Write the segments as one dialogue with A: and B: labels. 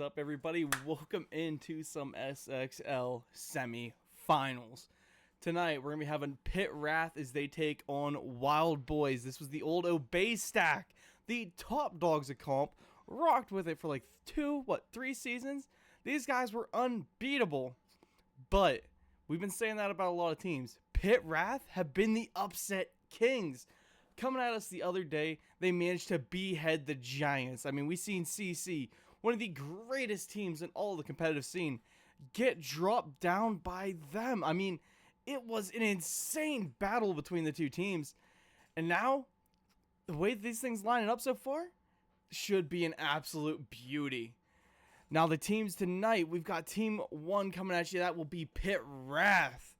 A: up, everybody? Welcome into some SXL Semifinals. Tonight, we're going to be having PITT Wrath as they take on WildBoyZ. This was the old Obey stack, the top dogs of comp. Rocked with it for like 3 seasons. These guys were unbeatable. But we've been saying that about a lot of teams. PITT Wrath have been the upset kings. Coming at us the other day, they managed to behead the Giants. I mean, we seen CC, one of the greatest teams in all the competitive scene, get dropped down by them. I mean, it was an insane battle between the two teams. And now, the way these things lining up so far should be an absolute beauty. Now, the teams tonight, we've got Team 1 coming at you. That will be PITT Wrath.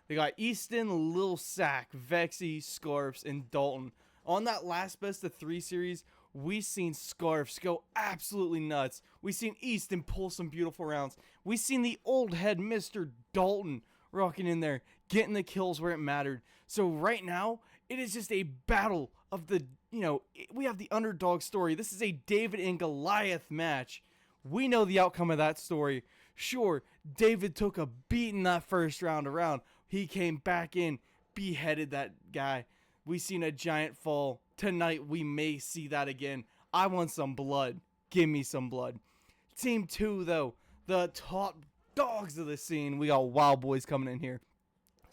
A: They got Easton, Lil Sack, Vexy, Scarfs, and Dalton. On that last best of 3 series, we seen Scarfs go absolutely nuts. We seen Easton pull some beautiful rounds. We seen the old head Mr. Dalton rocking in there, getting the kills where it mattered. So right now, it is just a battle of the, we have the underdog story. This is a David and Goliath match. We know the outcome of that story. Sure, David took a beating that first round around. He came back in, beheaded that guy. We seen a giant fall. Tonight, we may see that again. I want some blood. Give me some blood. Team 2, though, the top dogs of the scene. We got WildBoyZ coming in here.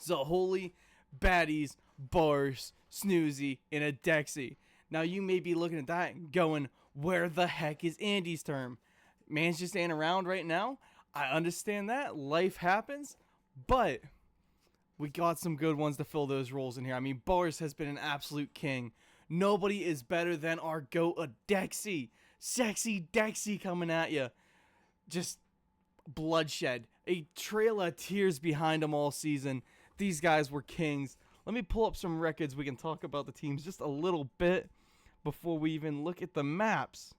A: Zaholy, Baddies, Bars, Snoozy, and a Dexy. Now, you may be looking at that and going, where the heck is Andy's term? Man's just ain't around right now. I understand that. Life happens. But we got some good ones to fill those roles in here. I mean, Bars has been an absolute king. Nobody is better than our GOAT, a Dexy. Sexy Dexy coming at you. Just bloodshed. A trail of tears behind them all season. These guys were kings. Let me pull up some records. We can talk about the teams just a little bit before we even look at the maps.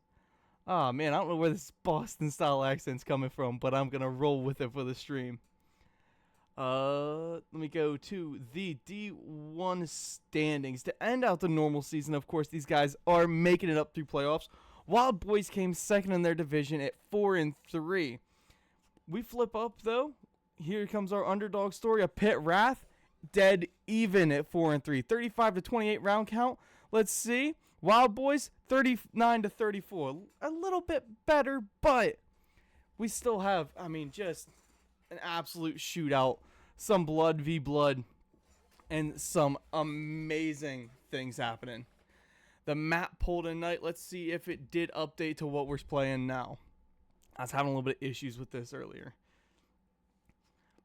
A: Oh, man, I don't know where this Boston-style accent's coming from, but I'm going to roll with it for the stream. Let me go to the D1 standings. To end out the normal season, of course, these guys are making it up through playoffs. WildBoyZ came second in their division at 4-3. We flip up, though. Here comes our underdog story, a PITT Wrath, dead even at 4-3. 35-28 round count. Let's see. WildBoyZ, 39-34. A little bit better, but we still have, just an absolute shootout. Some blood v blood, and some amazing things happening. The map poll tonight, let's see if it did update to what we're playing now. I was having a little bit of issues with this earlier.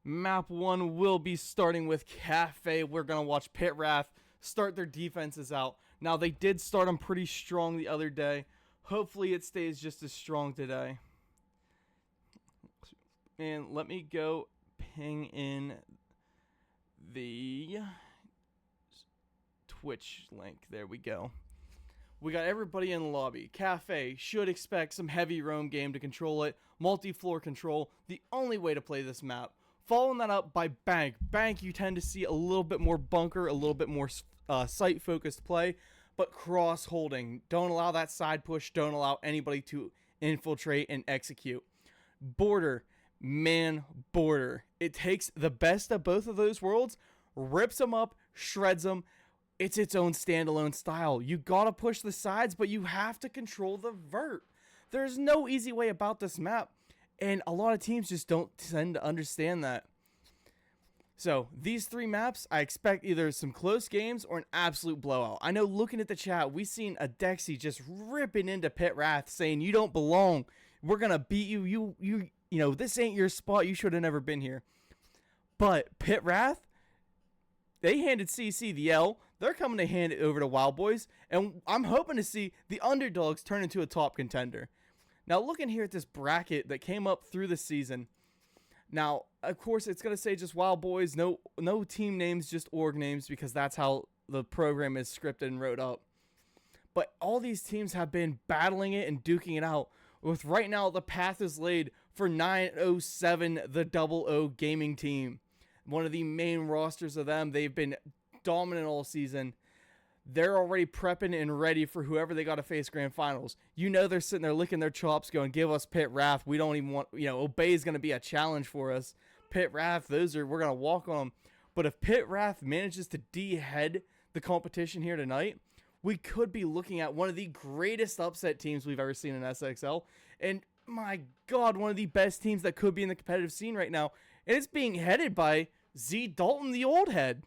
A: Map 1 will be starting with Cafe. We're going to watch PITT Wrath start their defenses out. Now, they did start them pretty strong the other day. Hopefully, it stays just as strong today. And let me go ping in the Twitch link. There we go. We got everybody in the lobby. Cafe should expect some heavy roam game to control it. Multi-floor control, the only way to play this map. Following that up by Bank. Bank, you tend to see a little bit more bunker, a little bit more site-focused play, but cross-holding. Don't allow that side push. Don't allow anybody to infiltrate and execute. Border. Man, border. It takes the best of both of those worlds, rips them up, shreds them. It's its own standalone style. You gotta push the sides, but you have to control the vert. There's no easy way about this map, and a lot of teams just don't tend to understand that. So, these 3 maps, I expect either some close games or an absolute blowout. I know looking at the chat, we seen a Dexy just ripping into PITT Wrath saying, you don't belong. We're gonna beat you. You know, this ain't your spot. You should have never been here. But PITT Wrath, they handed CC the L. They're coming to hand it over to WildBoyZ. And I'm hoping to see the underdogs turn into a top contender. Now, looking here at this bracket that came up through the season. Now, of course, it's going to say just WildBoyZ. No team names, just org names, because that's how the program is scripted and wrote up. But all these teams have been battling it and duking it out. With right now, the path is laid for 907, the 00 gaming team. One of the main rosters of them. They've been dominant all season. they're already prepping and ready for whoever they got to face grand finals. You know, they're sitting there licking their chops going, give us PITT Wrath. We don't even want, Obey is going to be a challenge for us. PITT Wrath, we're going to walk on them. But if PITT Wrath manages to de-head the competition here tonight, we could be looking at one of the greatest upset teams we've ever seen in SXL. And my God, one of the best teams that could be in the competitive scene right now. And it's being headed by Z Dalton, the old head.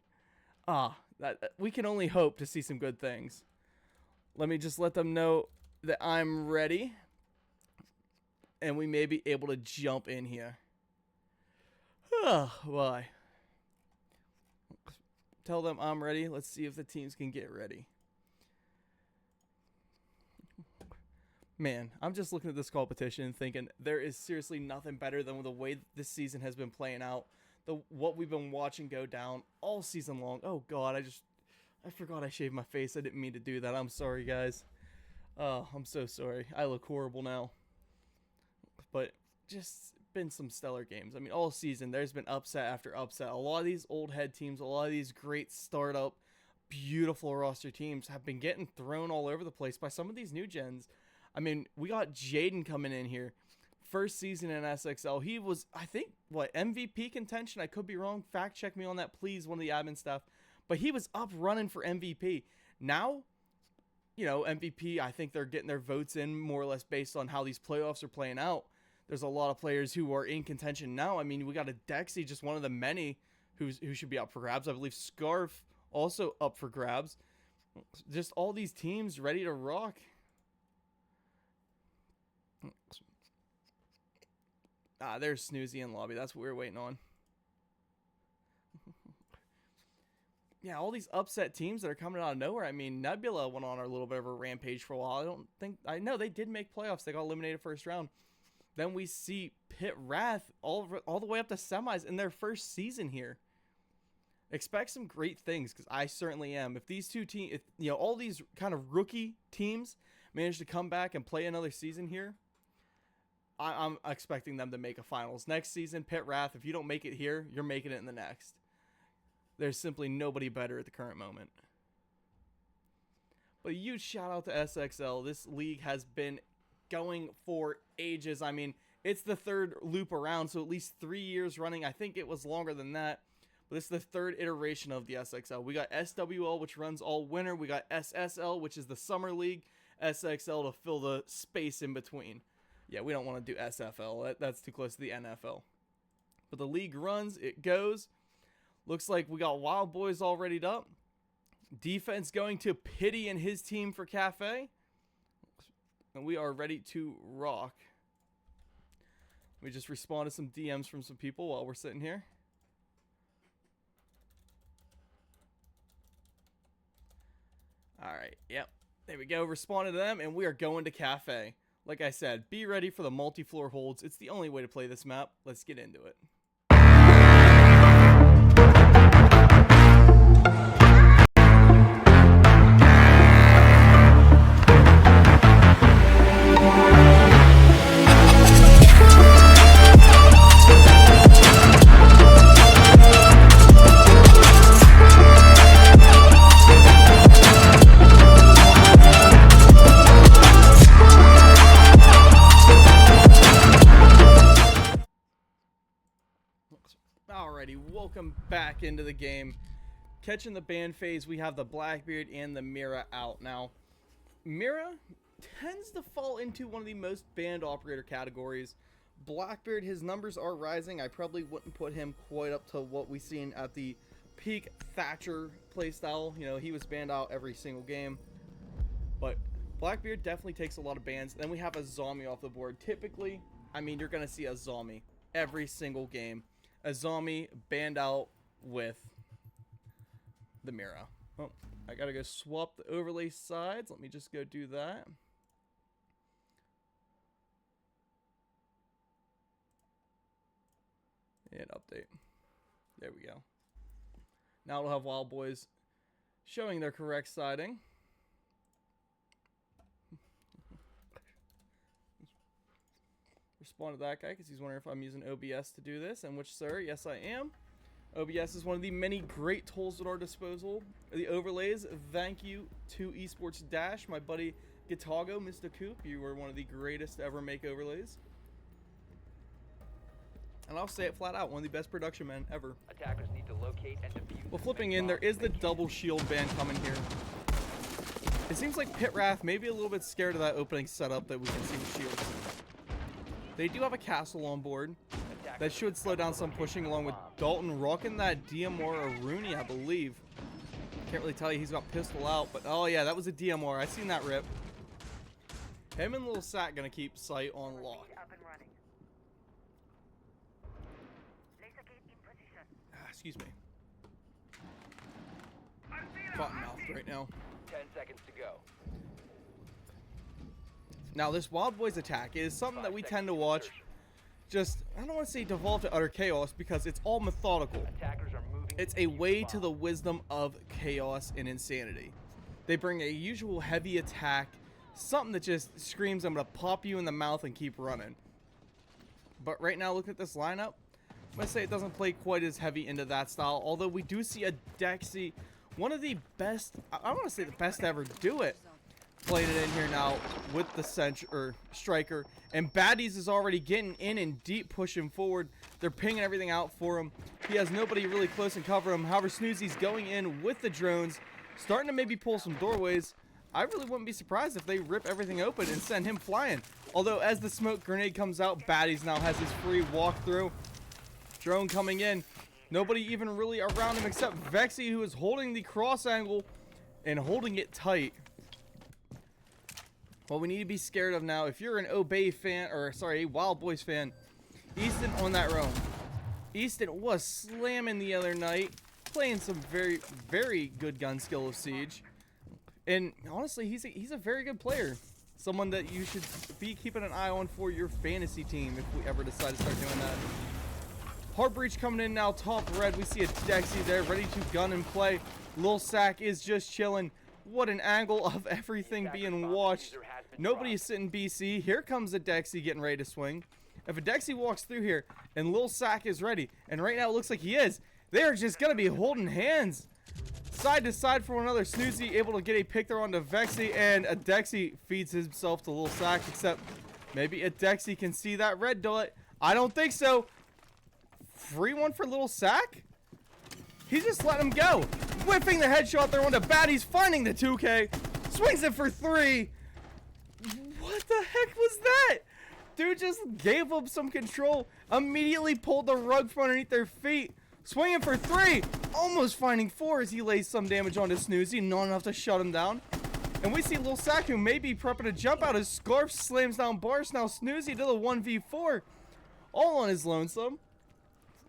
A: We can only hope to see some good things. Let me just let them know that I'm ready. And we may be able to jump in here. Why? Tell them I'm ready. Let's see if the teams can get ready. Man, I'm just looking at this competition and thinking there is seriously nothing better than the way this season has been playing out. What we've been watching go down all season long. Oh God, I forgot I shaved my face. I didn't mean to do that. I'm sorry, guys. Oh, I'm so sorry. I look horrible now. But just been some stellar games. I mean, all season there's been upset after upset. A lot of these old head teams, a lot of these great startup, beautiful roster teams have been getting thrown all over the place by some of these new gens. I mean, we got Jaden coming in here. First season in SXL. He was, I think, MVP contention? I could be wrong. Fact check me on that, please, one of the admin staff. But he was up running for MVP. Now, MVP, I think they're getting their votes in more or less based on how these playoffs are playing out. There's a lot of players who are in contention now. I mean, we got a Dexy, just one of the many who should be up for grabs. I believe Scarf also up for grabs. Just all these teams ready to rock. There's Snoozy in lobby. That's what we were waiting on. Yeah, all these upset teams that are coming out of nowhere. I mean, Nebula went on a little bit of a rampage for a while. I know they did make playoffs. They got eliminated first round. Then we see PITT Wrath all the way up to semis in their first season here. Expect some great things, because I certainly am. If these two teams, all these kind of rookie teams manage to come back and play another season here, I'm expecting them to make a finals. Next season, PITT Wrath, if you don't make it here, you're making it in the next. There's simply nobody better at the current moment. But a huge shout out to SXL. This league has been going for ages. I mean, it's the third loop around, so at least 3 years running. I think it was longer than that. But this is the third iteration of the SXL. We got SWL, which runs all winter. We got SSL, which is the summer league. SXL to fill the space in between. Yeah, we don't want to do SFL. That's too close to the NFL. But the league runs, it goes. Looks like we got WildBoyZ all readied up. Defense going to PITT and his team for Cafe. And we are ready to rock. We just respond to some DMs from some people while we're sitting here. Alright, yep. There we go. Responded to them, and we are going to Cafe. Like I said, be ready for the multi-floor holds. It's the only way to play this map. Let's get into it. Alrighty, welcome back into the game. Catching the band phase, we have the Blackbeard and the Mira out. Now, Mira tends to fall into one of the most banned operator categories. Blackbeard, his numbers are rising. I probably wouldn't put him quite up to what we seen at the peak Thatcher playstyle. He was banned out every single game. But Blackbeard definitely takes a lot of bans. Then we have a zombie off the board. Typically, I mean, you're going to see a zombie every single game. A zombie banned out with the Mira. Oh, I gotta go swap the overlay sides. Let me just go do that. And update. There we go. Now we'll have WildBoyZ showing their correct siding. Respond to that guy because he's wondering if I'm using OBS to do this, and which, sir, yes I am. OBS is one of the many great tools at our disposal. The overlays, thank you to Esports Dash, my buddy Gitago, Mr. Coop. You were one of the greatest to ever make overlays. And I'll say it flat out, one of the best production men ever.
B: Attackers need to locate and defuse.
A: Well, flipping in, there is the double shield ban coming here. It seems like Pit Wrath may be a little bit scared of that opening setup that we can see with shields. They do have a castle on board. That should slow down some pushing, along with Dalton rocking that DMR or Rooney, I believe. Can't really tell you, he's got pistol out, but oh yeah, that was a DMR. I seen that rip. Him and Little Sack gonna keep sight on lock. Excuse me. Cotton mouth right now.
B: 10 seconds to go.
A: Now this WildBoyZ attack is something that we tend to watch. Just, I don't want to say devolve to utter chaos because it's all methodical.
B: Attackers are moving.
A: It's a way to the wisdom of chaos and insanity. They bring a usual heavy attack, something that just screams, I'm going to pop you in the mouth and keep running. But right now, looking at this lineup, I'm going to say it doesn't play quite as heavy into that style, although we do see a Dexy, one of the best, I want to say the best to ever do it, playing it in here now with the striker, and Baddies is already getting in and deep, pushing forward. They're pinging everything out for him. He has nobody really close and cover him. However, Snoozy's going in with the drones, starting to maybe pull some doorways. I really wouldn't be surprised if they rip everything open and send him flying. Although as the smoke grenade comes out, Baddies now has his free walkthrough. Drone coming in. Nobody even really around him except Vexy, who is holding the cross angle and holding it tight. What we need to be scared of now, if you're an Obey fan, or sorry, a WildBoyZ fan, Easton on that roam. Easton was slamming the other night, playing some very, very good gun skill of Siege. And honestly, he's a very good player. Someone that you should be keeping an eye on for your fantasy team if we ever decide to start doing that. Hard Breach coming in now, top red. We see a Dexy there, ready to gun and play. Lil Sack is just chilling. What an angle of everything being watched. Nobody is sitting BC. Here comes a Dexy getting ready to swing. If a Dexy walks through here and Lil Sack is ready, and right now it looks like he is, they are just going to be holding hands. Side to side for one another. Snoozy able to get a pick there onto Vexy, and a Dexy feeds himself to Lil Sack, except maybe a Dexy can see that red dot. I don't think so. Free one for Lil Sack? He's just letting him go. Whipping the headshot there onto Baddies, finding the 2K. Swings it for 3. What the heck was that? Dude just gave up some control. Immediately pulled the rug from underneath their feet. Swinging for 3. Almost finding 4 as he lays some damage onto Snoozy. Not enough to shut him down. And we see Lil Sack, who may be prepping to jump out. His scarf slams down bars. Now Snoozy to the 1v4. All on his lonesome.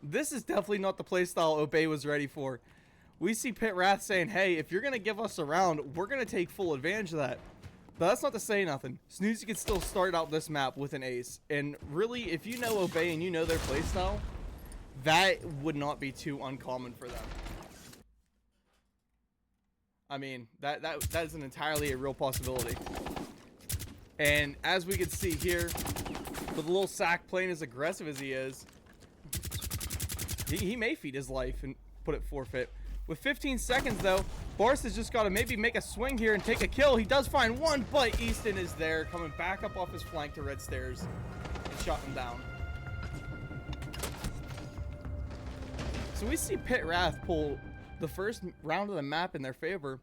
A: This is definitely not the playstyle Obey was ready for. We see Pit Wrath saying, hey, if you're going to give us a round, we're going to take full advantage of that. But that's not to say nothing. Snoozy can still start out this map with an ace. And really, if you know Obey and you know their playstyle, that would not be too uncommon for them. I mean, that is an entirely a real possibility. And as we can see here, with Lil Sack playing as aggressive as he is, he may feed his life and put it forfeit. With 15 seconds, though, Bars has just got to maybe make a swing here and take a kill. He does find one, but Easton is there, coming back up off his flank to red stairs and shot him down. So we see Pit Wrath pull the first round of the map in their favor.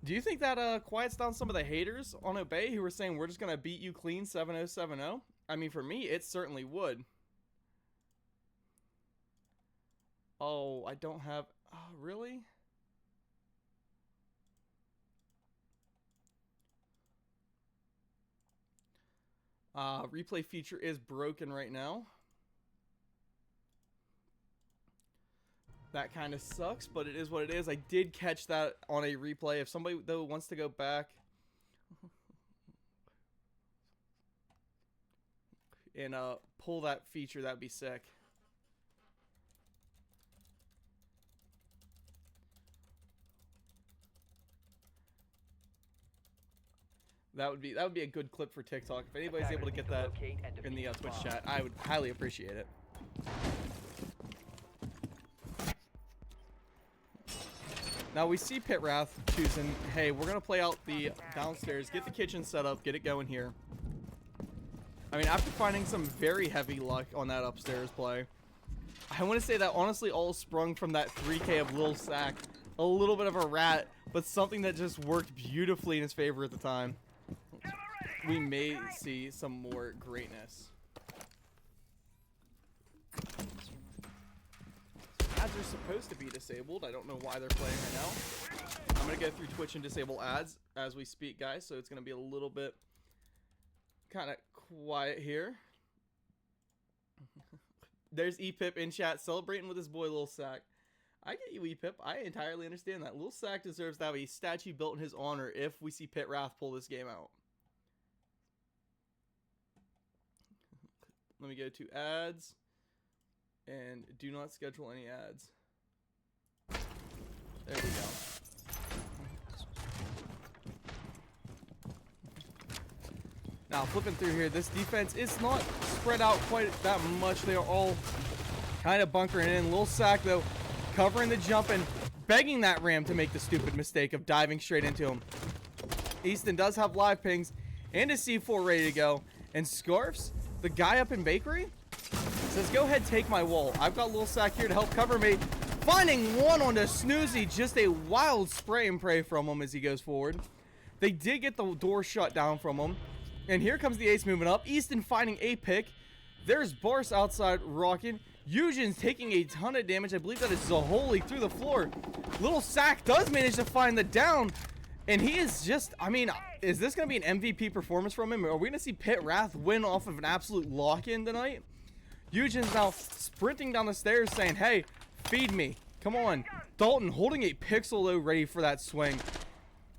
A: Do you think that quiets down some of the haters on Obey who were saying we're just going to beat you clean 7-0, 7-0? I mean, for me, it certainly would. Oh, I don't have... Oh, really? Replay feature is broken right now. That kind of sucks, but it is what it is. I did catch that on a replay. If somebody, though, wants to go back and pull that feature, that'd be sick. That would be a good clip for TikTok. If anybody's able to get that in the Twitch chat, I would highly appreciate it. Now we see Pit Wrath choosing, hey, we're going to play out the downstairs, get the kitchen set up, get it going here. I mean, after finding some very heavy luck on that upstairs play, I want to say that honestly all sprung from that 3K of Lil Sack. A little bit of a rat, but something that just worked beautifully in his favor at the time. We may see some more greatness. Ads are supposed to be disabled. I don't know why they're playing right now. I'm going to go through Twitch and disable ads as we speak, guys, so it's going to be a little bit kind of quiet here. There's ePip in chat celebrating with his boy Lil Sack. I get you, ePip. I entirely understand that. Lil Sack deserves to have a statue built in his honor if we see Pit Wrath pull this game out. Let me go to ads. And do not schedule any ads. There we go. Now, flipping through here, this defense is not spread out quite that much. They are all kind of bunkering in. Lil Sack, though, covering the jump and begging that Ram to make the stupid mistake of diving straight into him. Easton does have live pings and a C4 ready to go. And Scarfs, the guy up in Bakery, says, go ahead, take my wall. I've got Lil Sack here to help cover me. Finding one on the Snoozy. Just a wild spray and pray from him as he goes forward. They did get the door shut down from him. And here comes the ace moving up. Easton finding a pick. There's Bars outside rocking. Eugen's taking a ton of damage. I believe that is Zaholi through the floor. Lil Sack does manage to find the down. And he is just, I mean, is this going to be an MVP performance from him? Or are we going to see Pit Wrath win off of an absolute lock-in tonight? Eugen's now sprinting down the stairs saying, hey, feed me. Come on. Dalton holding a pixel though ready for that swing.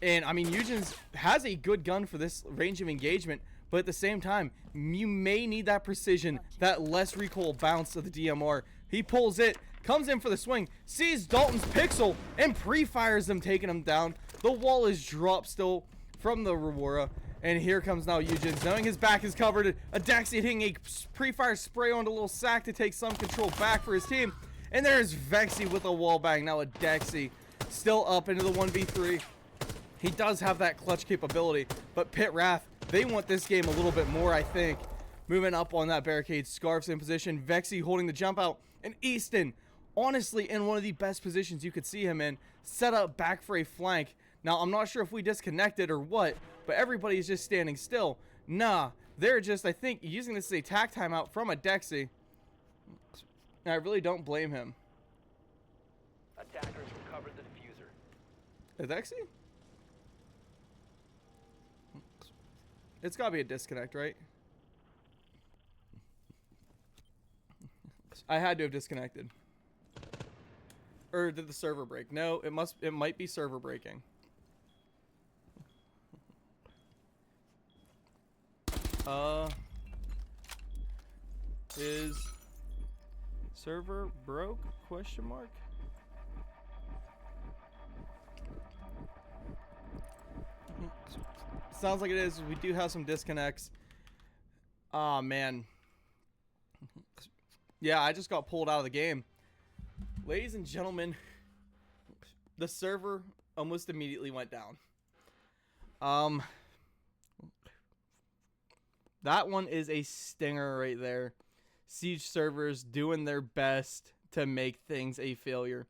A: And I mean, Eugen's has a good gun for this range of engagement, but at the same time, you may need that precision, that less recoil bounce of the DMR. He pulls it, comes in for the swing, sees Dalton's pixel, and pre-fires him, taking him down. The wall is dropped still from the Rewara. And here comes now Eugen, knowing his back is covered. Adexi hitting a pre-fire spray onto Lil Sack to take some control back for his team. And there's Vexy with a wall bang. Now Adexi still up into the 1v3. He does have that clutch capability, but Pit Wrath, they want this game a little bit more, I think. Moving up on that barricade, Scarf's in position, Vexy holding the jump out, and Easton, honestly, in one of the best positions you could see him in, set up back for a flank. Now, I'm not sure if we disconnected or what, but everybody's just standing still. Nah, they're just, I think, using this as a tack timeout from Adexi. And I really don't blame him.
B: Attackers recovered the diffuser.
A: Adexi? It's gotta be a disconnect, right? I had to have disconnected. Or did the server break? No, it might be server breaking. Is server broke? Question mark. Sounds like it is. We do have some disconnects. Aw, man. Yeah, I just got pulled out of the game. Ladies and gentlemen, the server almost immediately went down. That one is a stinger right there. Siege servers doing their best to make things a failure.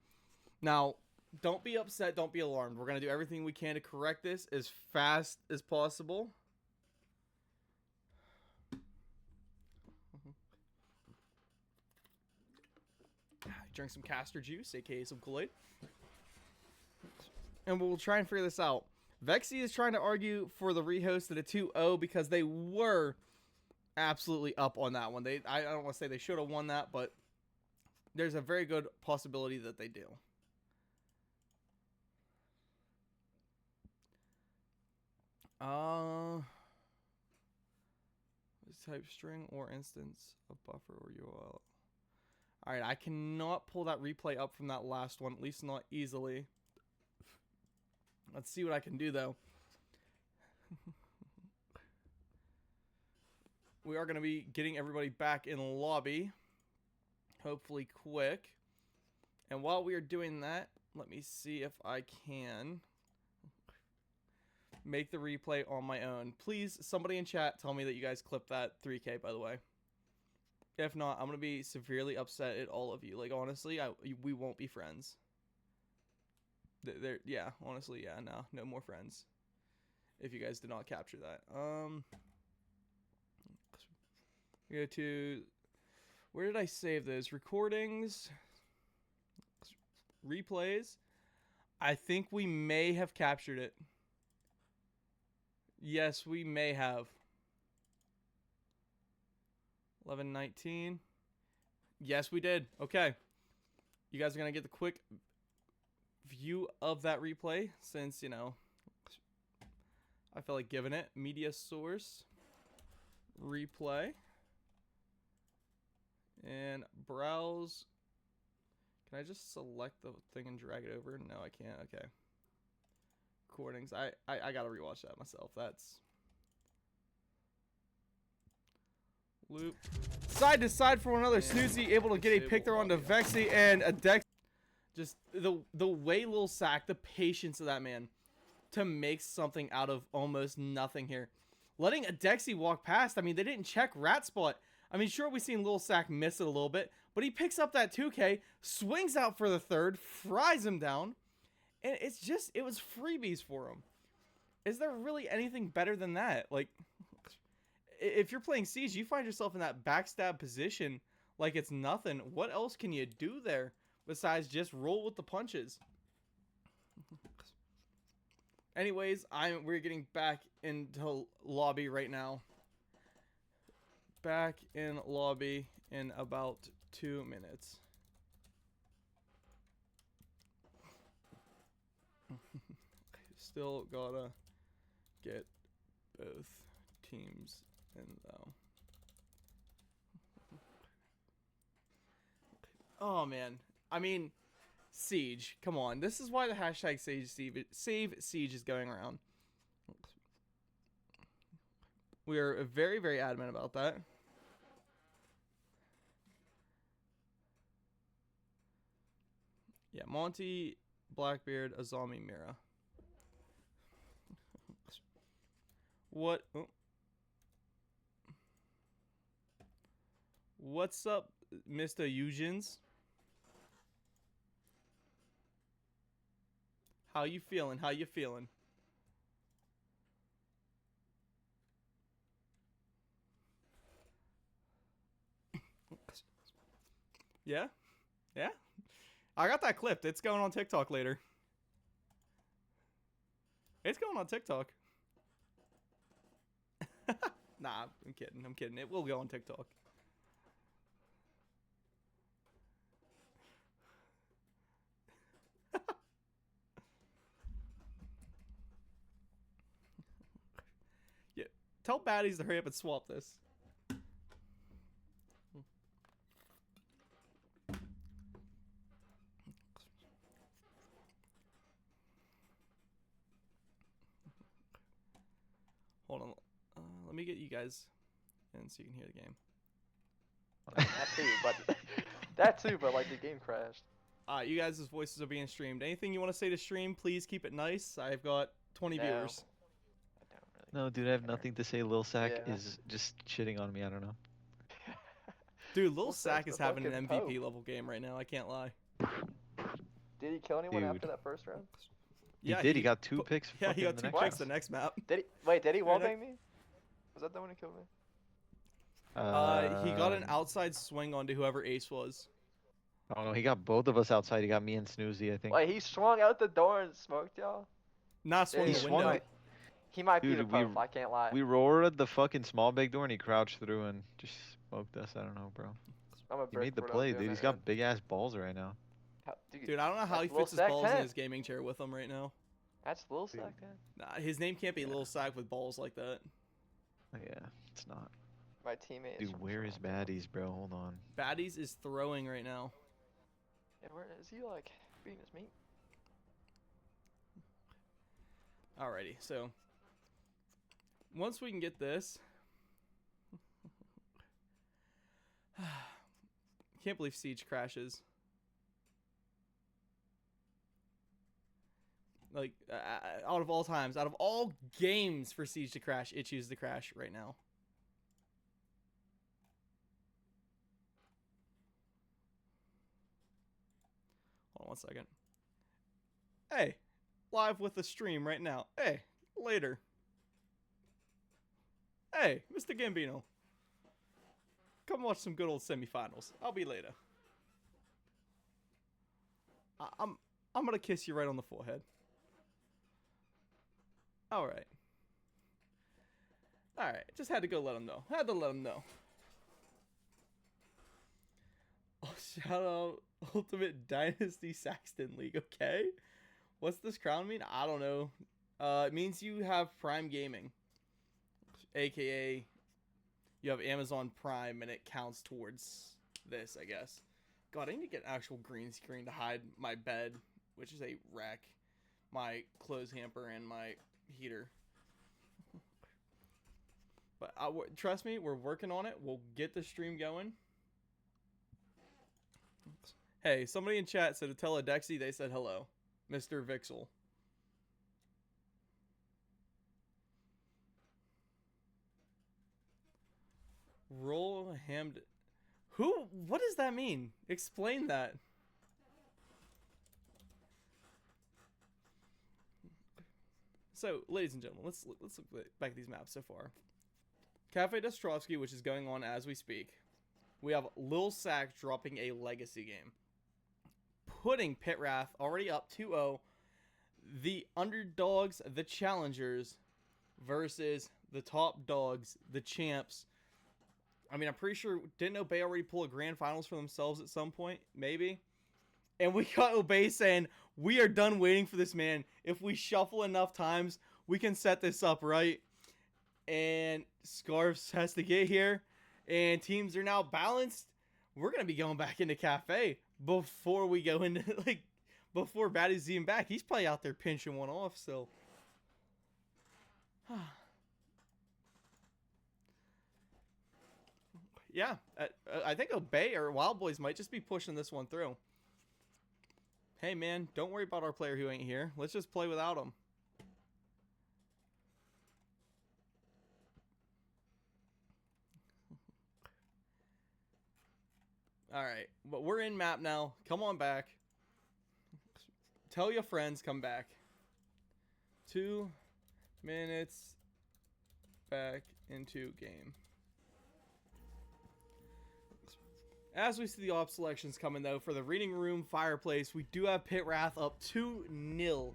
A: Now, don't be upset. Don't be alarmed. We're going to do everything we can to correct this as fast as possible. Drink some castor juice, aka some Kool-Aid. And we'll try and figure this out. Vexy is trying to argue for the rehost at a 2-0 because they were absolutely up on that one. I don't want to say they should have won that, but there's a very good possibility that they do. Type string or instance of buffer or URL. Alright, I cannot pull that replay up from that last one, at least not easily. Let's see what I can do, though. We are going to be getting everybody back in lobby. Hopefully quick. And while we are doing that, Let me see if I can make the replay on my own. Please, somebody in chat, tell me that you guys clipped that 3K, by the way. If not, I'm going to be severely upset at all of you. Like, honestly, we won't be friends. Yeah, honestly, yeah, no more friends. If you guys did not capture that. Go to, where did I save those? Recordings, replays. I think we may have captured it. Yes, we may have. 11:19. Yes, we did. Okay. You guys are going to get the quick view of that replay since, you know, I felt like giving it. Media source. Replay. And browse. Can I just select the thing and drag it over? No, I can't. Okay. Recordings. I gotta rewatch that myself. That's loop. Side to side for one another. Snoozy able to get a pick there onto Vexy and a Dex. Just the way Lil Sack, the patience of that man to make something out of almost nothing here. Letting a Dexy walk past. I mean, they didn't check rat spot. I mean, sure, we've seen Lil Sack miss it a little bit, but he picks up that 2K, swings out for the third, fries him down, and it's just, it was freebies for him. Is there really anything better than that? Like, if you're playing Siege, you find yourself in that backstab position like it's nothing. What else can you do there besides just roll with the punches? Anyways, we're getting back into lobby right now. Back in lobby in about 2 minutes. Still gotta get both teams in though. Oh man, I mean, Siege, come on. This is why the hashtag save Siege is going around. We are very, very adamant about that. Yeah, Monty, Blackbeard, Azami, Mira. What? Oh. What's up, Mr. Eugens? How you feeling? How you feeling? Yeah? Yeah? I got that clipped. It's going on TikTok later. It's going on TikTok. Nah, I'm kidding. I'm kidding. It will go on TikTok. Yeah. Tell baddies to hurry up and swap this. Hold on. Let me get you guys in so you can hear the game.
B: That too, but like the game crashed.
A: You guys' voices are being streamed. Anything you want to say to stream, please keep it nice. I've got 20 viewers.
B: I don't really
C: No, dude, I have
B: care.
C: nothing to say. Lil Sack
B: Yeah.
C: is just shitting on me. I don't know.
A: Dude, Lil
B: Lil
A: Sack
B: Sack's
A: is
B: the
A: having an
B: fucking
A: MVP
B: Pope.
A: level game right now. I can't lie.
B: Did he kill anyone
C: Dude.
B: after that first round?
C: He did. He got 2 picks.
A: Yeah, he got
C: the
A: 2
C: next
A: picks
C: round.
A: the next map.
B: Did he? Wait, did he
A: Right
B: wallbang me? Was that the one who killed me?
A: He got an outside swing onto whoever Ace was.
C: Oh no, he got both of us outside. He got me and Snoozy, I think.
B: Wait, he swung out the door and smoked y'all?
A: Not swung
B: He
A: the
C: swung
A: window.
C: it.
B: He might be
C: Dude,
B: the Pope, I can't lie.
C: We roared the fucking small big door and he crouched through and just smoked us. I don't know, bro.
B: I'm a
C: He made the
B: brick,
C: play,
B: but I'm
C: dude.
B: doing
C: He's
B: it,
C: got
B: man.
C: big ass balls right now.
A: Dude, I don't know how he
B: That's Lil
A: fits his
B: Sack
A: balls in
B: 10.
A: his gaming chair with him right now.
B: That's Lil Sack, man.
A: Nah, his name can't be
C: Yeah.
A: Lil Sack with balls like that.
C: Yeah, it's not.
B: My teammate is
C: Dude,
B: from
C: where is
B: Toronto.
C: baddies, bro? Hold on.
A: Baddies is throwing right now.
B: Yeah, where is he, like, beating his meat?
A: Alrighty, so once we can get this, can't believe Siege crashes. Like, out of all times, out of all games for Siege to crash, it chooses to crash right now. Hold on 1 second. Hey, live with the stream right now. Hey, later. Hey, Mr. Gambino. Come watch some good old semifinals. I'll be later. I'm gonna kiss you right on the forehead. Alright. Alright, just had to go let him know. Had to let him know. Oh, shout out Ultimate Dynasty Saxton League, okay? What's this crown mean? I don't know. It means you have Prime Gaming. AKA, you have Amazon Prime and it counts towards this, I guess. God, I need to get an actual green screen to hide my bed, which is a wreck. My clothes hamper and my heater. But trust me, we're working on it. We'll get the stream going. Hey, somebody in chat said to tell Adexi they said hello. Mr. Vixel. Roll hammed. Who? What does that mean? Explain that. So, ladies and gentlemen, let's look back at these maps so far. Cafe Dostrovsky, which is going on as we speak. We have Lil Sack dropping a legacy game, putting Pit Wrath already up 2-0. The underdogs, the challengers, versus the top dogs, the champs. I mean, I'm pretty sure, didn't Obey already pull a grand finals for themselves at some point? Maybe. And we got Obey saying, we are done waiting for this man. If we shuffle enough times, we can set this up, right? And Scarfs has to get here. And teams are now balanced. We're going to be going back into Cafe before we go into, like, before Batty's even back. He's probably out there pinching one off still. Yeah, I think Obey or WildBoyZ might just be pushing this one through. Hey, man, don't worry about our player who ain't here. Let's just play without him. All right, but we're in map now. Come on back. Tell your friends, come back. 2 minutes back into game. As we see the op selections coming, though, for the reading room fireplace, we do have Pit Wrath up 2-0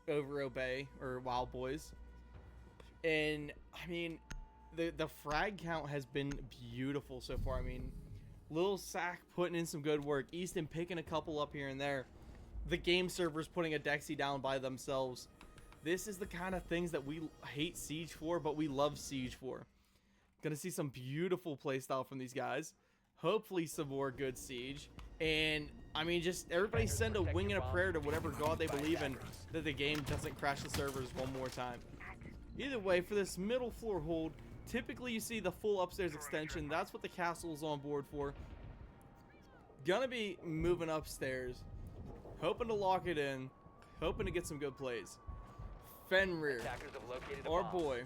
A: over Obey, or WildBoyZ. And, I mean, the frag count has been beautiful so far. I mean, Lil Sack putting in some good work. Easton picking a couple up here and there. The game servers putting a Dexy down by themselves. This is the kind of things that we hate Siege for, but we love Siege for. Gonna see some beautiful playstyle from these guys. Hopefully some more good Siege. And, I mean, just everybody send a wing and a prayer to whatever god they believe in that the game doesn't crash the servers one more time. Either way, for this middle floor hold, typically you see the full upstairs extension. That's what the castle is on board for. Gonna be moving upstairs. Hoping to lock it in. Hoping to get some good plays. Fenrir, our boy.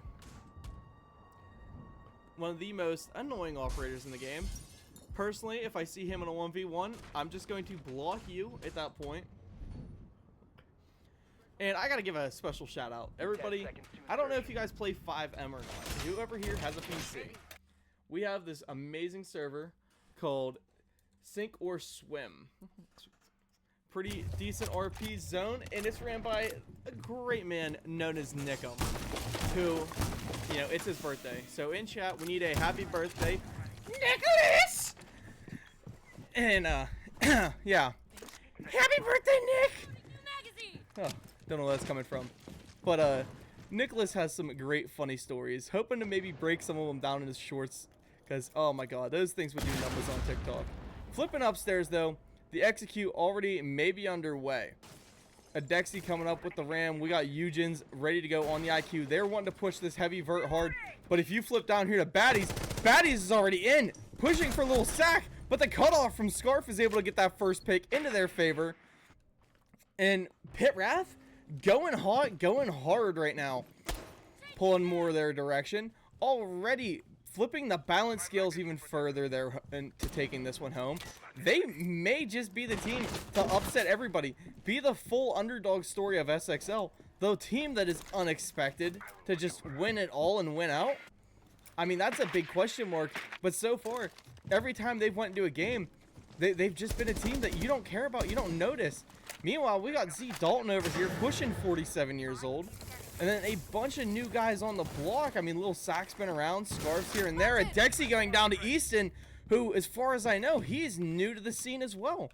A: One of the most annoying operators in the game. Personally, if I see him in a 1v1, I'm just going to block you at that point. And I gotta give a special shout out. Everybody, I don't know if you guys play 5M or not. Whoever here has a PC. We have this amazing server called Sink or Swim. Pretty decent RP zone, and it's ran by a great man known as Nickum, who, you know, it's his birthday. So in chat, we need a happy birthday, Nicholas! And, yeah. Happy birthday, Nick! Oh, don't know where that's coming from. But, Nicholas has some great funny stories. Hoping to maybe break some of them down in his shorts. Because, oh my god, those things would do numbers on TikTok. Flipping upstairs, though, the execute already may be underway. A Dexy coming up with the ram. We got Eugens ready to go on the IQ. They're wanting to push this heavy vert hard. But if you flip down here to Baddies, Baddies is already in. Pushing for a little sack. But the cutoff from Scarf is able to get that first pick into their favor. And Pit Wrath going hot, going hard right now. Pulling more their direction. Already flipping the balance scales even further there into taking this one home. They may just be the team to upset everybody. Be the full underdog story of SXL. The team that is unexpected to just win it all and win out. I mean, that's a big question mark. But so far, every time they've went into a game, they've just been a team that you don't care about, you don't notice. Meanwhile, we got Z Dalton over here pushing 47 years old. And then a bunch of new guys on the block. I mean, little Sack's been around, Scarves here and there. A Dexy going down to Easton, who, as far as I know, he's new to the scene as well.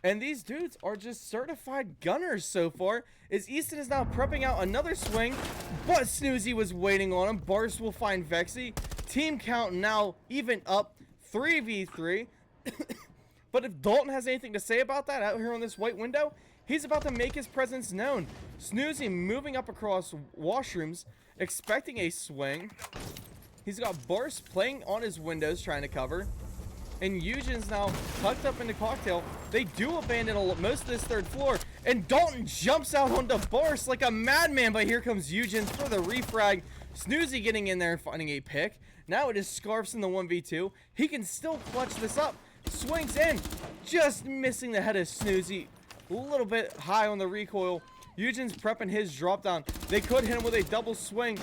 A: And these dudes are just certified gunners so far, as Easton is now prepping out another swing, but Snoozy was waiting on him. Bars will find Vexy. Team count now even up 3v3. But if Dalton has anything to say about that out here on this white window, he's about to make his presence known. Snoozy moving up across washrooms, expecting a swing. He's got Barst playing on his windows, trying to cover. And Eugen's now tucked up into Cocktail. They do abandon most of this third floor. And Dalton jumps out onto Barst like a madman. But here comes Eugen for the refrag. Snoozy getting in there and finding a pick. Now it is Scarfs in the 1v2. He can still clutch this up. Swings in. Just missing the head of Snoozy. A little bit high on the recoil. Eugen's prepping his drop down. They could hit him with a double swing.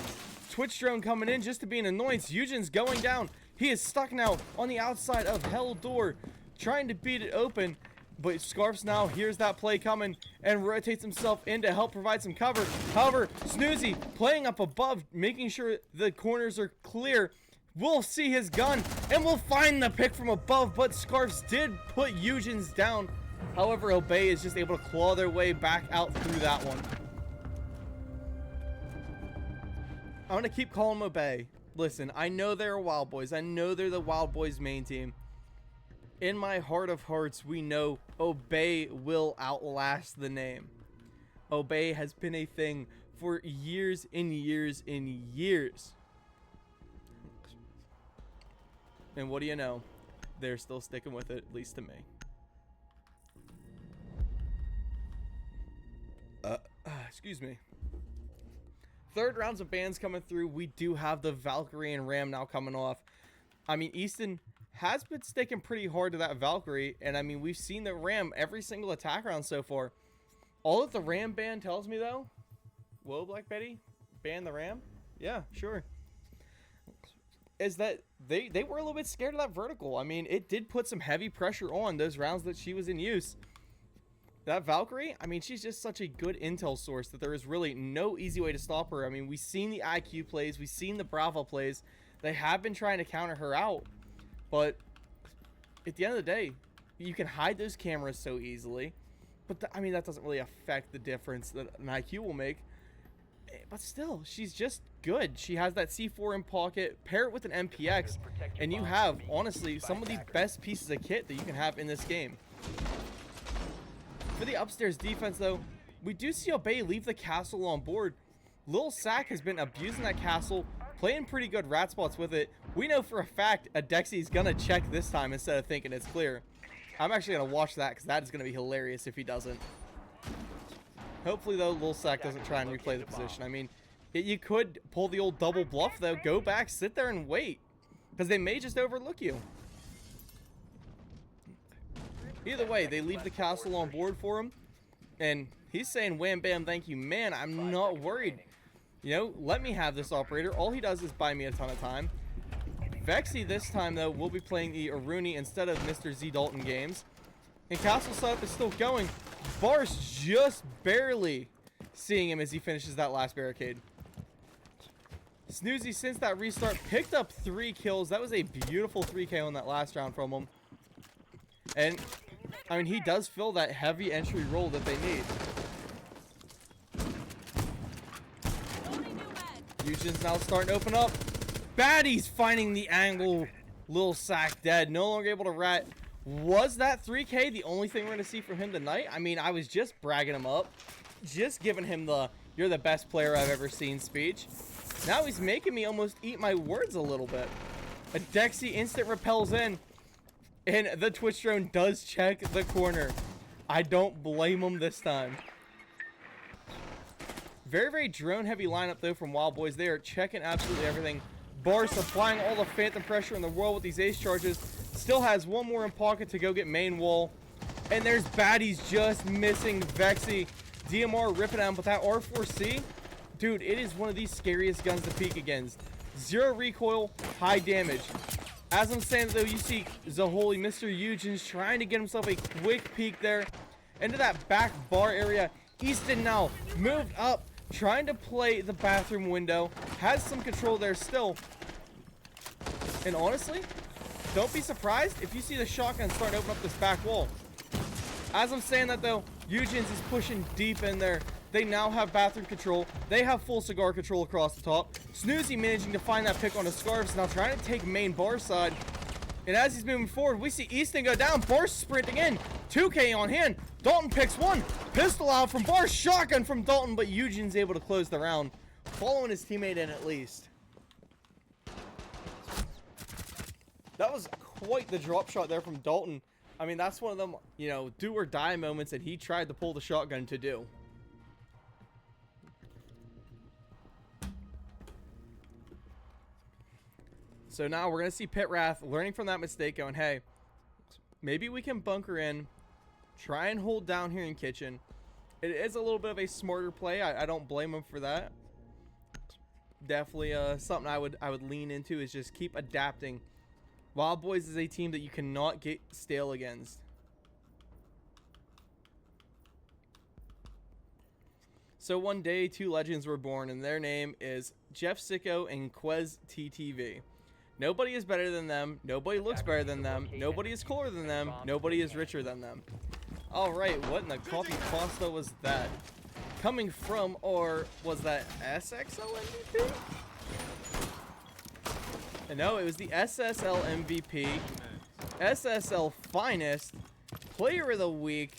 A: Twitch drone coming in just to be an annoyance. Eugen's going down. He is stuck now on the outside of Hell Door, trying to beat it open. But Scarfs now hears that play coming and rotates himself in to help provide some cover. However, Snoozy playing up above, making sure the corners are clear. We'll see his gun and we'll find the pick from above. But Scarfs did put Eugen's down. However, Obey is just able to claw their way back out through that one. I'm going to keep calling them Obey. Listen, I know they're WildBoyZ. I know they're the WildBoyZ main team. In my heart of hearts, we know Obey will outlast the name. Obey has been a thing for years and years and years. And what do you know? They're still sticking with it, at least to me. Excuse me. Third rounds of bans coming through. We do have the Valkyrie and Ram now coming off. I mean, Easton has been sticking pretty hard to that Valkyrie. And I mean, we've seen the Ram every single attack round so far. All that the Ram ban tells me, though. Whoa, Black Betty? Ban the Ram? Yeah, sure. Is that they were a little bit scared of that vertical. I mean, it did put some heavy pressure on those rounds that she was in use. That Valkyrie, I mean, she's just such a good intel source that there is really no easy way to stop her. I mean, we've seen the IQ plays. We've seen the Bravo plays. They have been trying to counter her out. But at the end of the day, you can hide those cameras so easily. But, I mean, that doesn't really affect the difference that an IQ will make. But still, she's just good. She has that C4 in pocket. Pair it with an MPX. And you have, honestly, some of the best pieces of kit that you can have in this game. For the upstairs defense, though, we do see Obey leave the castle on board. Lil Sack has been abusing that castle, playing pretty good rat spots with it. We know for a fact a Dexy's gonna check this time instead of thinking it's clear. I'm actually gonna watch that because that is gonna be hilarious if he doesn't. Hopefully, though, Lil Sack doesn't try and replay the position. I mean, you could pull the old double bluff, though. Go back, sit there, and wait. Because they may just overlook you. Either way, they leave the castle on board for him. And he's saying, wham, bam, thank you. Man, I'm not worried. You know, let me have this operator. All he does is buy me a ton of time. Vexy this time, though, will be playing the Aruni instead of Mr. Z Dalton games. And castle setup is still going. Bars just barely seeing him as he finishes that last barricade. Snoozy, since that restart, picked up 3 kills. That was a beautiful 3K on that last round from him. And, I mean, he does fill that heavy entry role that they need. Eugen's now starting to open up. Baddies finding the angle. Lil Sack dead. No longer able to rat. Was that 3K the only thing we're going to see from him tonight? I mean, I was just bragging him up. Just giving him the, you're the best player I've ever seen speech. Now he's making me almost eat my words a little bit. A Dexy instant repels in. And the Twitch drone does check the corner. I don't blame him this time. Very, very drone-heavy lineup, though, from WildBoyZ. They are checking absolutely everything. Bars applying all the phantom pressure in the world with these ace charges. Still has one more in pocket to go get main wall. And there's Baddies just missing Vexy. DMR ripping at him, but that R4C, dude, it is one of the scariest guns to peek against. 0 recoil, high damage. As I'm saying, though, you see Zaholi, Mr. Eugen's trying to get himself a quick peek there into that back bar area. Easton now moved up, trying to play the bathroom window. Has some control there still. And honestly, don't be surprised if you see the shotgun start to open up this back wall. As I'm saying that, though, Eugen's is pushing deep in there. They now have bathroom control. They have full cigar control across the top. Snoozy managing to find that pick on the scarves. Now trying to take main bar side. And as he's moving forward, we see Easton go down. Bar sprinting in. 2K on hand. Dalton picks one. Pistol out from Bar. Shotgun from Dalton, but Eugen's able to close the round, following his teammate in at least. That was quite the drop shot there from Dalton. I mean, that's one of them, you know, do or die moments that he tried to pull the shotgun to do. So now we're going to see PITT Wrath learning from that mistake, going, hey, maybe we can bunker in, try and hold down here in kitchen. It is a little bit of a smarter play. I don't blame him for that. Definitely something I would lean into is just keep adapting. WildBoyZ is a team that you cannot get stale against. So one day, two legends were born, and their name is Jeff Sicko and Quez TTV. Nobody is better than them. Nobody looks better than them. Nobody is cooler than them. Nobody is richer than them. All right, what in the coffee pasta was that? Coming from, or was that SXL MVP? No, it was the SSL MVP, SSL Finest, Player of the Week,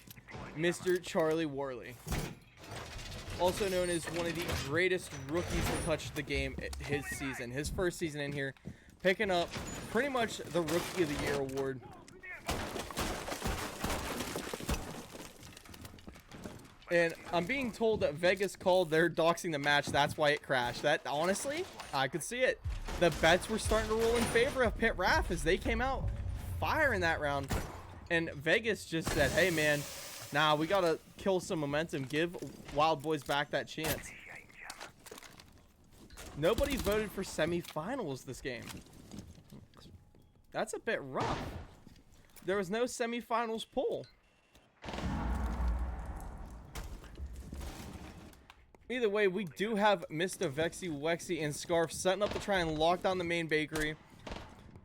A: Mr. Charlie Worley. Also known as one of the greatest rookies to touch the game his season. His first season in here, picking up pretty much the Rookie of the Year award. And I'm being told that Vegas called their doxing the match. That's why it crashed. That, honestly, I could see it. The bets were starting to roll in favor of PITT Wrath as they came out fire in that round. And Vegas just said, hey, man, nah, we got to kill some momentum. Give WildBoyZ back that chance. Nobody voted for semifinals this game. That's a bit rough. There was no semifinals poll. Either way, we do have Mr. Vexy, Wexy, and Scarf setting up to try and lock down the main bakery.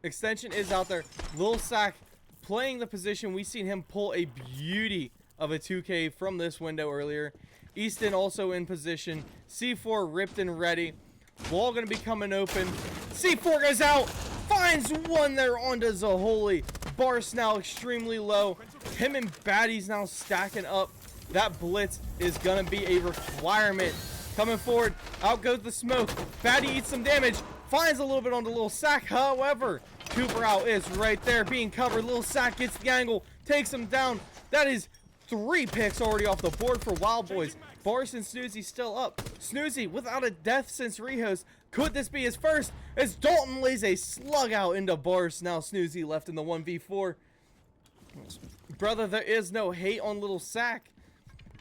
A: Extension is out there. Lil Sack playing the position. We've seen him pull a beauty of a 2K from this window earlier. Easton also in position. C4 ripped and ready. Wall going to be coming open. C4 goes out. Finds one there onto Zaholi. Bars now extremely low. Him and Baddies now stacking up. That blitz is going to be a requirement. Coming forward. Out goes the smoke. Baddie eats some damage. Finds a little bit on the Lil Sack. However, Cooper out is right there being covered. Lil Sack gets the angle. Takes him down. That is 3 picks already off the board for WildBoyZ. Boris and Snoozy still up. Snoozy without a death since rehost. Could this be his first? As Dalton lays a slug out into Boris. Now Snoozy left in the 1v4. Brother, there is no hate on Lil Sack.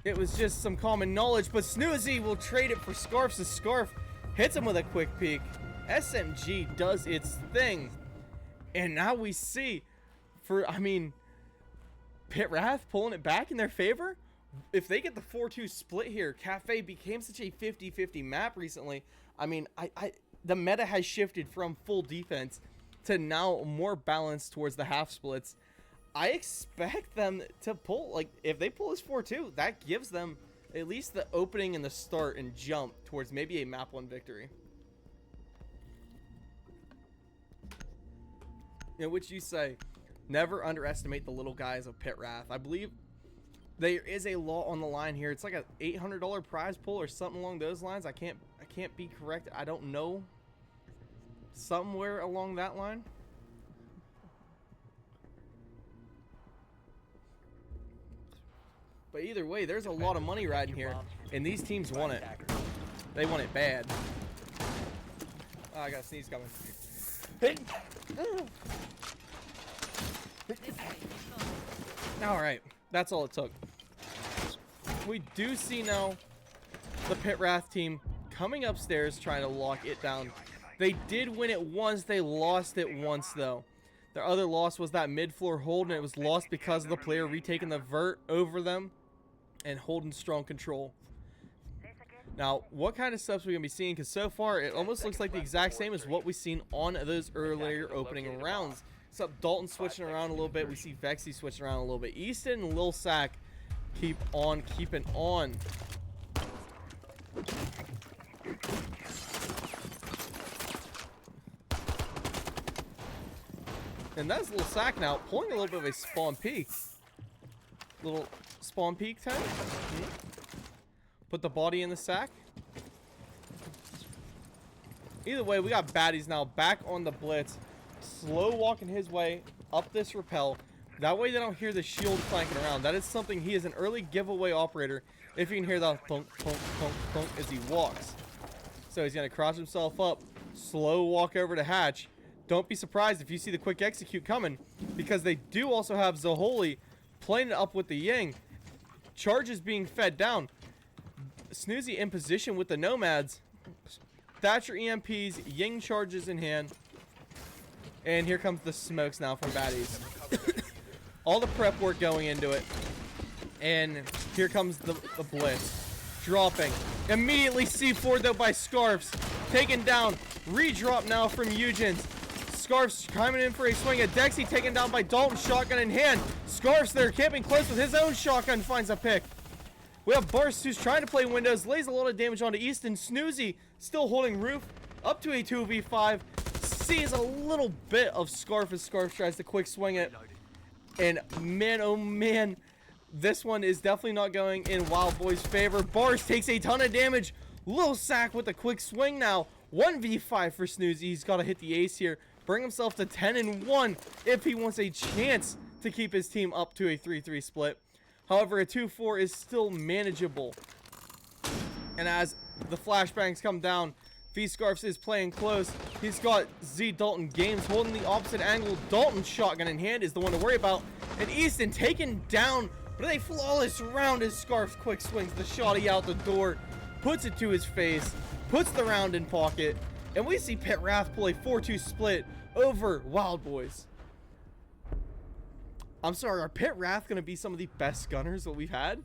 A: It was just some common knowledge, but Snoozy will trade it for Scarfs. The Scarf hits him with a quick peek. SMG does its thing. And now we see, PITT Wrath pulling it back in their favor. If they get the 4-2 split here, Cafe became such a 50-50 map recently. I mean, the meta has shifted from full defense to now more balanced towards the half splits. I expect them to pull, like, if they pull this 4-2, that gives them at least the opening and the start and jump towards maybe a map 1 victory. You know, which you say, never underestimate the little guys of PITT Wrath. I believe there is a lot on the line here. It's like a $800 prize pool or something along those lines. I can't be correct. I don't know. Somewhere along that line. But either way, there's a lot of money riding here, and these teams want it. They want it bad. Oh, I got a sneeze coming. Alright, that's all it took. We do see now the Pit Wrath team coming upstairs trying to lock it down. They did win it once, they lost it once though. Their other loss was that mid-floor hold, and it was lost because of the player retaking the vert over them and holding strong control. Now, what kind of stuff are we going to be seeing? Because so far, it almost looks like the exact same as what we've seen on those earlier opening rounds. Except Dalton switching around a little bit. We see Vexy switching around a little bit. Easton and Lil Sack keep on keeping on. And that's Lil Sack now pulling a little bit of a spawn peek. Little spawn peek time. Put the body in the sack. Either way, we got baddies now back on the blitz. Slow walking his way up this rappel. That way they don't hear the shield clanking around. That is something, he is an early giveaway operator. If you can hear that thunk, thunk, thunk, thunk as he walks. So he's going to cross himself up. Slow walk over to hatch. Don't be surprised if you see the quick execute coming, because they do also have Zaholi playing it up with the Ying. Charges being fed down. Snoozy in position with the Nomads. Thatcher EMPs, Ying charges in hand. And here comes the smokes now from baddies. All the prep work going into it. And here comes the blitz. Dropping. Immediately C4 though by Scarfs. Taken down. Redrop now from Eugens. Scarfs coming in for a swing at Dexy, taken down by Dalton, shotgun in hand. Scarfs there, camping close with his own shotgun, finds a pick. We have Barst, who's trying to play windows, lays a lot of damage onto Easton. Snoozy still holding roof, up to a 2v5. Sees a little bit of Scarf as Scarf tries to quick swing it. And man, oh man, this one is definitely not going in WildBoy's favor. Barst takes a ton of damage. Lil Sack with a quick swing now. 1v5 for Snoozy. He's got to hit the ace here. Bring himself to 10-1 if he wants a chance to keep his team up to a 3-3 split. However, a 2-4 is still manageable. And as the flashbangs come down, V-Scarfs is playing close. He's got Z Dalton Games holding the opposite angle. Dalton's shotgun in hand is the one to worry about. And Easton taken down, but a flawless round as Scarfs quick swings the shotty out the door. Puts it to his face. Puts the round in pocket. And we see Pit Wrath pull a 4-2 split over WildBoyZ. I'm sorry, are Pit Wrath going to be some of the best gunners that we've had?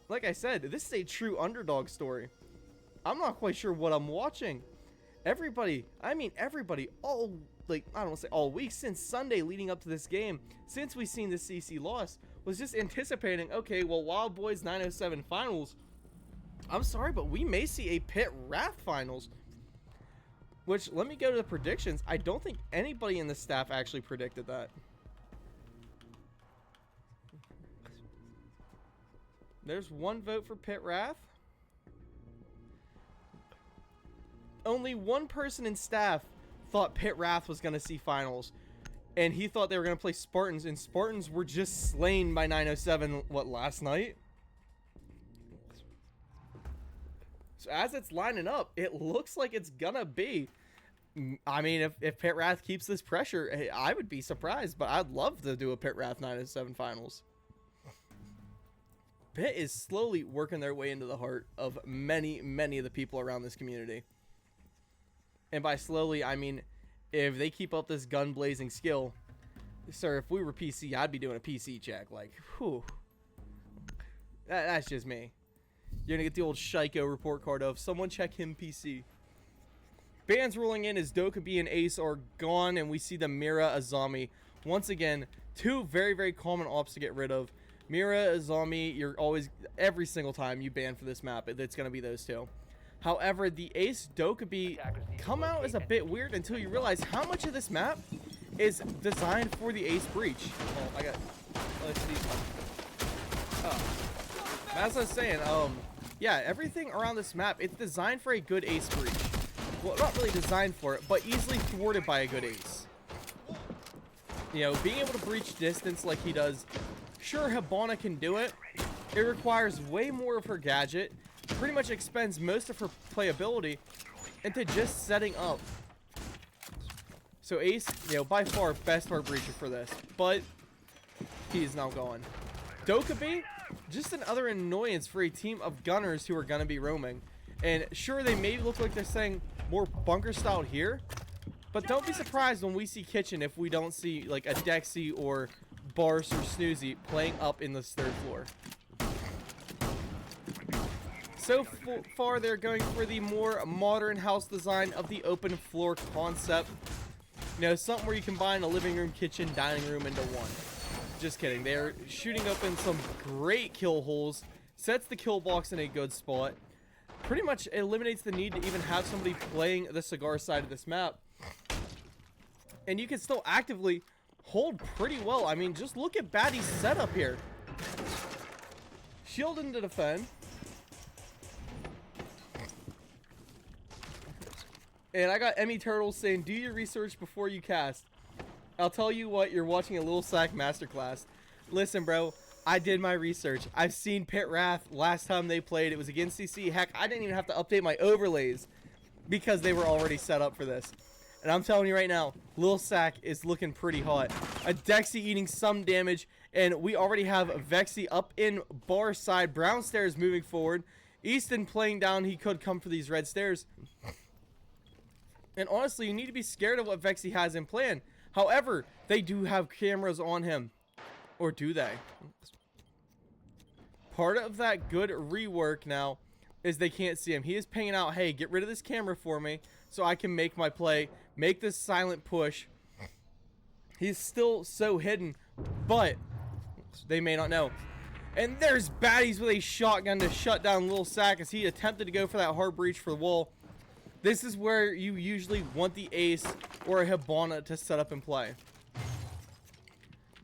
A: Like I said, this is a true underdog story. I'm not quite sure what I'm watching. Everybody, all, I don't want to say all week, since Sunday leading up to this game, since we've seen the CC loss, was just anticipating, okay, well, WildBoyZ 907 finals, I'm sorry, but we may see a Pit Wrath finals. Which, let me go to the predictions. I don't think anybody in the staff actually predicted that. There's one vote for Pit Wrath. Only one person in staff thought Pit Wrath was going to see finals. And he thought they were going to play Spartans. And Spartans were just slain by 907, what, last night? So as it's lining up, it looks like it's gonna be. I mean, if Pit Wrath keeps this pressure, hey, I would be surprised, but I'd love to do a Pit Wrath 907 finals. Pit is slowly working their way into the heart of many, many of the people around this community. And by slowly, I mean, if they keep up this gun blazing skill, sir, if we were PC, I'd be doing a PC check. Like, whew. That's just me. You're going to get the old Shiko report card of someone check him PC. Bans rolling in as Dokubi and Ace are gone, and we see the Mira Azami. Once again, two very, very common ops to get rid of. Mira Azami, you're always, every single time you ban for this map, it's going to be those two. However, the Ace Dokubi come out as a bit weird until you realize how much of this map is designed for the Ace breach. Oh, I got, let's see. Oh. As I was saying, yeah, everything around this map, it's designed for a good ace breach. Well, not really designed for it, but easily thwarted by a good ace. You know, being able to breach distance like he does, sure, Hibana can do it. It requires way more of her gadget, pretty much expends most of her playability into just setting up. So Ace, you know, by far best hard breacher for this, but he is now gone. Dokkaebi, just another annoyance for a team of gunners who are gonna be roaming. And sure, they may look like they're saying more bunker style here, but don't be surprised when we see Kitchen if we don't see like a Dexy or Bars or Snoozy playing up in this third floor. So far, they're going for the more modern house design of the open floor concept. You know, something where you combine a living room, kitchen, dining room into one. Just kidding. They're shooting open some great kill holes. Sets the kill box in a good spot. Pretty much eliminates the need to even have somebody playing the cigar side of this map. And you can still actively hold pretty well. I mean, just look at Batty's setup here. Shielding to defend. And I got Emmy Turtles saying, do your research before you cast. I'll tell you what, you're watching a Little Sack Masterclass. Listen, bro, I did my research. I've seen Pit Wrath last time they played. It was against CC. Heck, I didn't even have to update my overlays because they were already set up for this. And I'm telling you right now, Lil Sack is looking pretty hot. A Dexy eating some damage, and we already have Vexy up in bar side. Brown stairs moving forward. Easton playing down. He could come for these red stairs. And honestly, you need to be scared of what Vexy has in plan. However, they do have cameras on him. Or do they? Part of that good rework now is they can't see him. He is paying out, hey, get rid of this camera for me so I can make my play. Make this silent push. He's still so hidden, but they may not know. And there's Baddies with a shotgun to shut down Lil Sack as he attempted to go for that hard breach for the wall. This is where you usually want the Ace or a Hibana to set up and play.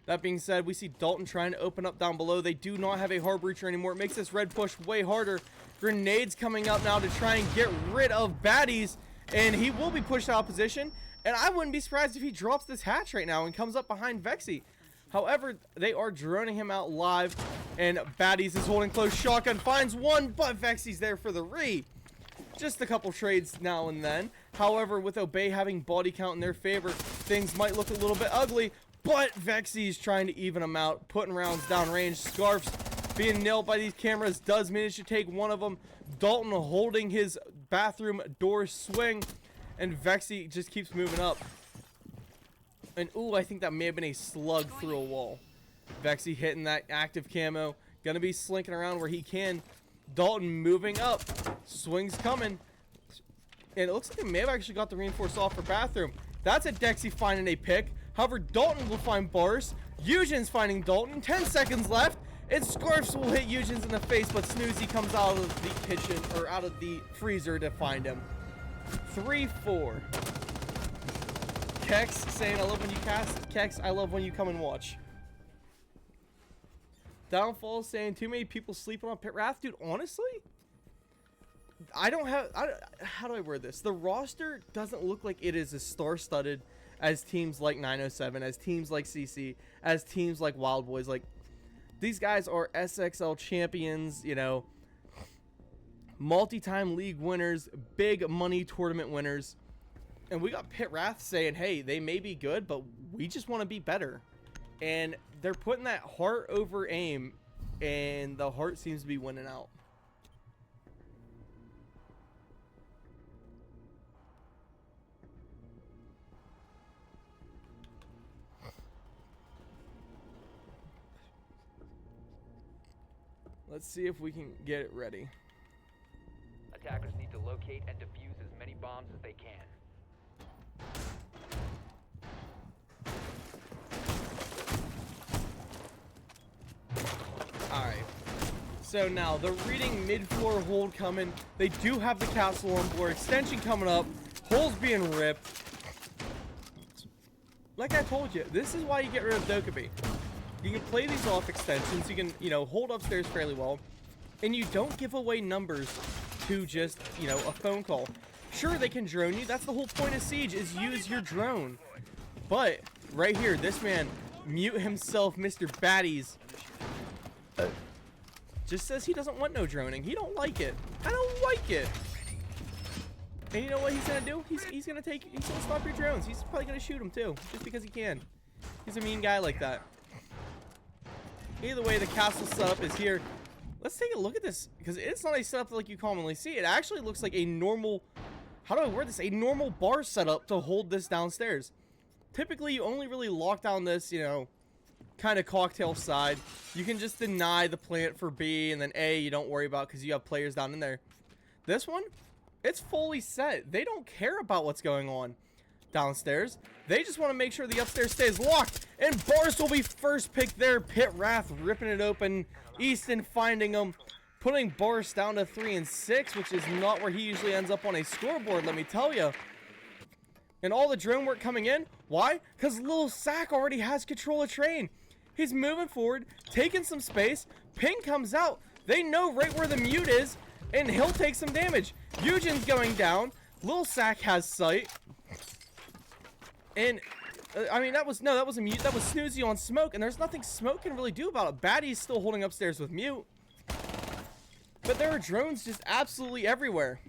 A: That being said, we see Dalton trying to open up down below. They do not have a hard breacher anymore. It makes this red push way harder. Grenades coming up now to try and get rid of Baddies. And he will be pushed out of position. And I wouldn't be surprised if he drops this hatch right now and comes up behind Vexy. However, they are droning him out live. And Baddies is holding close. Shotgun finds one, but Vexy's there for the re. Just a couple trades now and then. However, with Obey having body count in their favor, things might look a little bit ugly. But Vexy's trying to even them out, putting rounds downrange. Scarfs being nailed by these cameras, does manage to take one of them. Dalton holding his bathroom door swing, and Vexy just keeps moving up. And ooh, I think that may have been a slug through a wall. Vexy hitting that active camo, gonna be slinking around where he can. Dalton moving up, swings coming, and it looks like they may have actually got the reinforced off for bathroom. That's a Dexy finding a pick. However, Dalton will find Bars. Eugen's finding Dalton. 10 seconds left. And Scarfs will hit Eugen's in the face, but Snoozy comes out of the kitchen, or out of the freezer to find him. 3-4. Kex saying, I love when you cast. Kex, I love when you come and watch. Downfall saying, too many people sleeping on Pit Wrath. Dude, honestly, how do I word this? The roster doesn't look like it is as star-studded as teams like 907, as teams like CC, as teams like WildBoyZ. Like, these guys are SXL champions, you know, multi-time league winners, big money tournament winners. And we got Pit Wrath saying, hey, they may be good, but we just want to be better. And they're putting that heart over aim, and the heart seems to be winning out. Let's see if we can get it ready.
D: Attackers need to locate and defuse as many bombs as they can.
A: Alright. So now, they're reading mid-floor hold coming. They do have the castle on board. Extension coming up. Holes being ripped. Like I told you, this is why you get rid of Dokkaebi. You can play these off extensions. You can, you know, hold upstairs fairly well. And you don't give away numbers to just, you know, a phone call. Sure, they can drone you. That's the whole point of Siege, is use your drone. But, right here, this man, mute himself, Mr. Baddies. just says he doesn't want no droning. He don't like it. I don't like it. And you know what he's gonna do? He's gonna stop your drones. He's probably gonna shoot them too, just because he can. He's a mean guy like that. Either way, the castle setup is here. Let's take a look at this, because it's not a setup like you commonly see. It actually looks like a normal, how do I word this? A normal bar setup to hold this downstairs. Typically, you only really lock down this, you know, kind of cocktail side. You can just deny the plant for B, and then A you don't worry about because you have players down in there. This one, it's fully set. They don't care about what's going on downstairs. They just want to make sure the upstairs stays locked. And Bars will be first pick there. Pit Wrath ripping it open. Easton finding him. Putting Bars down to 3 and 6, which is not where he usually ends up on a scoreboard, let me tell you. And all the drone work coming in. Why? Because Lil Sack already has control of train. He's moving forward, taking some space. Ping comes out. They know right where the mute is, and he'll take some damage. Eugen's going down. Lil Sack has sight. And, I mean, that was a mute. That was Snoozy on Smoke, and there's nothing Smoke can really do about it. Batty's still holding upstairs with mute. But there are drones just absolutely everywhere.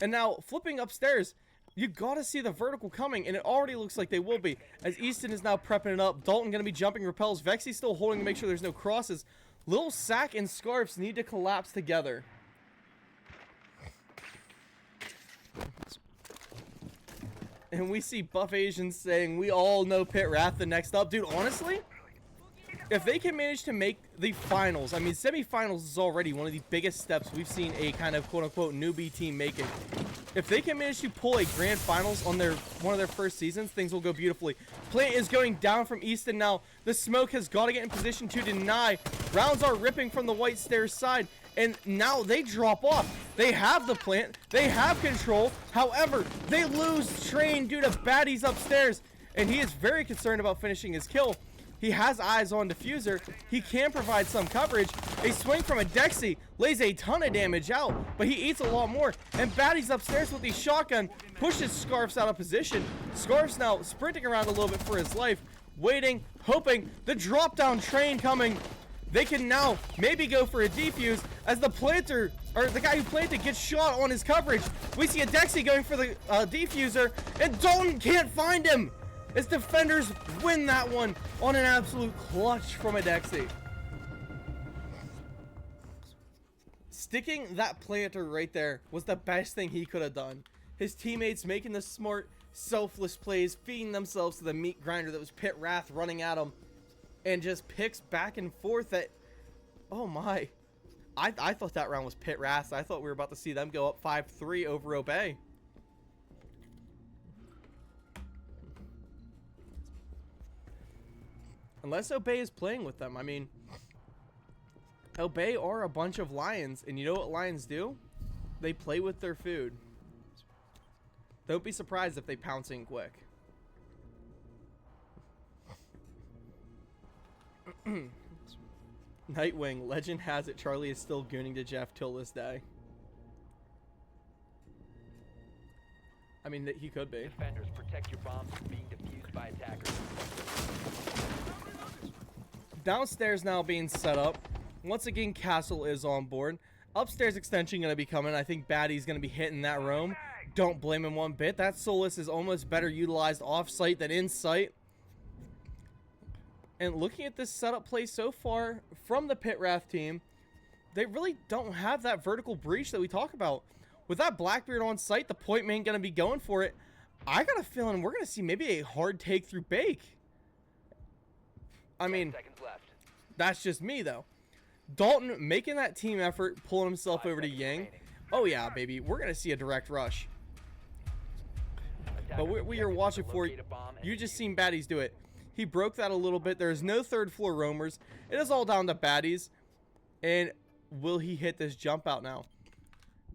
A: And now, flipping upstairs, you gotta see the vertical coming, and it already looks like they will be. As Easton is now prepping it up, Dalton gonna be jumping repels. Vexy's still holding to make sure there's no crosses. Lil Sack and Scarfs need to collapse together. And we see Buff Asian saying, we all know Pit Wrath the next up. Dude, honestly, if they can manage to make the finals, I mean, semifinals is already one of the biggest steps we've seen a kind of quote-unquote newbie team making. If they can manage to pull a grand finals on one of their first seasons, things will go beautifully. Plant is going down from Easton now. The Smoke has got to get in position to deny. Rounds are ripping from the White Stairs side, and now they drop off. They have the plant. They have control. However, they lose train due to baddies upstairs, and he is very concerned about finishing his kill. He has eyes on Diffuser. He can provide some coverage. A swing from a Dexy lays a ton of damage out, but he eats a lot more. And Batty's upstairs with the shotgun, pushes Scarfs out of position. Scarfs now sprinting around a little bit for his life, waiting, hoping. The drop down train coming. They can now maybe go for a defuse as the planter, or the guy who planted, gets shot on his coverage. We see a Dexy going for the defuser, and Dalton can't find him. As defenders win that one on an absolute clutch from a Dexy. Sticking that planter right there was the best thing he could have done. His teammates making the smart, selfless plays, feeding themselves to the meat grinder that was Pit Wrath running at him. And just picks back and forth at... Oh my. I thought that round was Pit Wrath. I thought we were about to see them go up 5-3 over Obey. Unless Obey is playing with them. I mean, Obey are a bunch of lions. And you know what lions do? They play with their food. Don't be surprised if they pounce in quick. Nightwing, legend has it Charlie is still gooning to Jeff till this day. I mean, he could be.
D: Defenders, protect your bombs from being defused by attackers.
A: Downstairs now being set up. Once again, Castle is on board. Upstairs extension going to be coming. I think Batty's going to be hitting that roam. Don't blame him one bit. That Solus is almost better utilized off-site than in-site. And looking at this setup play so far from the Pit Wrath team, they really don't have that vertical breach that we talk about. With that Blackbeard on site, the point man going to be going for it. I got a feeling we're going to see maybe a hard take through Bake. I mean, that's just me, though. Dalton making that team effort, pulling himself over to Yang. Oh, yeah, baby. We're going to see a direct rush. But what we are watching for, you just seen Baddies do it. He broke that a little bit. There's no third floor roamers. It is all down to Baddies. And will he hit this jump out now?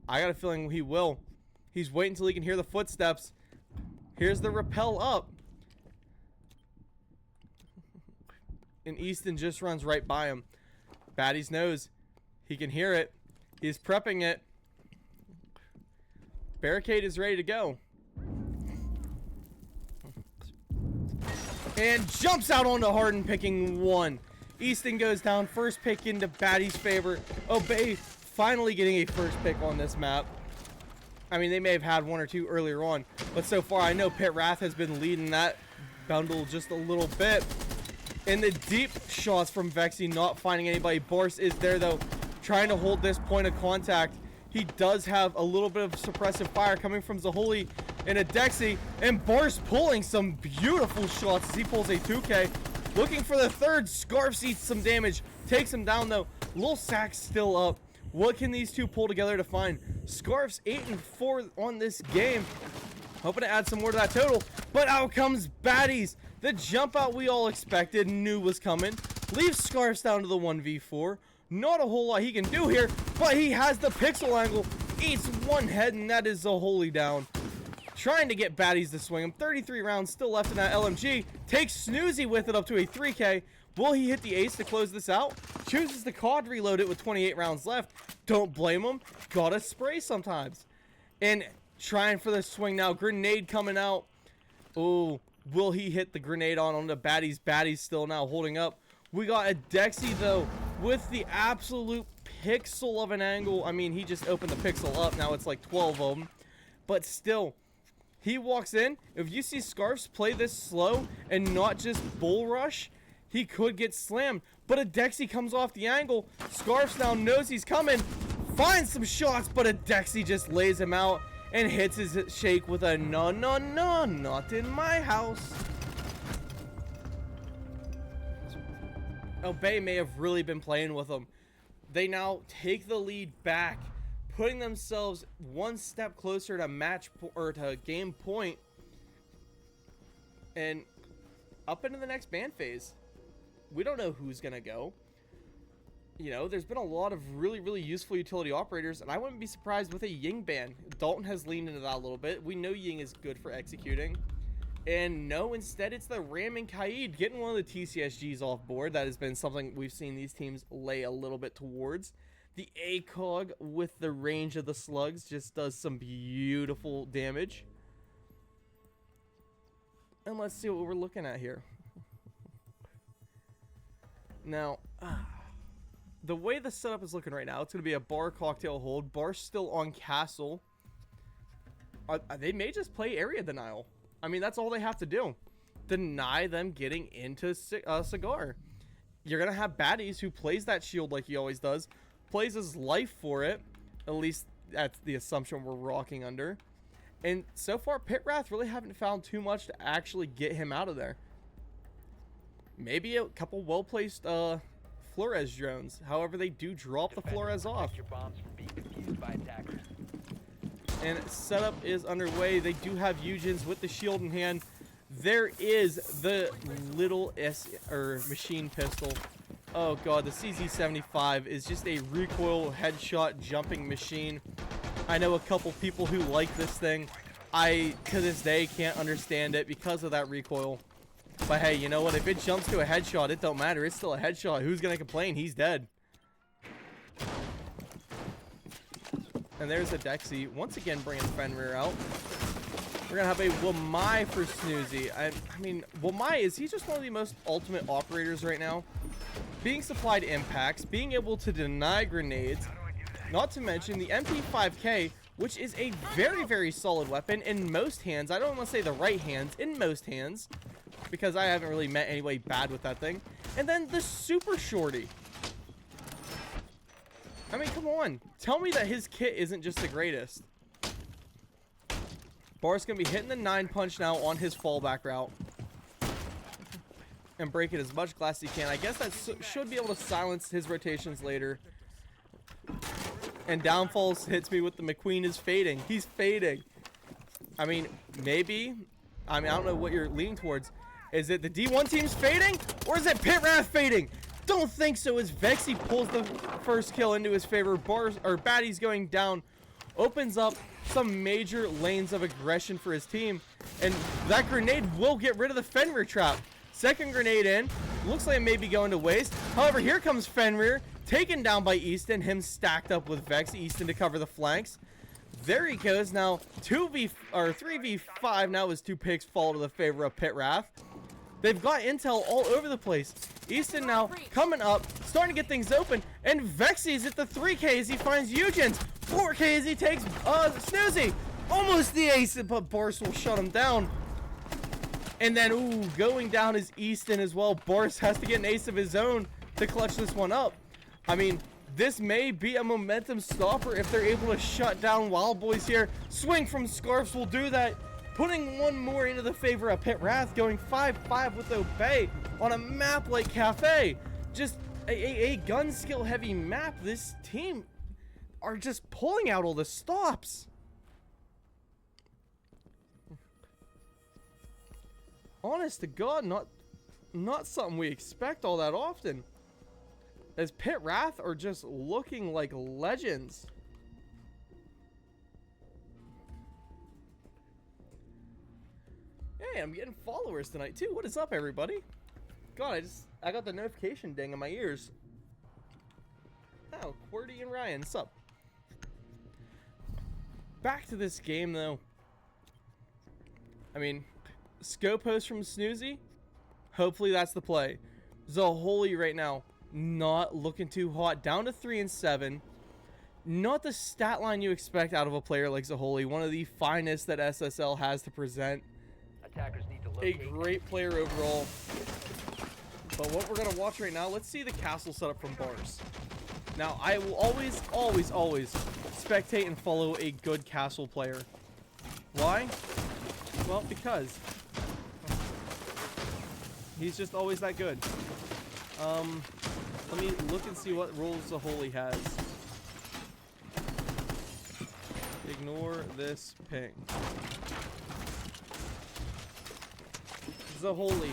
A: I got a feeling he will. He's waiting until he can hear the footsteps. Here's the rappel up. And Easton just runs right by him. Baddies knows. He can hear it. He's prepping it. Barricade is ready to go. And jumps out onto Harden, picking one. Easton goes down. First pick into Batty's favor. Obey finally getting a first pick on this map. I mean, they may have had one or two earlier on, but so far I know Pit Wrath has been leading that bundle just a little bit. And the deep shots from Vexy not finding anybody. Boris is there though, trying to hold this point of contact. He does have a little bit of suppressive fire coming from Zaholi and a Dexy, and Boris pulling some beautiful shots as he pulls a 2K. Looking for the third. Scarfs eats some damage, takes him down though. Lil Sack's still up. What can these two pull together to find? Scarf's 8-4 on this game. Hoping to add some more to that total, but out comes Baddies. The jump out we all expected, knew was coming. Leaves Scarfs down to the 1v4. Not a whole lot he can do here, but he has the pixel angle. Eats one head, and that is Zaholi down. Trying to get Baddies to swing him. 33 rounds still left in that LMG. Takes Snoozy with it up to a 3K. Will he hit the ace to close this out? Chooses to COD reload it with 28 rounds left. Don't blame him. Gotta spray sometimes. And trying for the swing now. Grenade coming out. Oh, will he hit the grenade on the Baddies? Baddies still now holding up. We got a Dexy though with the absolute pixel of an angle. I mean, he just opened the pixel up. Now it's like 12 of them. But still, he walks in. If you see Scarfs play this slow and not just bull rush, he could get slammed. But a Dexy comes off the angle. Scarfs now knows he's coming. Finds some shots, but a Dexy just lays him out and hits his shake with a no, no, no, not in my house. Obey may have really been playing with them. They now take the lead back, putting themselves one step closer to match or to game point and up into the next ban phase. We don't know who's gonna go. You know, there's been a lot of really, really useful utility operators, and I wouldn't be surprised with a Ying ban. Dalton has leaned into that a little bit. We know Ying is good for executing. And no, instead it's the Ram and Kaid getting one of the TCSGs off board. That has been something we've seen these teams lay a little bit towards. The ACOG with the range of the slugs just does some beautiful damage. And let's see what we're looking at here. Now, the way the setup is looking right now, it's going to be a bar cocktail hold. Bar's still on castle. They may just play area denial. I mean, that's all they have to do. Deny them getting into Cigar. You're going to have Baddies who plays that shield like he always does. Plays his life for it. At least that's the assumption we're rocking under. And so far, Pit Wrath really haven't found too much to actually get him out of there. Maybe a couple well-placed Flores drones. However, they do drop the Flores off.
D: Your bombs from being defused by attackers.
A: And setup is underway. They do have Eugens with the shield in hand. There is the little machine pistol. Oh god, the CZ75 is just a recoil headshot jumping machine. I know a couple people who like this thing. I, to this day, can't understand it because of that recoil. But hey, you know what? If it jumps to a headshot, it don't matter. It's still a headshot. Who's gonna complain? He's dead. And there's a Dexy. Once again, bringing Fenrir out. We're gonna have a Wamai for Snoozy. I mean, Wamai, is he just one of the most ultimate operators right now? Being supplied impacts, being able to deny grenades, not to mention the MP5K, which is a very, very solid weapon in most hands. I don't want to say the right hands, in most hands, because I haven't really met anybody bad with that thing. And then the Super Shorty. I mean, come on. Tell me that his kit isn't just the greatest. Bar's going to be hitting the 9-punch now on his fallback route. And breaking as much glass as he can. I guess that should be able to silence his rotations later. And Downfalls hits me with the McQueen is fading. He's fading. I mean, maybe. I mean, I don't know what you're leaning towards. Is it the D1 team's fading? Or is it Pit Wrath fading? Don't think so, as Vexy pulls the first kill into his favor. Baddies going down. Opens up some major lanes of aggression for his team. And that grenade will get rid of the Fenrir trap. Second grenade in. Looks like it may be going to waste. However, here comes Fenrir. Taken down by Easton. Him stacked up with Vex. Easton to cover the flanks. There he goes. Now 3v5. Now his 2 picks fall to the favor of Pit Wrath. They've got intel all over the place. Easton now coming up, starting to get things open, and Vexy's at the 3K as he finds Eugen's. 4K as he takes Snoozy. Almost the ace, but Boris will shut him down. And then, ooh, going down is Easton as well. Boris has to get an ace of his own to clutch this one up. I mean, this may be a momentum stopper if they're able to shut down WildBoyZ here. Swing from Scarfs will do that. Putting one more into the favor of Pit Wrath, going 5-5 with Obey on a map like Cafe. Just a gun skill heavy map. This team are just pulling out all the stops. Honest to God, not something we expect all that often. As Pit Wrath are just looking like legends. Hey, I'm getting followers tonight too. What is up, everybody? God, I got the notification ding in my ears. Oh, QWERTY and Ryan, what's up? Back to this game though. I mean, scope post from Snoozy. Hopefully that's the play. Zaholi right now, not looking too hot. Down to 3 and 7. Not the stat line you expect out of a player like Zaholi. One of the finest that SSL has to present.
D: Attackers need to
A: A
D: locate.
A: great player overall. But what we're going to watch right now, let's see the castle setup from Bars. Now, I will always spectate and follow a good castle player. Why? Well, because he's just always that good. Let me look and see what rules Zaholi has. Ignore this ping. Zaholi,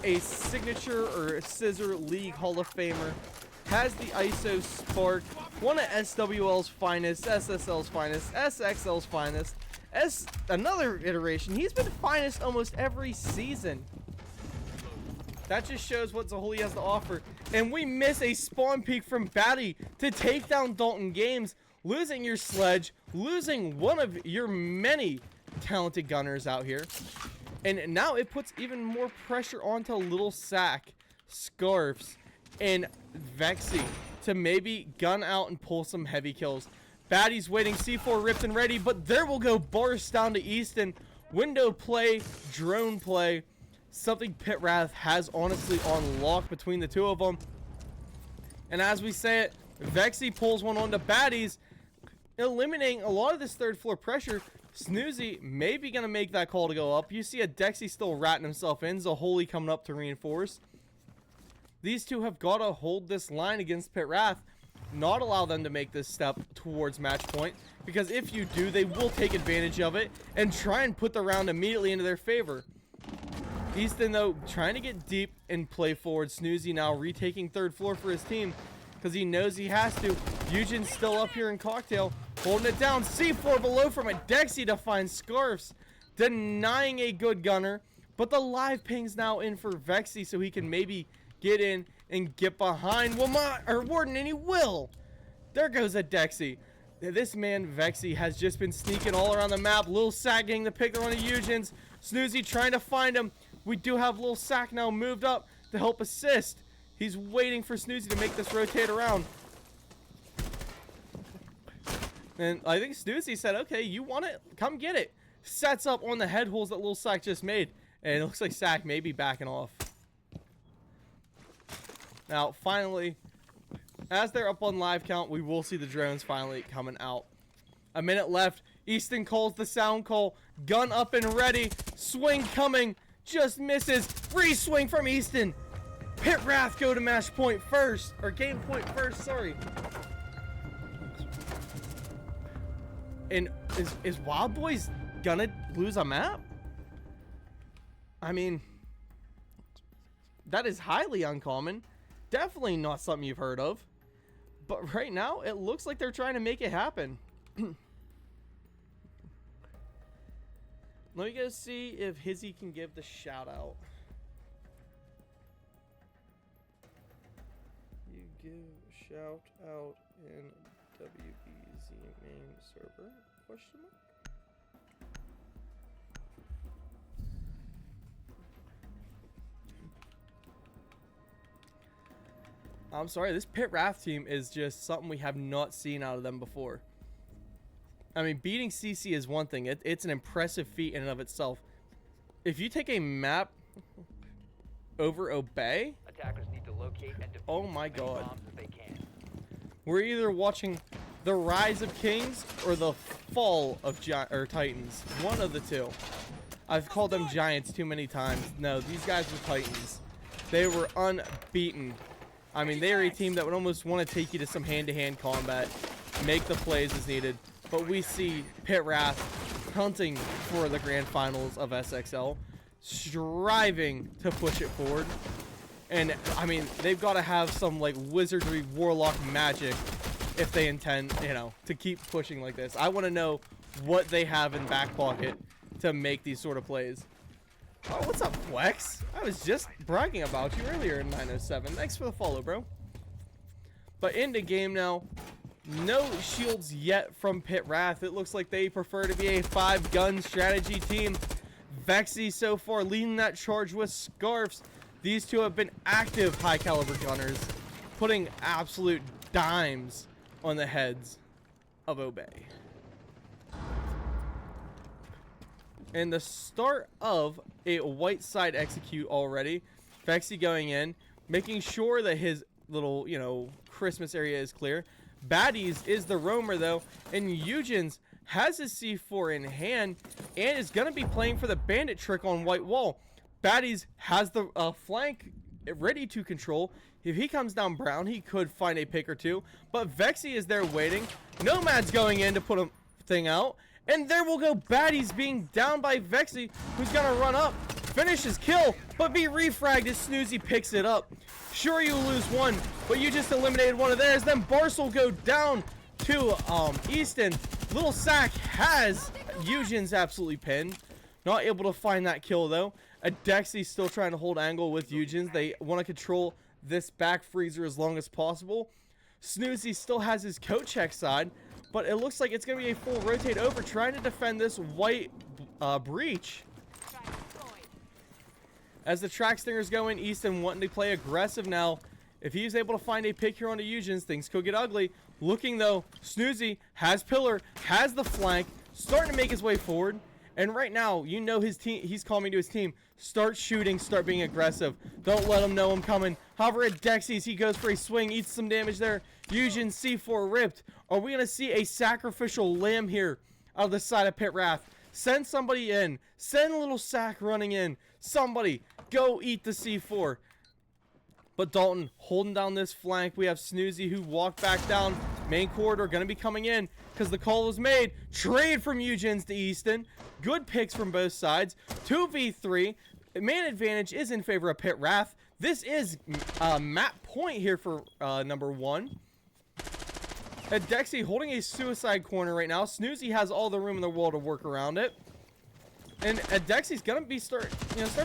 A: a signature or scissor league Hall of Famer, has the ISO Spark, one of SWL's finest, SSL's finest, SXL's finest, another iteration. He's been finest almost every season. That just shows what Zaholi has to offer. And we miss a spawn peek from Batty to take down Dalton Games, losing your sledge, losing one of your many talented gunners out here. And now it puts even more pressure onto Little Sack, Scarfs, and Vexy to maybe gun out and pull some heavy kills. Batty's waiting, C4 ripped and ready, but there will go Boris down to Easton. Window play, drone play. Something Pit Wrath has honestly on lock between the two of them. And as we say it, Vexy pulls one onto Batty's, eliminating a lot of this third floor pressure. Snoozy maybe going to make that call to go up. You see a Dexy still ratting himself in. Zaholi coming up to reinforce. These two have got to hold this line against Pit Wrath. Not allow them to make this step towards match point. Because if you do, they will take advantage of it and try and put the round immediately into their favor. Easton, though, trying to get deep and play forward. Snoozy now retaking third floor for his team because he knows he has to. Eugen's still up here in Cocktail, holding it down. C4 below from a Dexy to find Scarfs, denying a good gunner. But the live ping's now in for Vexy so he can maybe get in and get behind Warden, and he will. There goes a Dexy. This man, Vexy, has just been sneaking all around the map. Lil Sack getting the pick on the Eugen's. Snoozy trying to find him. We do have Lil Sack now moved up to help assist. He's waiting for Snoozy to make this rotate around. And I think Snoozy said, okay, you want it? Come get it. Sets up on the head holes that Lil Sack just made. And it looks like Sack may be backing off. Now, finally, as they're up on live count, we will see the drones finally coming out. A minute left. Easton calls the sound call. Gun up and ready. Swing coming. Just misses. Re-swing from Easton. Pit Wrath go to match point first. Or game point first, sorry. And is WildBoyZ gonna lose a map? I mean, that is highly uncommon. Definitely not something you've heard of. But right now, it looks like they're trying to make it happen. Let me go see if Hizzy can give the shout out. You give shout out in WBZ main server? Question mark? I'm sorry, this Pit Wrath team is just something we have not seen out of them before. I mean, beating CC is one thing. It's an impressive feat in and of itself. If you take a map over Obey,
D: Attackers need to locate and defuse
A: oh my
D: as many
A: god.
D: bombs as they can.
A: We're either watching the rise of kings or the fall of titans. One of the two. I've called them giants too many times. No, these guys were titans. They were unbeaten. I mean, they are a team that would almost want to take you to some hand-to-hand combat, make the plays as needed. But we see Pit Wrath hunting for the grand finals of SXL, striving to push it forward. And I mean, they've got to have some like wizardry, warlock magic if they intend, you know, to keep pushing like this. I want to know what they have in back pocket to make these sort of plays. Oh, what's up, Flex? I was just bragging about you earlier in 907. Thanks for the follow, bro. But into game now. No shields yet from Pit Wrath. It looks like they prefer to be a 5-gun strategy team. Vexy so far leading that charge with Scarfs. These two have been active high caliber gunners, putting absolute dimes on the heads of Obey. And the start of a white side execute already. Vexy going in, making sure that his little, you know, Christmas area is clear. Baddies is the roamer though, and Eugens has his C4 in hand and is going to be playing for the bandit trick on white wall. Baddies has the flank ready to control. If he comes down brown, he could find a pick or two, but Vexy is there waiting. Nomad's going in to put a thing out, and there will go Baddies being down by Vexy, who's going to run up, finish his kill, but be refragged as Snoozy picks it up. Sure, you lose one, but you just eliminated one of theirs. Then Barcel go down to Easton. Little Sack has Eugens absolutely pinned. Not able to find that kill though. Adexi still trying to hold angle with Eugens. They want to control this back freezer as long as possible. Snoozy still has his coat check side, but it looks like it's going to be a full rotate over trying to defend this white breach. As the track stingers go in, Easton wanting to play aggressive now. If he's able to find a pick here onto Eugens, things could get ugly. Looking though, Snoozy has pillar, has the flank, starting to make his way forward. And right now, you know his team. He's calling to his team. Start shooting, start being aggressive. Don't let him know I'm coming. However, at Dexies, he goes for a swing, eats some damage there. Eugens C4 ripped. Are we gonna see a sacrificial lamb here out of the side of Pit Wrath? Send somebody in. Send Little Sack running in. Somebody go eat the C4. But Dalton holding down this flank. We have Snoozy who walked back down. Main corridor going to be coming in because the call was made. Trade from Eugens to Easton. Good picks from both sides. 2v3. Man advantage is in favor of Pit Wrath. This is map point here for number 1. Adexi holding a suicide corner right now. Snoozy has all the room in the world to work around it. And Adexi's going to be start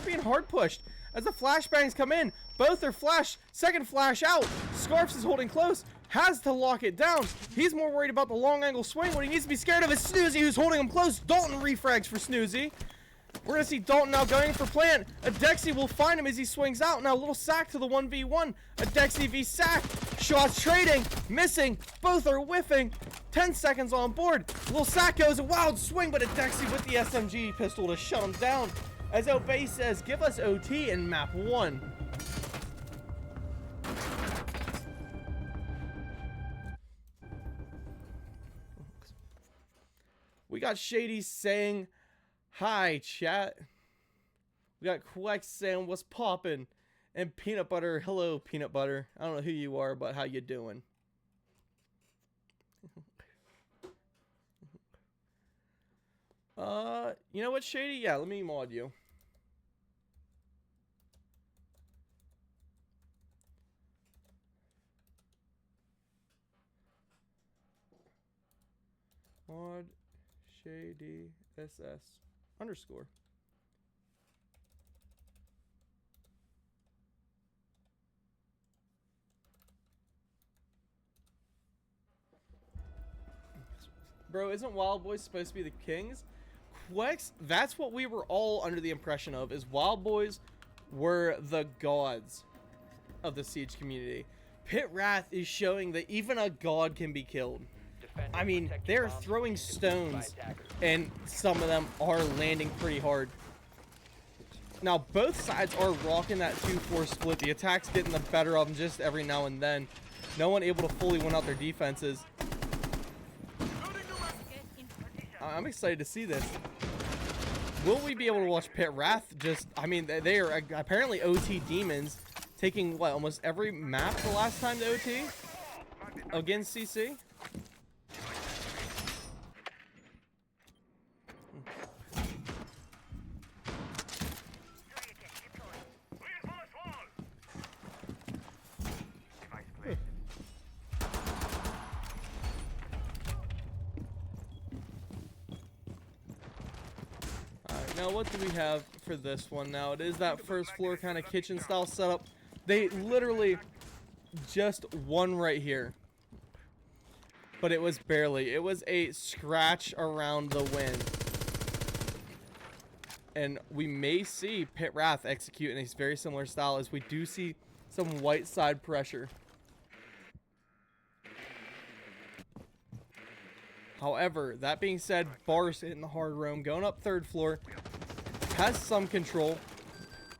A: being hard pushed. As the flashbangs come in, both are flash. Second flash out. Scarfs is holding close. Has to lock it down. He's more worried about the long angle swing. What he needs to be scared of is Snoozy, who's holding him close. Dalton refrags for Snoozy. We're going to see Dalton now going for plant. Adexi will find him as he swings out. Now a little sack to the 1v1. Adexi v sack. Shots trading. Missing. Both are whiffing. 10 seconds on board. Little sack goes a wild swing, but Adexi with the SMG pistol to shut him down. As Obey says, give us OT in map 1. We got Shady saying, hi, chat. We got Quex saying, what's poppin'? And Peanut Butter, hello, Peanut Butter. I don't know who you are, but how you doing? You know what, Shady? Yeah, let me mod you. Mod Shady SS underscore. Bro, isn't WildBoyZ supposed to be the kings? Quex, that's what we were all under the impression of, is WildBoyZ were the gods of the Siege community. Pit Wrath is showing that even a god can be killed.
D: Defenders
A: I mean,
D: protect
A: they're
D: your bombs
A: throwing
D: from being used by
A: stones,
D: attackers.
A: and some of them are landing pretty hard. Now, both sides are rocking that 2-4 split. The attack's getting the better of them just every now and then. No one able to fully win out their defenses. I'm excited to see this. Will we be able to watch Pit Wrath just... I mean, they are apparently OT demons, taking, what, almost every map the last time to OT? Against CC? Alright, now what do we have for this one now? It is that first floor kind of kitchen style setup. They literally just won right here. But it was barely. It was a scratch around the win. And we may see Pit Wrath execute in a very similar style, as we do see some white side pressure. However, that being said, Bars hitting the hard roam, going up third floor, has some control.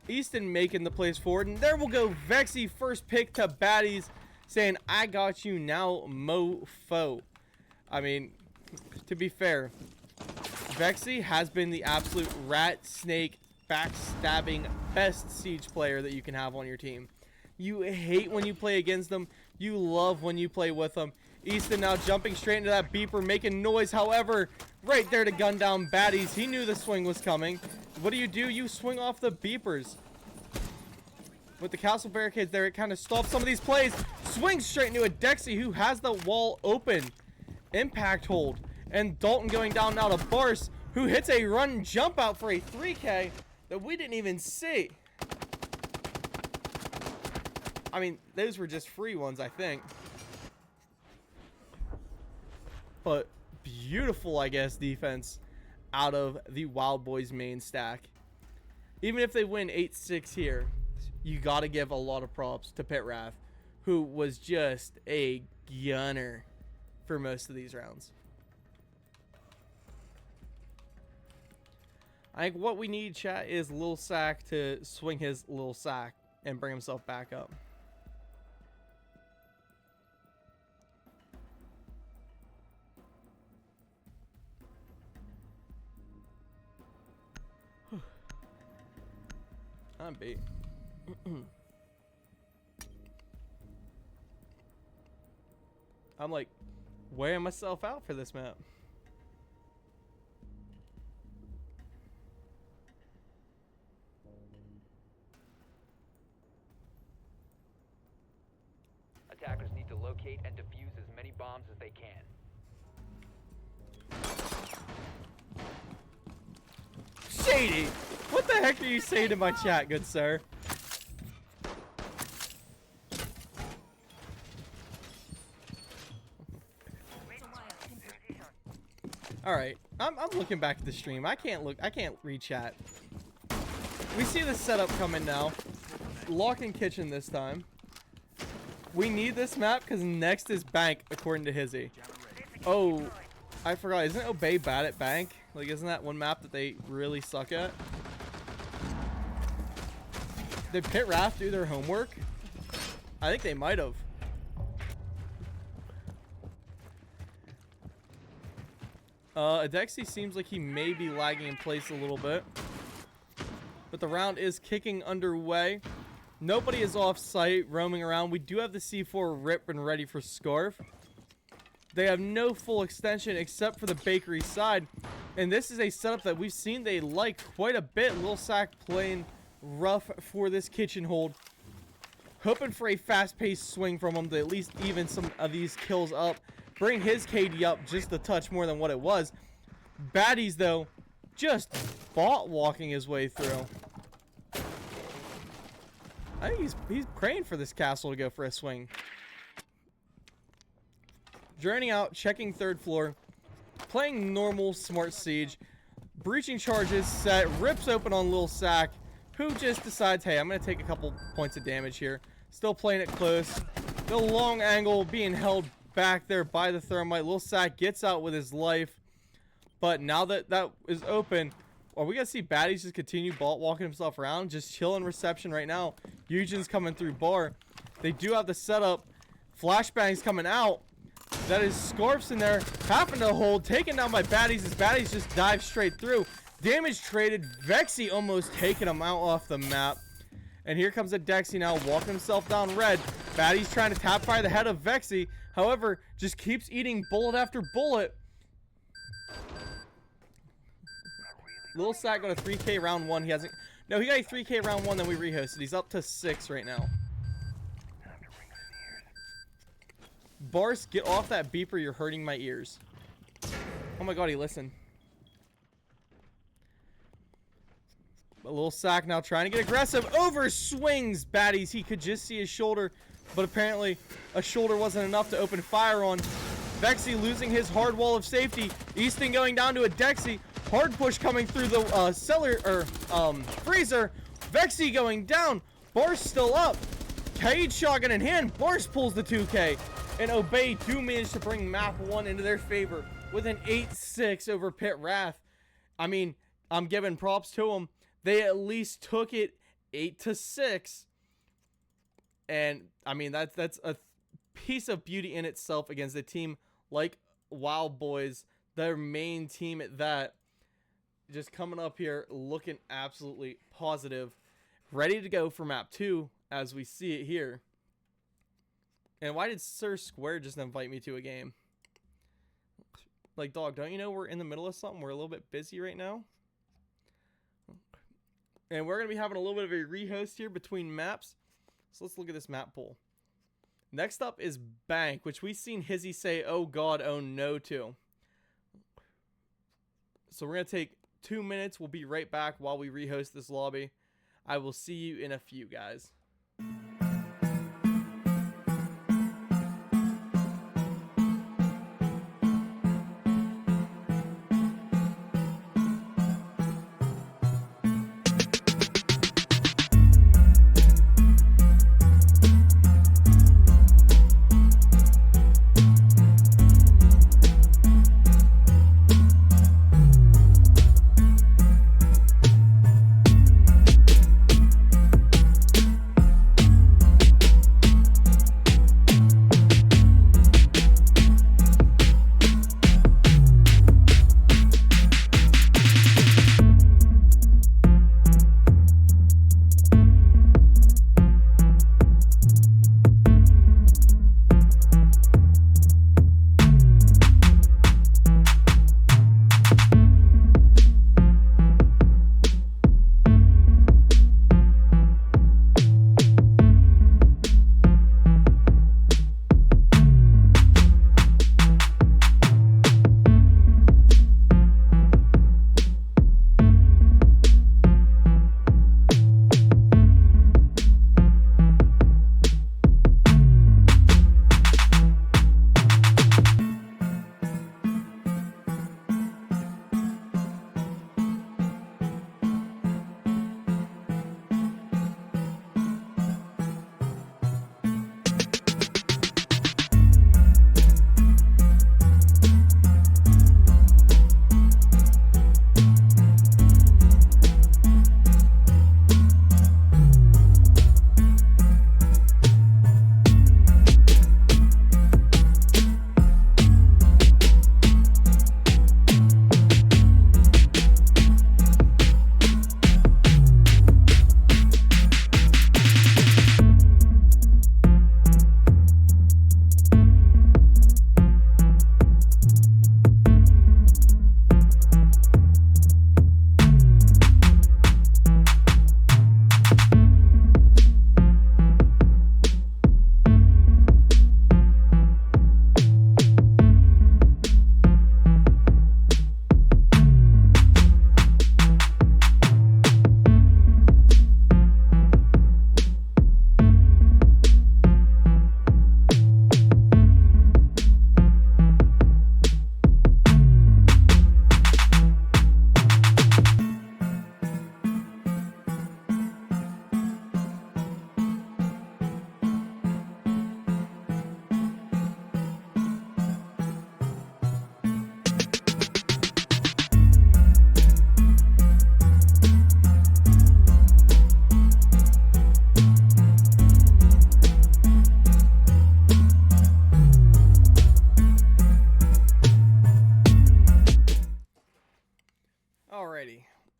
A: Easton making the plays forward, and there will go Vexy, first pick to baddies, saying, I got you now, mofo. I mean, to be fair, Vexy has been the absolute rat, snake, backstabbing best siege player that you can have on your team. You hate when you play against them. You love when you play with them. Easton now jumping straight into that beeper, making noise. However, right there to gun down baddies. He knew the swing was coming. What do? You swing off the beepers. With the castle barricades there, it kind of stops some of these plays. Swings straight into a Dexy, who has the wall open. Impact hold. And Dalton going down now to Barce, who hits a run jump out for a 3K that we didn't even see. I mean, those were just free ones, I think. But beautiful, I guess, defense out of the WildBoyZ main stack. Even if they win 8-6 here, you got to give a lot of props to Pit Wrath, who was just a gunner for most of these rounds. I think what we need, chat, is Lil Sack to swing his Lil Sack and bring himself back up. I'm beat. I'm like wearing myself out for this map.
D: Attackers need to locate and defuse as many bombs as they can.
A: Shady! What the heck are you saying to my chat, good sir? Alright, I'm looking back at the stream. I can't read chat. We see the setup coming now. Lock and kitchen this time. We need this map because next is bank, according to Hizzy. Oh, I forgot. Isn't Obey bad at bank? Like, isn't that one map that they really suck at? Did Pit Wrath do their homework? I think they might have. Adexi seems like he may be lagging in place a little bit. But the round is kicking underway. Nobody is off site roaming around. We do have the C4 rip and ready for Scarf. They have no full extension except for the bakery side. And this is a setup that we've seen they like quite a bit. Lil Sack playing rough for this kitchen hold. Hoping for a fast-paced swing from him to at least even some of these kills up. Bring his KD up just a touch more than what it was. Baddies, though, just bot walking his way through. I think he's praying for this castle to go for a swing. Journeying out, checking third floor. Playing normal smart siege. Breaching charges set. Rips open on Lil Sack, who just decides, hey, I'm going to take a couple points of damage here. Still playing it close. The long angle being held back there by the thermite. Lil Sack gets out with his life. But now that that is open, are we going to see Baddies just continue walking himself around? Just chilling reception right now. Eugen's coming through bar. They do have the setup. Flashbangs coming out. That is Scarfs in there. Having to hold. Taken down by Baddies as Baddies just dive straight through. Damage traded. Vexy almost taking him out off the map. And here comes a Dexy now walking himself down red. Baddies trying to tap fire the head of Vexy. However, just keeps eating bullet after bullet. Lil Sack got a 3K round 1. He hasn't. No, he got a 3K round 1, then we rehosted. He's up to 6 right now. Bars, get off that beeper. You're hurting my ears. Oh my god, he listened. A Lil Sack now trying to get aggressive. Over swings Baddies. He could just see his shoulder, but apparently a shoulder wasn't enough to open fire on. Vexy losing his hard wall of safety. Easton going down to a Dexy. Hard push coming through the cellar or freezer. Vexy going down. Bars still up. Cage shotgun in hand. Bars pulls the 2K. And Obey do manage to bring map 1 into their favor with an 8-6 over Pit Wrath. I mean, I'm giving props to them. They at least took it 8-6. And I mean, that's a piece of beauty in itself against a team like WildBoyZ, their main team at that. Just coming up here looking absolutely positive, ready to go for map 2 as we see it here. And why did Sir Square just invite me to a game? Like, dog, don't you know we're in the middle of something? We're a little bit busy right now. And we're going to be having a little bit of a rehost here between maps. So let's look at this map pool. Next up is Bank, which we've seen Hizzy say, oh god, oh no to. So we're going to take 2 minutes. We'll be right back while we rehost this lobby. I will see you in a few, guys.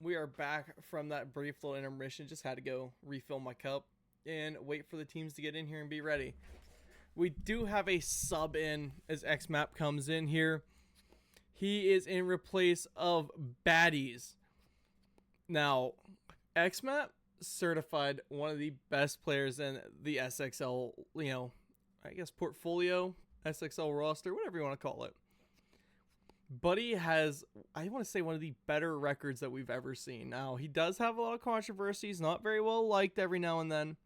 A: We are back from that brief little intermission. Just had to go refill my cup and wait for the teams to get in here and be ready. We do have a sub in as XMAP comes in here. He is in replace of Baddies. Now, XMAP certified one of the best players in the SXL, I guess portfolio, SXL roster, whatever you want to call it. Buddy has, I want to say, one of the better records that we've ever seen. Now, he does have a lot of controversies, not very well liked every now and then,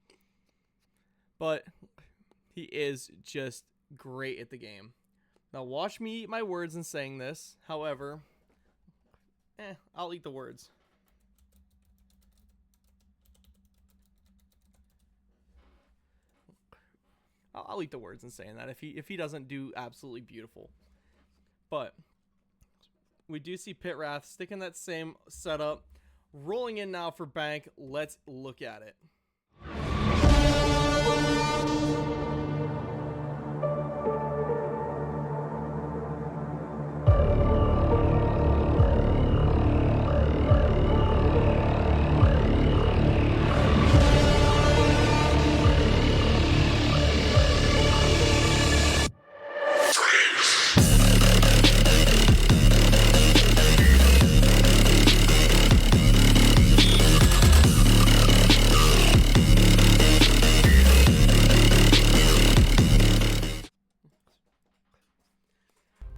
A: but he is just great at the game. Now, watch me eat my words in saying this. However, I'll eat the words. I'll eat the words in saying that if he doesn't do absolutely beautiful. But we do see PITT Wrath sticking that same setup, rolling in now for Bank. Let's look at it.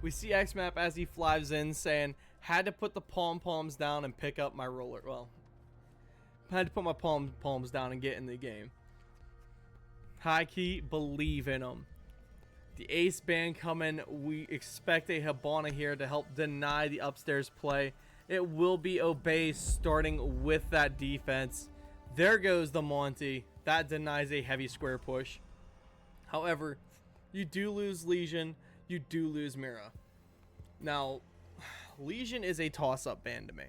A: We see XMAP as he flies in saying, had to put the pom-poms down and pick up my roller. Well, had to put my pom-poms down and get in the game. High key, believe in him. The ace band coming. We expect a Hibana here to help deny the upstairs play. It will be Obey starting with that defense. There goes the Monty. That denies a heavy square push. However, you do lose Legion. You do lose Mira. Now, Legion is a toss-up band to me.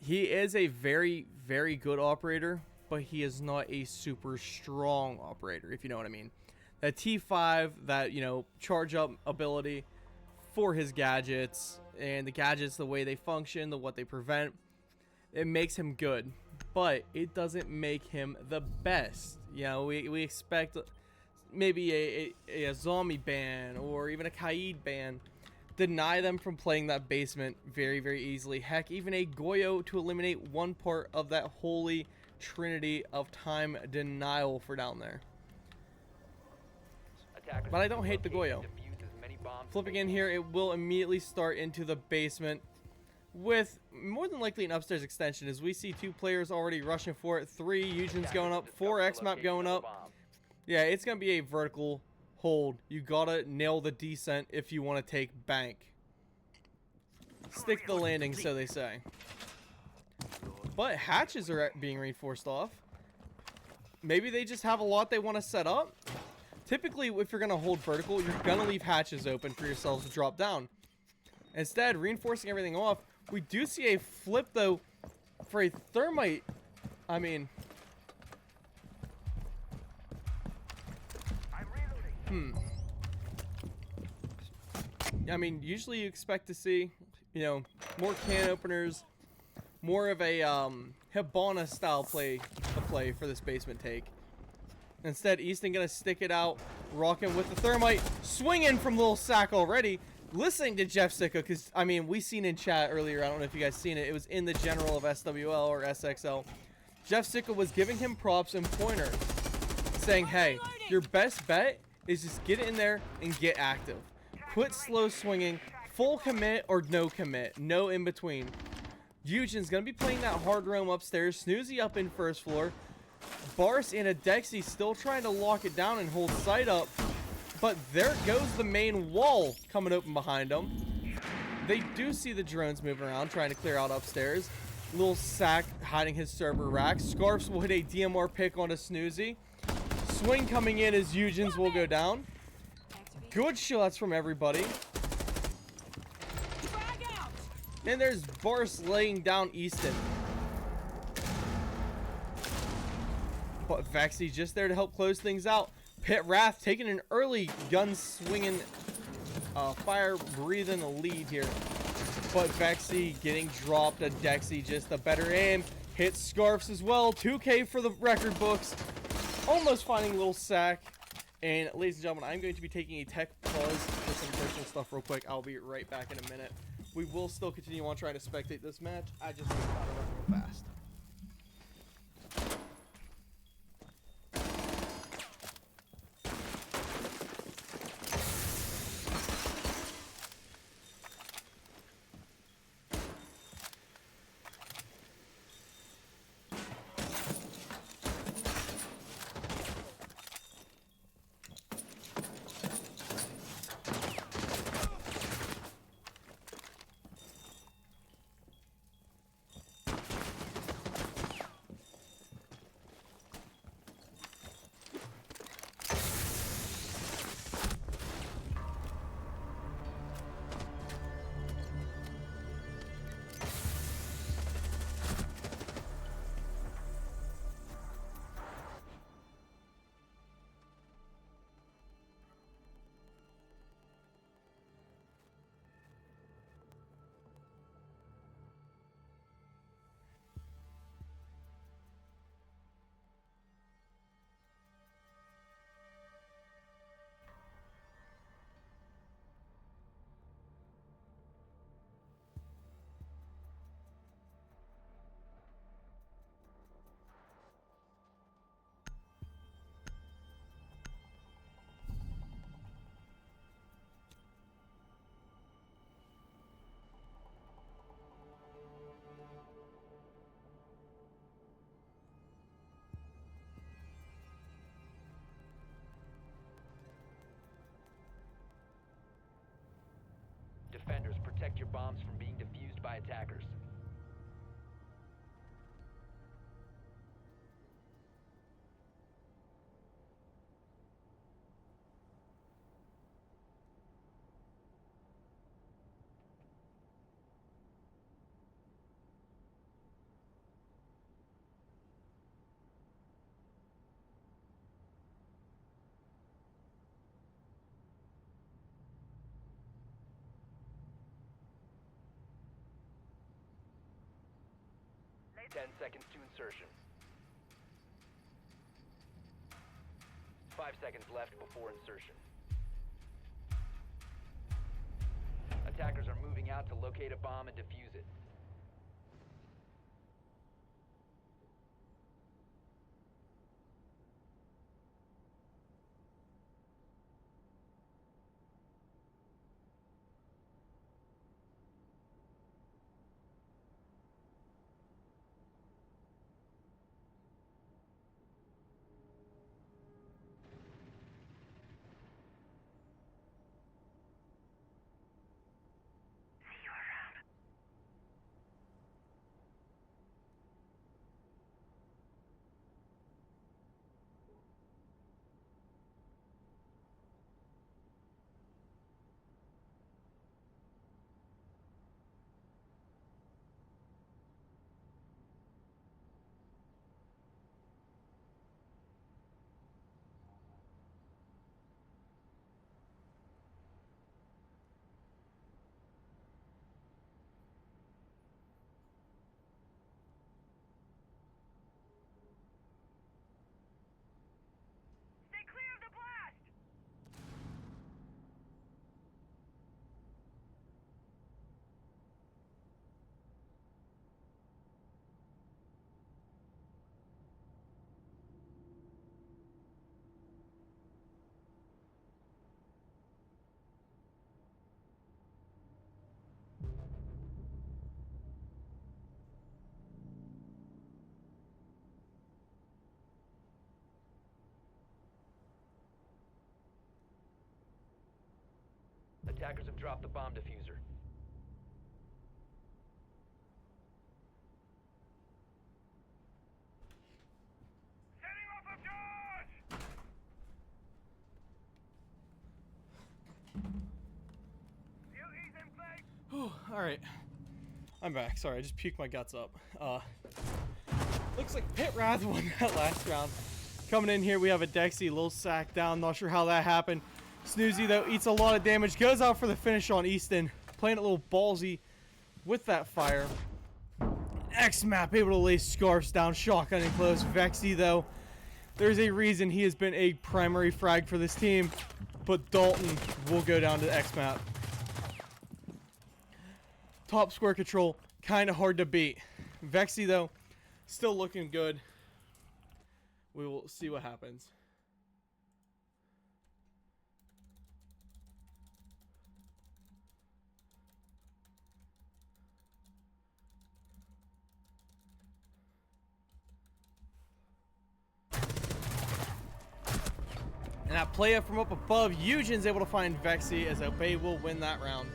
A: He is a very, very good operator, but he is not a super strong operator, if you know what I mean. That T5, that, charge up ability for his gadgets, and the gadgets, the way they function, what they prevent, it makes him good, but it doesn't make him the best. We expect maybe a zombie ban or even a Kaid ban, deny them from playing that basement very, very easily. Heck, even a Goyo to eliminate one part of that holy trinity of time denial for down there. But I don't hate the Goyo. Flipping in here, it will immediately start into the basement with more than likely an upstairs extension, as we see two players already rushing for it. 3 Eugen's going up, 4 XMAP going up. Yeah, it's going to be a vertical hold. You got to nail the descent if you want to take Bank. Stick the landing, so they say. But hatches are being reinforced off. Maybe they just have a lot they want to set up. Typically, if you're going to hold vertical, you're going to leave hatches open for yourselves to drop down. Instead, reinforcing everything off, we do see a flip, though, for a thermite. I mean... I mean, usually you expect to see, more can openers, more of a Hibana style play for this basement take. Instead, Easton gonna stick it out, rocking with the thermite, swinging from Lil Sack already. Listening to Jeff Sicko, because I mean, we seen in chat earlier. I don't know if you guys seen it. It was in the general of SWL or SXL. Jeff Sicko was giving him props and pointers, saying, "Hey, your best bet is just get in there and get active. Quit slow swinging, full commit or no commit, no in between." Eugen's gonna be playing that hard roam upstairs. Snoozy up in first floor. Bars and a Dexy still trying to lock it down and hold sight up. But there goes the main wall coming open behind them. They do see the drones moving around, trying to clear out upstairs. Little Sack hiding his server rack. Scarfs will hit a DMR pick onto Snoozy. Swing coming in as Eugen's will go down. Good shots from everybody. And there's Bars laying down Easton. But Vexy just there to help close things out. PITT Wrath taking an early gun swinging, fire breathing lead here. but Vexy getting dropped. A Dexy just a better aim. Hits Scarfs as well. 2K for the record books. Almost finding Little Sack. And ladies and gentlemen, I'm going to be taking a tech pause for some personal stuff real quick. I'll be right back in a minute. We will still continue on trying to spectate this match. I just need to run real fast.
D: Defenders, protect your bombs from being defused by attackers. Ten seconds to insertion. 5 seconds left before insertion. Attackers are moving out to locate a bomb and defuse it. Attackers have dropped the bomb diffuser.
E: Setting off a charge! UE's in place!
A: All right, I'm back. Sorry, I just puked my guts up. Looks like Pit Wrath won that last round. Coming in here, we have a Dexy, little sack down. Not sure how that happened. Snoozy, though, eats a lot of damage. Goes out for the finish on Easton. Playing it a little ballsy. with that fire. X-Map able to lay Scarfs down, shotgun in close. Vexy, though, there's a reason he has been a primary frag for this team, but Dalton will go down to X-Map. Top square control, kind of hard to beat. Vexy, though, still looking good. We will see what happens. And that play up from up above, Eugen's able to find Vexy as Obey will win that round.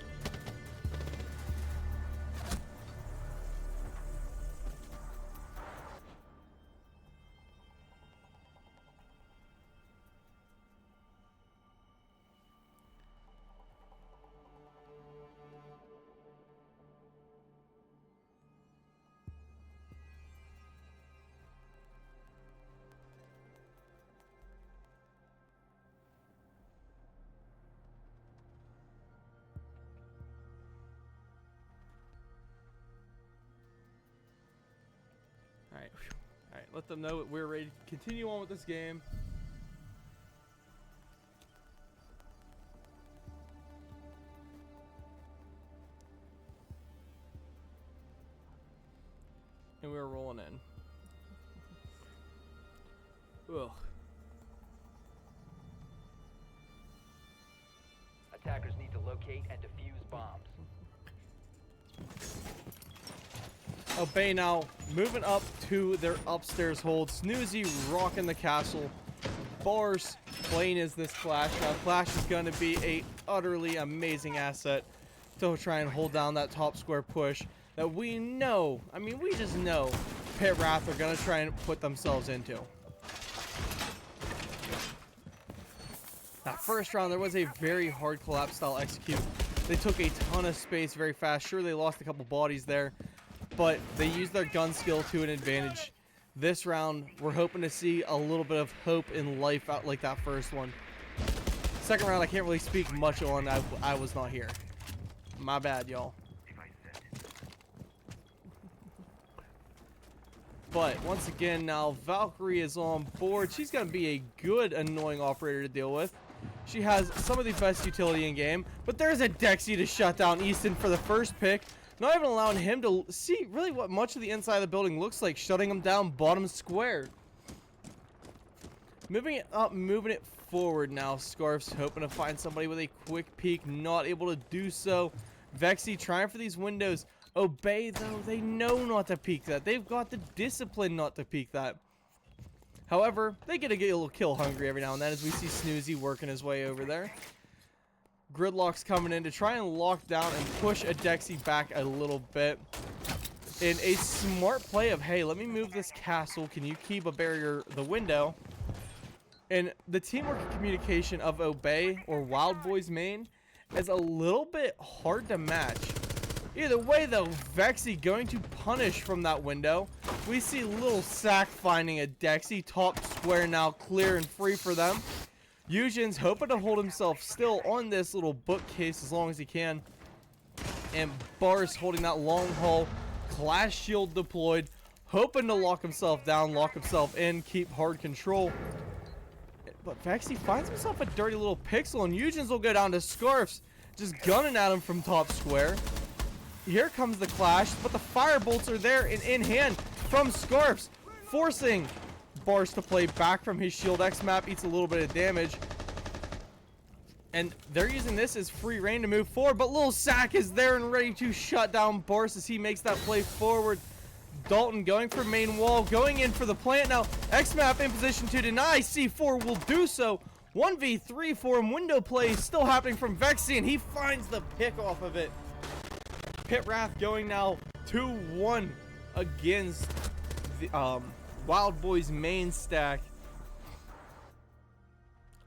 A: Alright, let them know that we're ready to continue on with this game. And we're rolling in. Ugh.
D: Attackers need to locate and defuse bombs.
A: Obey now moving up to their upstairs hold. Snoozy rocking the castle. Bars playing as this Clash. Now Clash is going to be a utterly amazing asset to try and hold down that top square push that we know, I mean we just know Pit Wrath are going to try and put themselves into. That first round there was a very hard collapse style execute. They took a ton of space very fast. Sure, they lost a couple bodies there, but they used their gun skill to an advantage. This round, we're hoping to see a little bit of hope in life out like that first one. Second round, I can't really speak much on. I was not here. My bad, y'all. But once again, now Valkyrie is on board. She's going to be a good annoying operator to deal with. She has some of the best utility in game, but there's a Dexy to shut down Easton for the first pick. Not even allowing him to see really what much of the inside of the building looks like, shutting him down bottom square. Moving it up, moving it forward now. Scarf's hoping to find somebody with a quick peek, not able to do so. Vexy trying for these windows. Obey, though, they know not to peek that. They've got the discipline not to peek that. However, they get a little kill hungry every now and then as we see Snoozy working his way over there. Gridlock's coming in to try and lock down and push a Dexy back a little bit. In a smart play of, hey, let me move this castle. Can you keep a barrier the window? And the teamwork and communication of Obey or WildBoyZ main is a little bit hard to match. Either way, though, Vexy going to punish from that window. We see Little Sack finding a Dexy. Top square now clear and free for them. Eugen's hoping to hold himself still on this little bookcase as long as he can. And Bars holding that long haul. Clash shield deployed. Hoping to lock himself down, lock himself in, keep hard control. But Vexy finds himself a dirty little pixel, and Eugen's will go down to Scarfs. Just gunning at him from top square. Here comes the Clash, but the fire bolts are there and in hand from Scarfs, forcing Bars to play back from his shield. X-Map eats a little bit of damage. And they're using this as free reign to move forward, but Lil Sack is there and ready to shut down Bars as he makes that play forward. Dalton going for main wall, going in for the plant now. X-Map in position to deny. C4 will do so. 1v3 for him. Window play still happening from Vexy, and he finds the pick off of it. Pit Wrath going now 2-1 against the WildBoyZ main stack.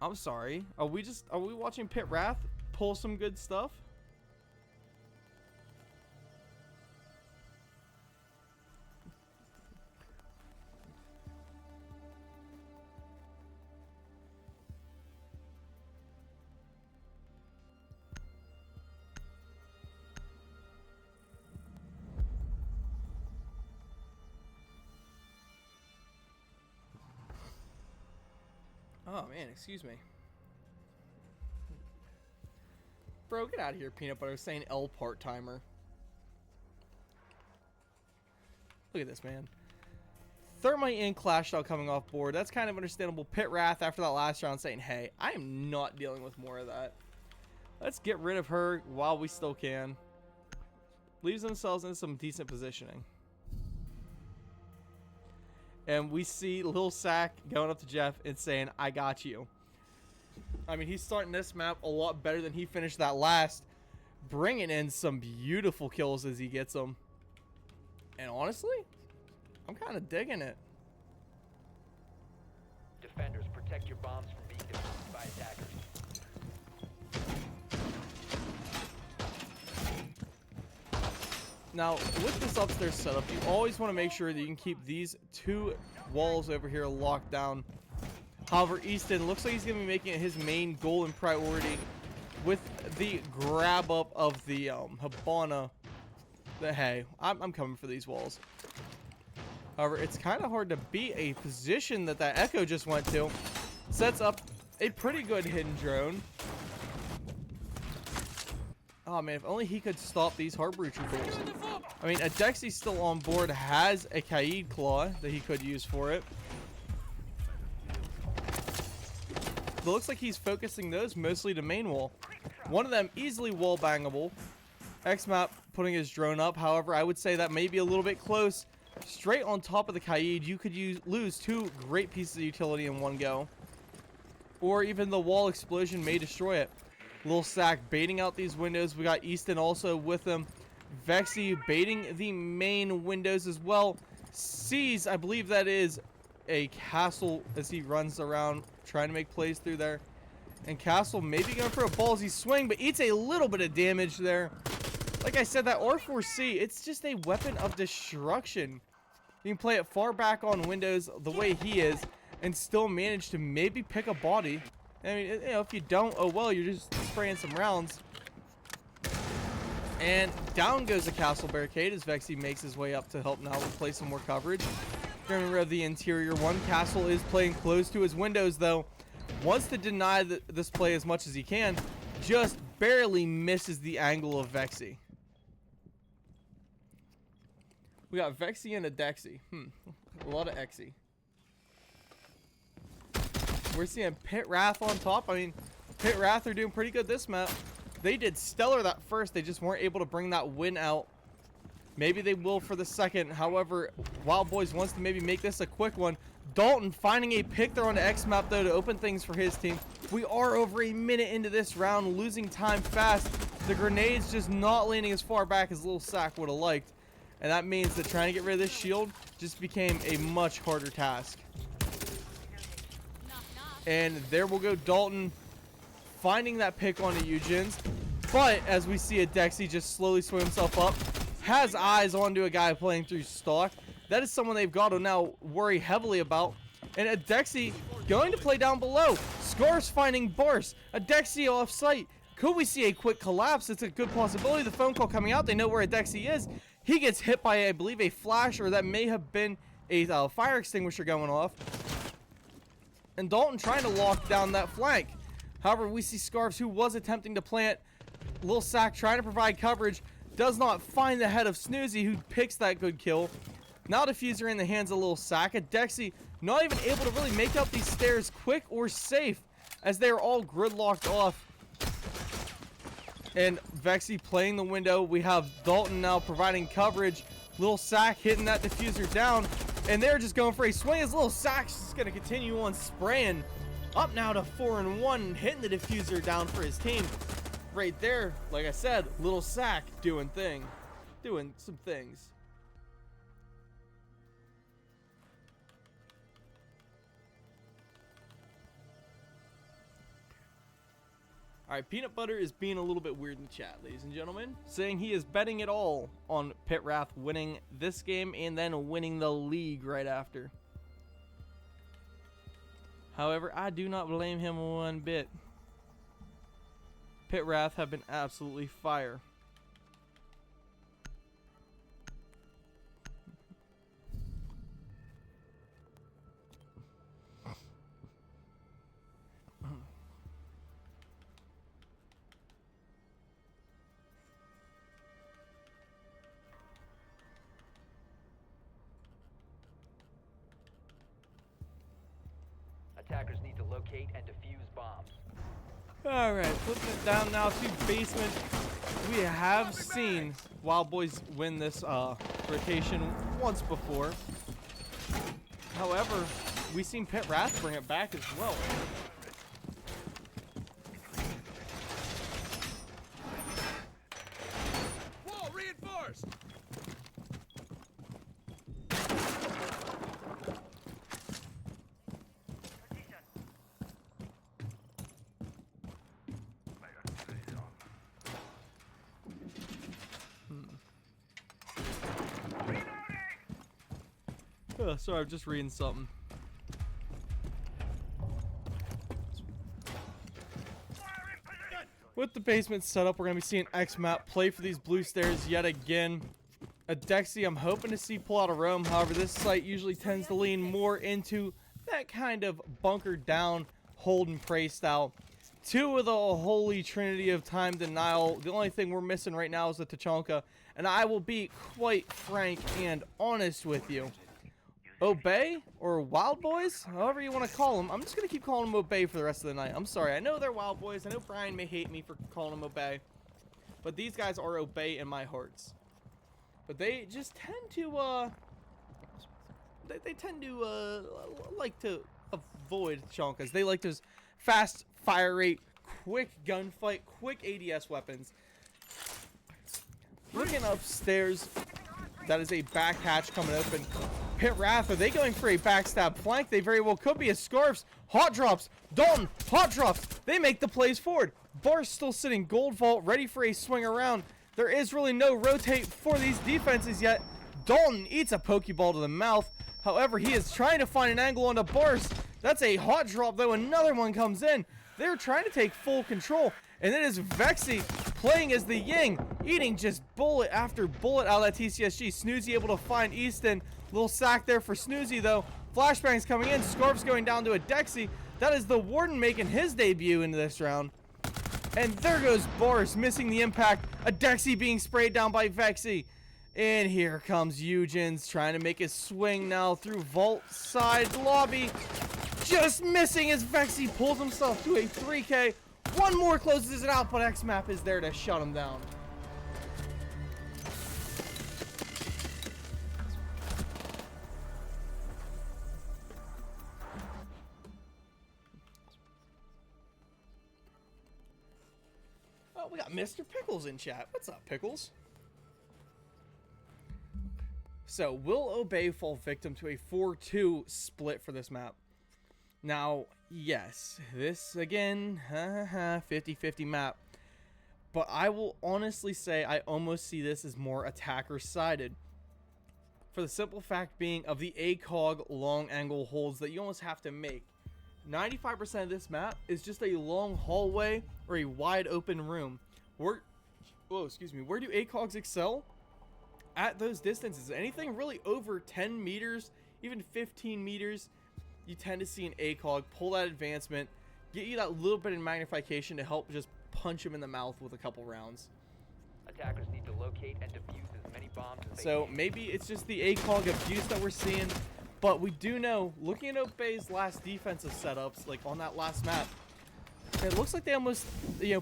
A: I'm sorry. Are we watching Pit Wrath pull some good stuff? Oh man, excuse me. Bro, get out of here, Peanut Butter, saying L part-timer. Look at this, man. Thermite and Clash Style coming off board. That's kind of understandable. Pit Wrath after that last round saying, hey, I am not dealing with more of that. Let's get rid of her while we still can. Leaves themselves in some decent positioning. And we see Lil Sack going up to Jeff and saying, I got you. I mean, he's starting this map a lot better than he finished that last. Bringing in some beautiful kills as he gets them. And honestly, I'm kind of digging it.
D: Defenders, protect your bombs from being defused by attackers.
A: Now, with this upstairs setup, you always want to make sure that you can keep these two walls over here locked down. However, Easton looks like he's going to be making it his main goal and priority with the grab up of the Habana. But hey, I'm coming for these walls. However, it's kind of hard to beat a position that Echo just went to. Sets up a pretty good hidden drone. Oh man, if only he could stop these Heart Breacher goals. I mean, Adexi still on board, has a Kaid Claw that he could use for it. It looks like he's focusing those mostly to main wall. One of them easily wall bangable. X-Map putting his drone up. However, I would say that may be a little bit close. Straight on top of the Kaid, you could lose two great pieces of utility in one go. Or even the wall explosion may destroy it. Lil Sack baiting out these windows. We got Easton also with him. Vexy baiting the main windows as well. Sees, I believe that is a Castle as he runs around trying to make plays through there. And Castle maybe going for a ballsy swing, but eats a little bit of damage there. Like I said, that R4C, it's just a weapon of destruction. You can play it far back on windows the way he is and still manage to maybe pick a body. I mean, you know, if you don't, oh well, you're just spraying some rounds. And down goes the Castle Barricade as Vexy makes his way up to help now play some more coverage. Getting rid of the interior one. Castle is playing close to his windows though. Wants to deny this play as much as he can. Just barely misses the angle of Vexy. We got Vexy and a Dexy. A lot of Exy. We're seeing Pit Wrath on top. I mean, Pit Wrath are doing pretty good this map. They did stellar that first. They just weren't able to bring that win out. Maybe they will for the second. However, WildBoyZ wants to maybe make this a quick one. Dalton finding a pick there on the X map though to open things for his team. We are over a minute into this round, losing time fast. The grenades just not landing as far back as Lil Sack would have liked. And that means that trying to get rid of this shield just became a much harder task. And there will go Dalton finding that pick onto Eugen's. But as we see Adexi just slowly swim himself up, has eyes onto a guy playing through stock. That is someone they've got to now worry heavily about. And Adexi going to play down below. Scar's finding Barce. Adexi off site. Could we see a quick collapse? It's a good possibility. The phone call coming out. They know where Adexi is. He gets hit by, I believe, a flash, or that may have been a fire extinguisher going off. And Dalton trying to lock down that flank. However, we see Scarves, who was attempting to plant. Lil Sack trying to provide coverage. Does not find the head of Snoozy, who picks that good kill. Now diffuser in the hands of Lil Sack. Adexi not even able to really make out these stairs quick or safe, as they are all gridlocked off. And Vexy playing the window. We have Dalton now providing coverage. Lil Sack hitting that diffuser down. And they're just going for a swing as Lil Sack's just going to continue on spraying. Up now to 4-1, hitting the diffuser down for his team. Right there, like I said, Lil Sack doing some things. Alright, Peanut Butter is being a little bit weird in the chat, ladies and gentlemen. Saying he is betting it all on Pit Wrath winning this game and then winning the league right after. However, I do not blame him one bit. Pit Wrath have been absolutely fire.
D: Attackers need to locate and defuse bombs.
A: All right, flipping it down now to basement. We have seen WildBoyZ win this rotation once before. However, we've seen PITT Wrath bring it back as well.
E: Wall reinforced.
A: Oh, sorry, I'm just reading something. With the basement setup, we're going to be seeing X-Map play for these blue stairs yet again. A Dexy, I'm hoping to see pull out a roam. However, this site usually tends to lean more into that kind of bunker down, hold and pray style. Two of the holy trinity of time denial. The only thing we're missing right now is the Tachanka. And I will be quite frank and honest with you. Obey or WildBoyZ, however you want to call them. I'm just going to keep calling them Obey for the rest of the night. I'm sorry. I know they're WildBoyZ. I know Brian may hate me for calling them Obey. But these guys are Obey in my hearts. But they just tend to, they tend to, like to avoid Tachankas. They like those fast fire rate, quick gunfight, quick ADS weapons. Looking upstairs, that is a back hatch coming open. PITT Wrath, are they going for a backstab flank? They very well could be. As Scarves, hot drops, Dalton, hot drops. They make the plays forward. Bar's still sitting gold vault, ready for a swing around. There is really no rotate for these defenses yet. Dalton eats a Pokeball to the mouth. However, he is trying to find an angle onto Bars. That's a hot drop, though. Another one comes in. They're trying to take full control. And it is Vexy playing as the Ying, eating just bullet after bullet out of that TCSG. Snoozy able to find Easton. Little sack there for Snoozy, though. Flashbangs coming in. Scarf's going down to a Dexy. That is the Warden making his debut into this round. And there goes Boris, missing the impact. A Dexy being sprayed down by Vexy. And here comes Eugens, trying to make his swing now through vault side lobby. Just missing as Vexy pulls himself to a 3K. One more closes it out, but X-Map is there to shut him down. Oh, we got Mr. Pickles in chat. What's up, Pickles? So, will Obey fall victim to a 4-2 split for this map? Now, yes, this, again, 50-50 map. But I will honestly say I almost see this as more attacker-sided. For the simple fact being of the ACOG long angle holds that you almost have to make. 95% of this map is just a long hallway or a wide open room. Where do ACOGs excel? At those distances. Anything really over 10 meters, even 15 meters, you tend to see an ACOG pull that advancement, get you that little bit of magnification to help just punch him in the mouth with a couple rounds.
D: Attackers need to locate and defuse as many bombs as they
A: So
D: can.
A: maybe it's just the ACOG abuse that we're seeing, but we do know, looking at Obey's last defensive setups, like on that last map, it looks like they almost,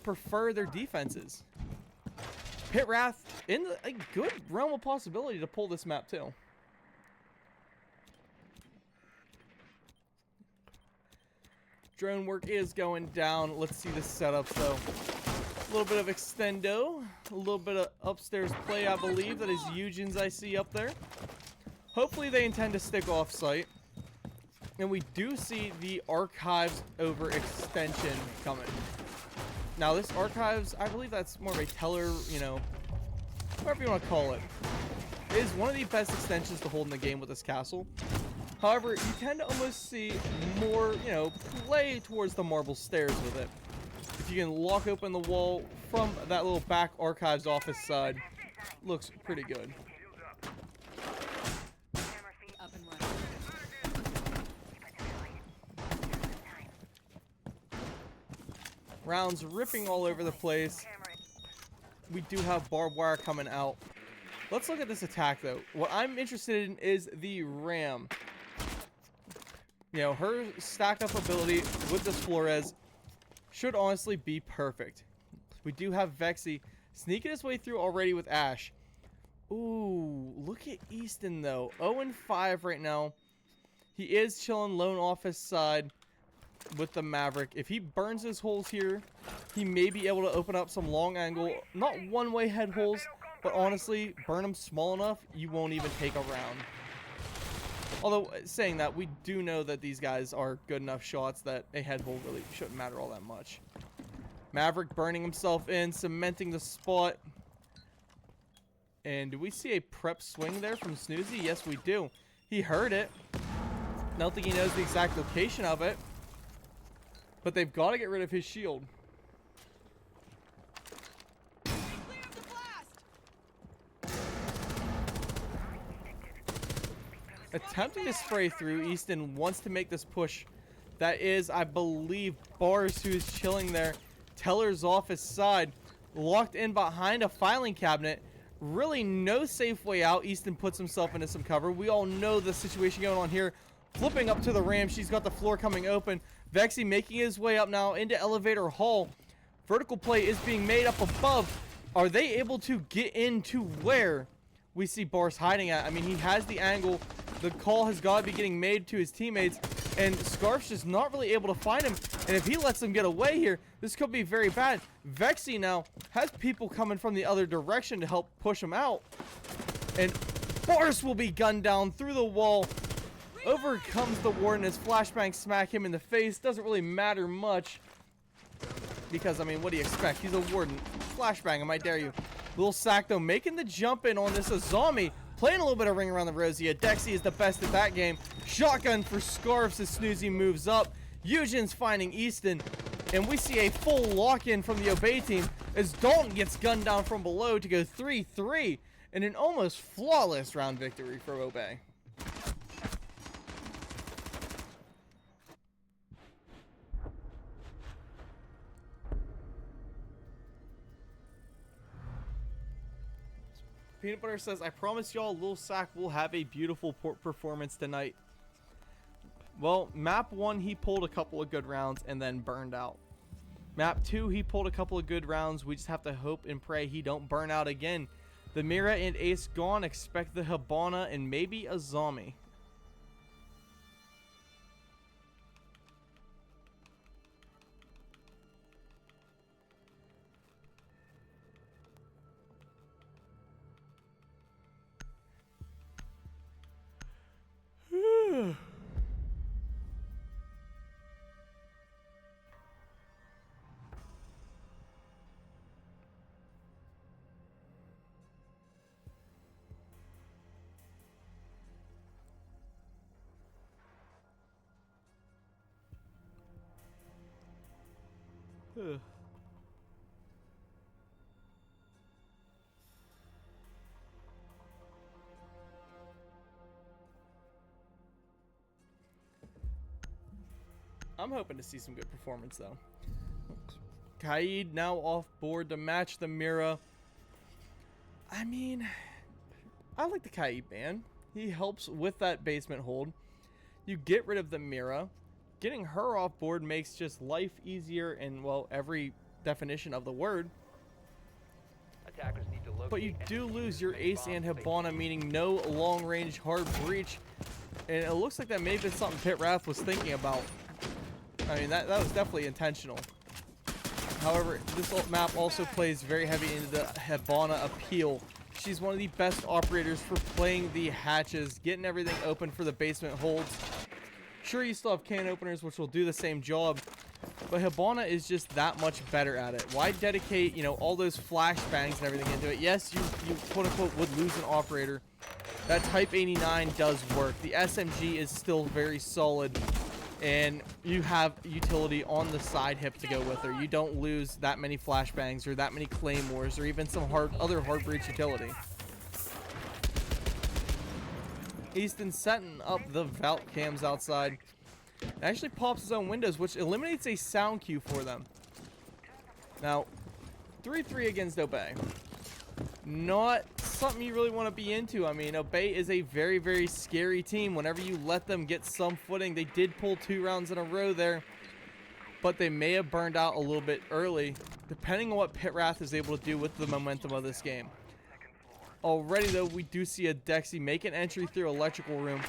A: prefer their defenses. PITT Wrath in a good realm of possibility to pull this map too. Drone work is going down. Let's see the setup. So a little bit of extendo, a little bit of upstairs play, I believe. That is Eugens I see up there. Hopefully they intend to stick off site. And we do see the archives over extension coming. Now this archives, I believe that's more of a teller, whatever you want to call it, is one of the best extensions to hold in the game with this castle. However, you tend to almost see more, play towards the marble stairs with it. If you can lock open the wall from that little back archives office side, looks pretty good.
F: Up and running.
A: Rounds ripping all over the place. We do have barbed wire coming out. Let's look at this attack, though. What I'm interested in is the ram. You know, her stack up ability with this Flores should honestly be perfect. We do have Vexy sneaking his way through already with Ash. Ooh, look at Easton though. 0-5 right now. He is chilling lone off his side with the Maverick. If he burns his holes here, he may be able to open up some long angle, not one-way head holes, but honestly, burn them small enough, you won't even take a round. Although, saying that, we do know that these guys are good enough shots that a head hole really shouldn't matter all that much. Maverick burning himself in, cementing the spot. And do we see a prep swing there from Snoozy? Yes, we do. He heard it. I don't think he knows the exact location of it. But they've got to get rid of his shield. Attempting to spray through, Easton wants to make this push. That is, I believe, Bars, who's chilling there. Teller's off his side, locked in behind a filing cabinet. Really no safe way out. Easton puts himself into some cover. We all know the situation going on here. Flipping up to the ramp. She's got the floor coming open. Vexy making his way up now into elevator hall. Vertical play is being made up above. Are they able to get into where we see Bars hiding at? I mean, he has the angle. The call has got to be getting made to his teammates. And Scarf's just not really able to find him. And if he lets them get away here, this could be very bad. Vexy now has people coming from the other direction to help push him out. And Bars will be gunned down through the wall. Over comes the Warden as flashbangs smack him in the face. Doesn't really matter much. Because, I mean, what do you expect? He's a Warden. Flashbang him, I dare you. Lil Sack, though, making the jump in on this Azami. Playing a little bit of Ring Around the Rosie. Dexy is the best at that game. Shotgun for Scarfs as Snoozy moves up. Eugen's finding Easton. And we see a full lock-in from the Obey team as Dalton gets gunned down from below to go 3-3 in an almost flawless round victory for Obey. Peanut Butter says, I promise y'all Lil Sack will have a beautiful performance tonight. Well, map 1, he pulled a couple of good rounds and then burned out. Map 2, he pulled a couple of good rounds. We just have to hope and pray he don't burn out again. The Mira and Ace gone. Expect the Hibana and maybe a zombie. I'm hoping to see some good performance though. Kaid now off board to match the Mira. I mean, I like the Kaid ban. He helps with that basement hold. You get rid of the Mira. Getting her off board makes just life easier in, well, every definition of the word.
D: Attackers need to locate
A: But you
D: and
A: do
D: defuse
A: lose
D: as
A: your
D: many
A: Ace and
D: bombs as they
A: Hibana,
D: can.
A: meaning no long-range hard breach. And it looks like that may have been something Pit Wrath was thinking about. I mean, that was definitely intentional. However, this map also plays very heavy into the Hibana appeal. She's one of the best operators for playing the hatches, getting everything open for the basement holds. Sure, you still have can openers, which will do the same job, but Hibana is just that much better at it. Why dedicate, you know, all those flashbangs and everything into it? Yes, you quote-unquote would lose an operator. That Type 89 does work. The SMG is still very solid, and you have utility on the side hip to go with her. You don't lose that many flashbangs or that many claymores or even some other hard breach utility. Easton setting up the vault cams outside. Actually pops his own windows, which eliminates a sound cue for them. Now, 3-3 against Obey. Not something you really want to be into. I mean, Obey is a very, very scary team. Whenever you let them get some footing, they did pull 2 rounds in a row there, but they may have burned out a little bit early, depending on what Pit Wrath is able to do with the momentum of this game. Already, though, we do see a Dexy make an entry through electrical room.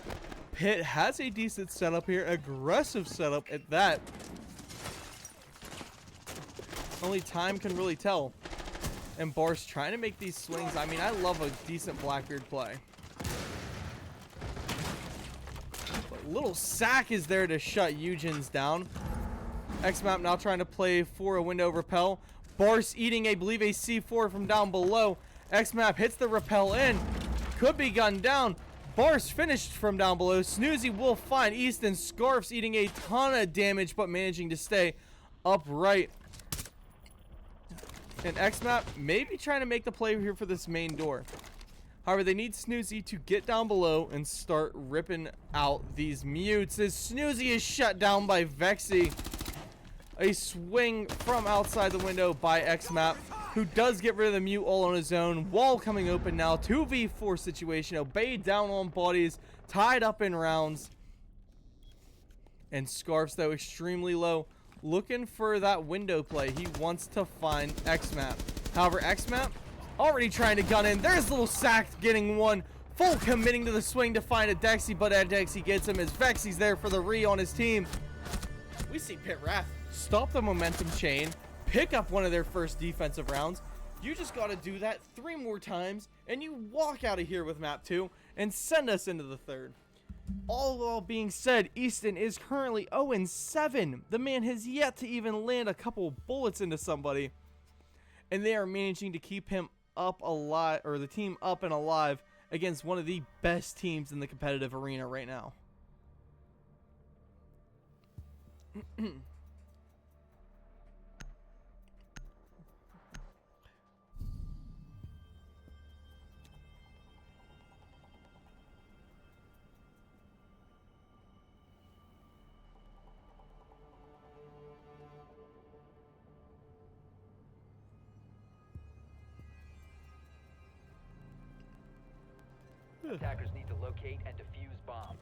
A: Pit has a decent setup here, aggressive setup at that. Only time can really tell. And Bar's trying to make these swings. I mean, I love a decent Blackbeard play. But little Sack is there to shut Eugen's down. X-Map now trying to play for a window repel. Bar's eating, I believe, a C4 from down below. X-Map hits the repel in. Could be gunned down. Bar's finished from down below. Snoozy will find Easton. Scarf's eating a ton of damage, but managing to stay upright. And X-Map may be trying to make the play here for this main door. However, they need Snoozy to get down below and start ripping out these mutes. As Snoozy is shut down by Vexy. A swing from outside the window by X-Map, who does get rid of the mute all on his own. Wall coming open now. 2v4 situation. Obey down on bodies. Tied up in rounds. And Scarfs, though, extremely low. Looking for that window play. He wants to find X-Map. However, X-Map already trying to gun in. There's little Sack getting one. Full committing to the swing to find a Dexy, but a Dexy gets him as Vexy's there for the re on his team. We see Pit Wrath stop the momentum chain, pick up one of their first defensive rounds. You just got to do that 3 more times, and you walk out of here with map 2 and send us into the 3rd. All while being said, Easton is currently 0-7. The man has yet to even land a couple bullets into somebody, and they are managing to keep him up alive, or the team up and alive, against one of the best teams in the competitive arena right now.
D: Attackers need to locate and defuse bombs.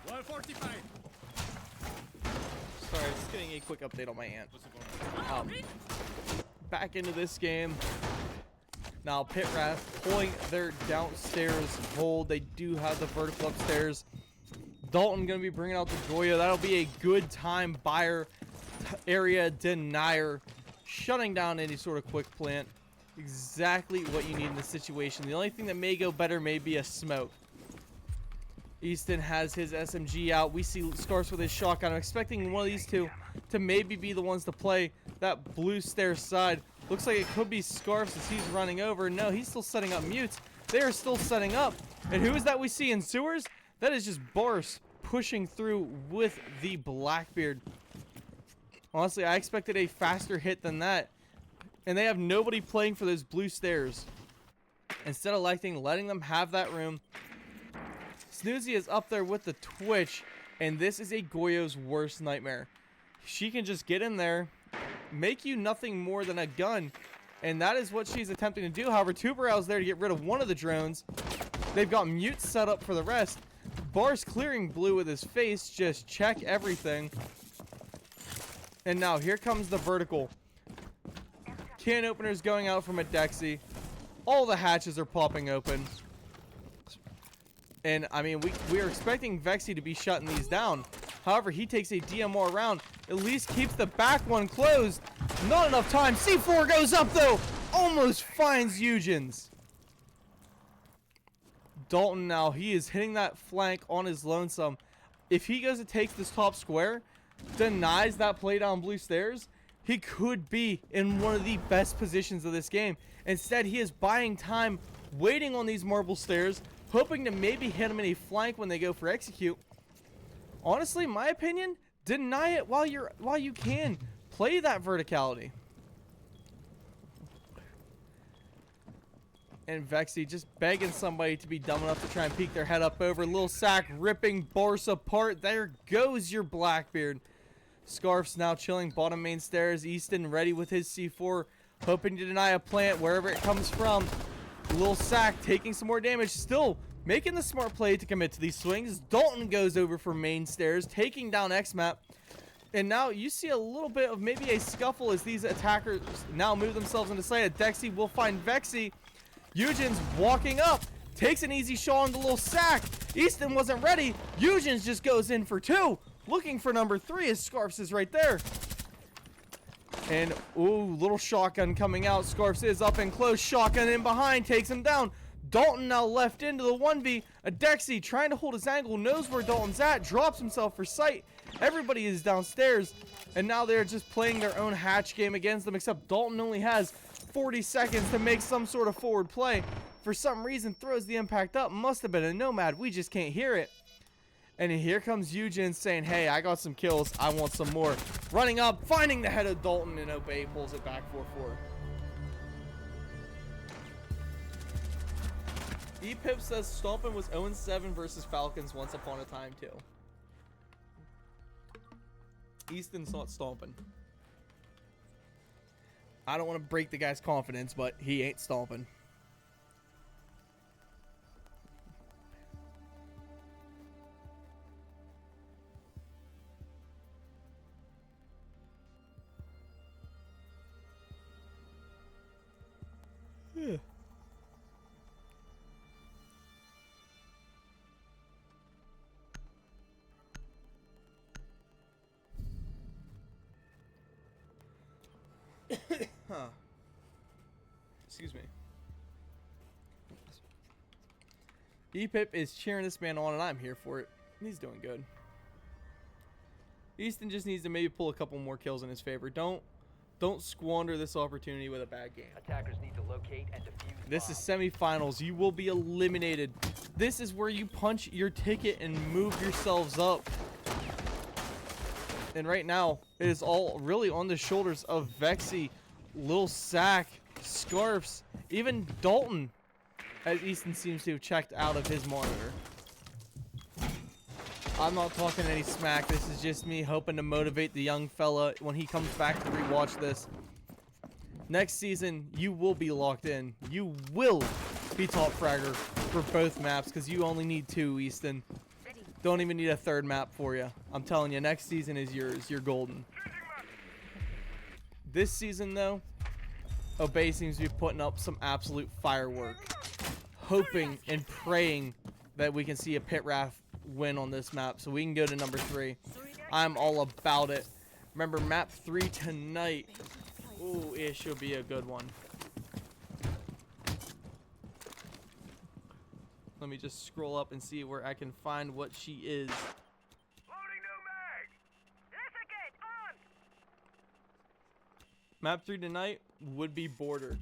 E: Well, 45.
A: Sorry, just getting a quick update on my aunt. Back into this game. Now, Pit Wrath pulling their downstairs hold. They do have the vertical upstairs. Dalton going to be bringing out the Goya. That'll be a good time buyer, area denier, shutting down any sort of quick plant. Exactly what you need in this situation. The only thing that may go better may be a smoke. Easton has his SMG out. We see Scarfs with his shotgun. I'm expecting one of these two to maybe be the ones to play that blue stair side. Looks like it could be Scarfs as he's running over. No, he's still setting up mutes. They are still setting up. And who is that we see in sewers? That is just Boris pushing through with the Blackbeard. Honestly, I expected a faster hit than that. And they have nobody playing for those blue stairs. Instead of letting them have that room. Snoozy is up there with the Twitch. And this is a Goyo's worst nightmare. She can just get in there, make you nothing more than a gun. And that is what she's attempting to do. However, Tuberow's there to get rid of one of the drones. They've got mutes set up for the rest. Bar's clearing blue with his face. Just check everything. And now here comes the vertical. Can openers going out from a Dexy. All the hatches are popping open. And I mean, we are expecting Vexy to be shutting these down. However, he takes a DMR round. At least keeps the back one closed. Not enough time. C4 goes up though. Almost finds Eugen's. Dalton now, he is hitting that flank on his lonesome. If he goes and takes this top square, denies that play down blue stairs, he could be in one of the best positions of this game. Instead, he is buying time, waiting on these marble stairs, hoping to maybe hit him in a flank when they go for execute. Honestly, in my opinion, deny it while you can. Play that verticality. And Vexy just begging somebody to be dumb enough to try and peek their head up over. Lil Sack ripping Boris apart. There goes your Blackbeard. Scarf's now chilling bottom main stairs. Easton ready with his C4, hoping to deny a plant wherever it comes from. Lil Sack taking some more damage, still making the smart play to commit to these swings. Dalton goes over for main stairs, taking down X-Map. And now you see a little bit of maybe a scuffle as these attackers now move themselves into sight. Dexy will find Vexy. Eugen's walking up, takes an easy shot on the Lil Sack. Easton wasn't ready. Eugen's just goes in for 2, looking for number 3 as Scarfs is right there. And, ooh, little shotgun coming out. Scarfs is up and close. Shotgun in behind, takes him down. Dalton now left into the 1v. Adexi trying to hold his angle, knows where Dalton's at, drops himself for sight. Everybody is downstairs, and now they're just playing their own hatch game against them, except Dalton only has 40 seconds to make some sort of forward play. For some reason, throws the impact up. Must have been a Nomad. We just can't hear it. And here comes Eugen saying, hey, I got some kills. I want some more. Running up, finding the head of Dalton, and Obey pulls it back 4-4. E-Pip says Stompin was 0-7 versus Falcons once upon a time, too. Easton's not stomping. I don't want to break the guy's confidence, but he ain't stomping. Yeah. Huh. Excuse me. E-Pip is cheering this man on, and I'm here for it. He's doing good. Easton just needs to maybe pull a couple more kills in his favor. Don't squander this opportunity with a bad game.
D: Attackers need to locate and defuse
A: This is
D: bombs.
A: semifinals. You will be eliminated. This is where you punch your ticket and move yourselves up. And right now, it is all really on the shoulders of Vexy, Lil Sack, Scarfs, even Dalton, as Easton seems to have checked out of his monitor. I'm not talking any smack. This is just me hoping to motivate the young fella when he comes back to rewatch this. Next season, you will be locked in. You will be top fragger for both maps because you only need 2, Easton. Don't even need a 3rd map for you. I'm telling you, next season is yours. You're golden. This season, though, Obey seems to be putting up some absolute firework. Hoping and praying that we can see a Pit Wrath win on this map so we can go to number 3. I'm all about it. Remember, map 3 tonight. Ooh, it should be a good one. Let me just scroll up and see where I can find what she is.
E: Loading new mag. Desiccate on.
A: Map 3 tonight would be Border.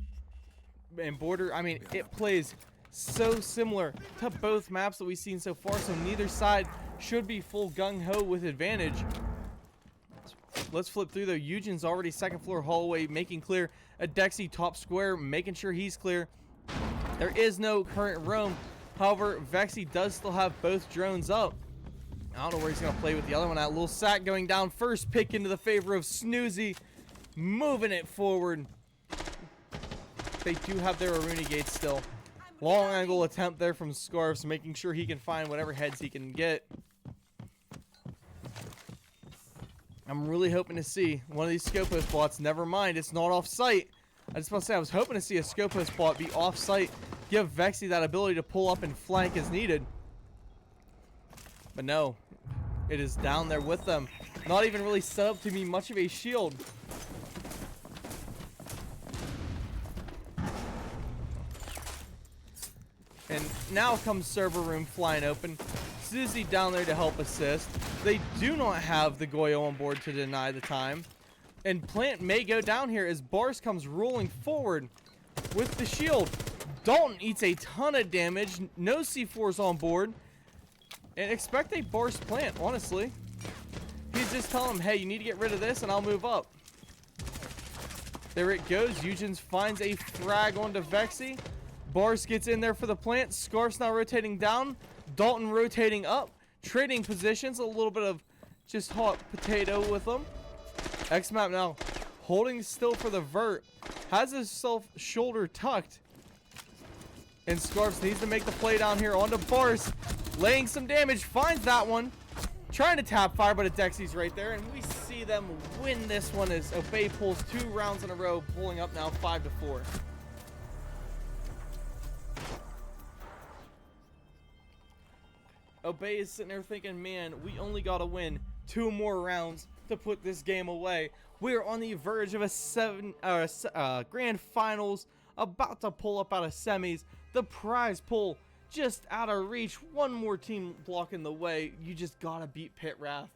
A: And Border, I mean, it plays so similar to both maps that we've seen so far, so neither side should be full gung-ho with advantage. Let's flip through though. Eugen's already 2nd floor hallway making clear. Adexi top square making sure he's clear. There is no current roam. However, Vexy does still have both drones up. I don't know where he's going to play with the other one at. Lil Sack going down first, pick into the favor of Snoozy. Moving it forward. They do have their Aruni gates still. Long angle attempt there from Scarfs, making sure he can find whatever heads he can get. I'm really hoping to see one of these Scopo spots. Never mind, it's not off site. I just want to say I was hoping to see a Scopo spot be off site. Give Vexy that ability to pull up and flank as needed. But no, it is down there with them. Not even really set up to be much of a shield. And now comes server room flying open. Susie down there to help assist. They do not have the Goyo on board to deny the time. And plant may go down here as Bars comes rolling forward with the shield. Dalton eats a ton of damage. No C4s on board. And expect a Bars plant, honestly. He's just telling him, hey, you need to get rid of this and I'll move up. There it goes. Eugens finds a frag onto Vexy. Bars gets in there for the plant. Scarf's now rotating down. Dalton rotating up. Trading positions. A little bit of just hot potato with them. X-Map now holding still for the vert. Has himself shoulder tucked. And Scarfs needs to make the play down here onto Bars. Laying some damage. Finds that one. Trying to tap fire, but Dexy's right there. And we see them win this one as Obey pulls 2 rounds in a row. Pulling up now 5-4. Obey is sitting there thinking, man, we only got to win 2 more rounds to put this game away. We're on the verge of a grand finals, about to pull up out of semis. The prize pool just out of reach. One more team blocking the way. You just got to beat PITT Wrath.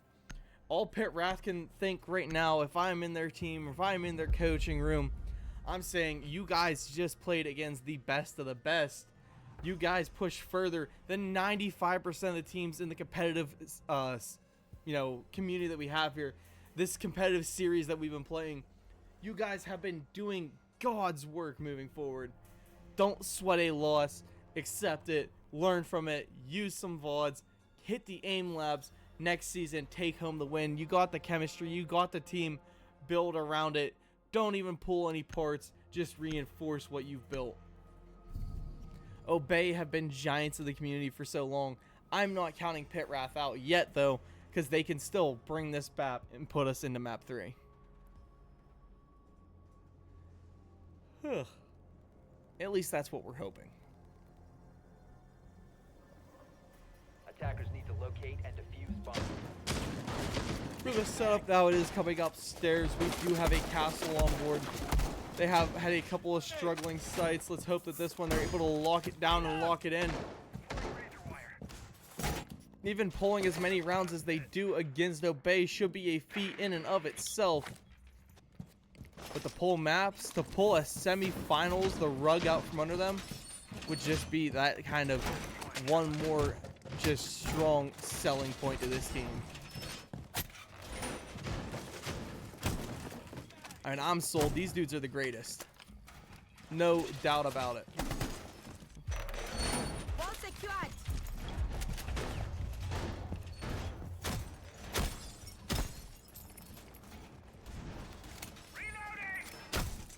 A: All PITT Wrath can think right now, if I'm in their team, if I'm in their coaching room, I'm saying you guys just played against the best of the best. You guys push further than 95% of the teams in the competitive, community that we have here. This competitive series that we've been playing. You guys have been doing God's work moving forward. Don't sweat a loss. Accept it. Learn from it. Use some VODs. Hit the aim labs next season. Take home the win. You got the chemistry. You got the team. Build around it. Don't even pull any parts. Just reinforce what you've built. Obey have been giants of the community for so long. I'm not counting PITT Wrath out yet, though, because they can still bring this map and put us into map 3. At least that's what we're hoping.
D: Attackers need to locate and defuse bombs.
A: For the setup now, it is coming upstairs. We do have a castle on board. They have had a couple of struggling sites. Let's hope that this one they're able to lock it down and lock it in. Even pulling as many rounds as they do against Obey should be a feat in and of itself. But to pull maps, to pull a semifinals, the rug out from under them, would just be that kind of one more just strong selling point to this team. I mean, I'm sold. These dudes are the greatest. No doubt about it.
F: Wall secured.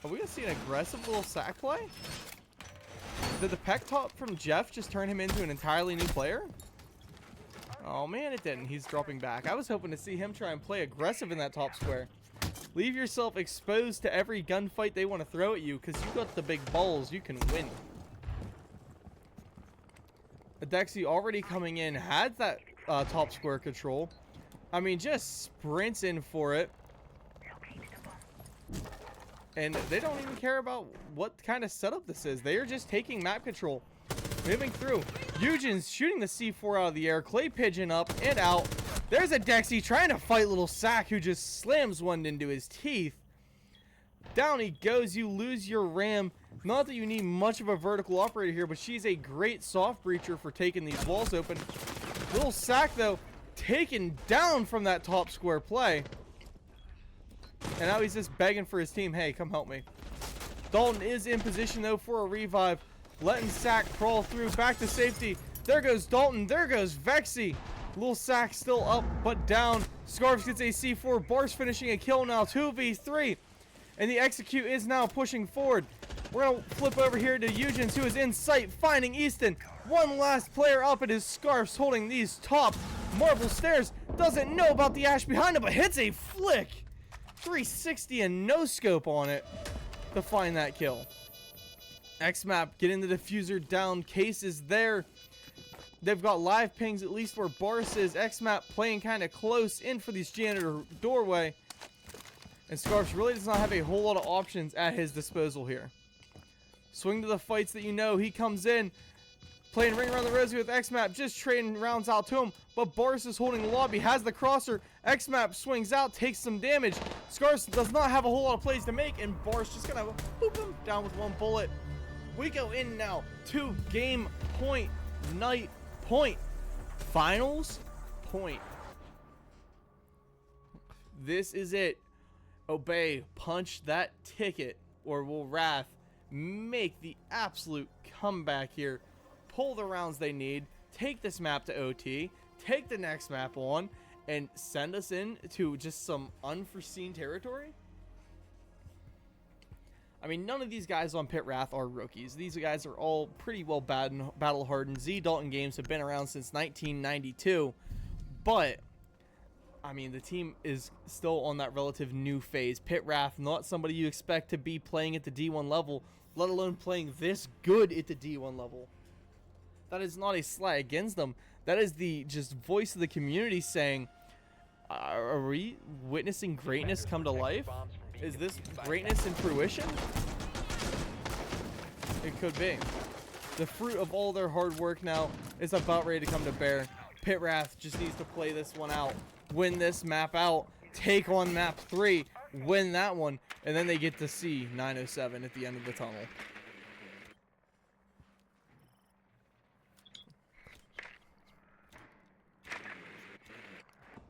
A: Are we gonna see an aggressive little sack play? Did the peck top from Jeff just turn him into an entirely new player? Oh man, it didn't. He's dropping back. I was hoping to see him try and play aggressive in that top square. Leave yourself exposed to every gunfight they want to throw at you, because you got the big balls. You can win. Adexi already coming in, had that top square control. I mean, just sprints in for it. And they don't even care about what kind of setup this is. They are just taking map control. Moving through. Eugen's shooting the C4 out of the air. Clay Pigeon up and out. There's a Dexy trying to fight little Sack, who just slams one into his teeth. Down he goes. You lose your Ram. Not that you need much of a vertical operator here, but she's a great soft breacher for taking these walls open. Little Sack, though, taken down from that top square play. And now he's just begging for his team. Hey, come help me. Dalton is in position, though, for a revive. Letting Sack crawl through. Back to safety. There goes Dalton. There goes Vexy. Little Sack still up, but down. Scarves gets a C4. Bars finishing a kill now. 2v3. And the execute is now pushing forward. We're going to flip over here to Eugens, who is in sight, finding Easton. One last player up at his Scarves, holding these top marble stairs. Doesn't know about the ash behind him, but hits a flick. 360 and no scope on it to find that kill. X-Map getting the diffuser down. Case is there. They've got live pings at least where Boris is. X-Map playing kind of close in for this janitor doorway. And Scarfs really does not have a whole lot of options at his disposal here. Swing to the fights that you know. He comes in. Playing ring around the rosy with X-Map. Just trading rounds out to him. But Boris is holding the lobby. Has the crosser. X-Map swings out. Takes some damage. Scarfs does not have a whole lot of plays to make. And Boris just going to boop him down with one bullet. We go in now to game point. Night point. Finals point. This is it. Obey. Punch that ticket. Or will Wrath make the absolute comeback here, pull the rounds they need, take this map to OT, take the next map on, and send us into just some unforeseen territory? I mean, none of these guys on Pit Wrath are rookies. These guys are all pretty well battle-hardened. Z Dalton games have been around since 1992. But, I mean, the team is still on that relative new phase. Pit Wrath, not somebody you expect to be playing at the D1 level, let alone playing this good at the D1 level. That is not a slight against them. That is the just voice of the community saying, are we witnessing greatness come to life? Is this greatness in fruition? It could be. The fruit of all their hard work now is about ready to come to bear. Pit Wrath just needs to play this one out, win this map out, take on map 3, win that one, and then they get to see 907 at the end of the tunnel.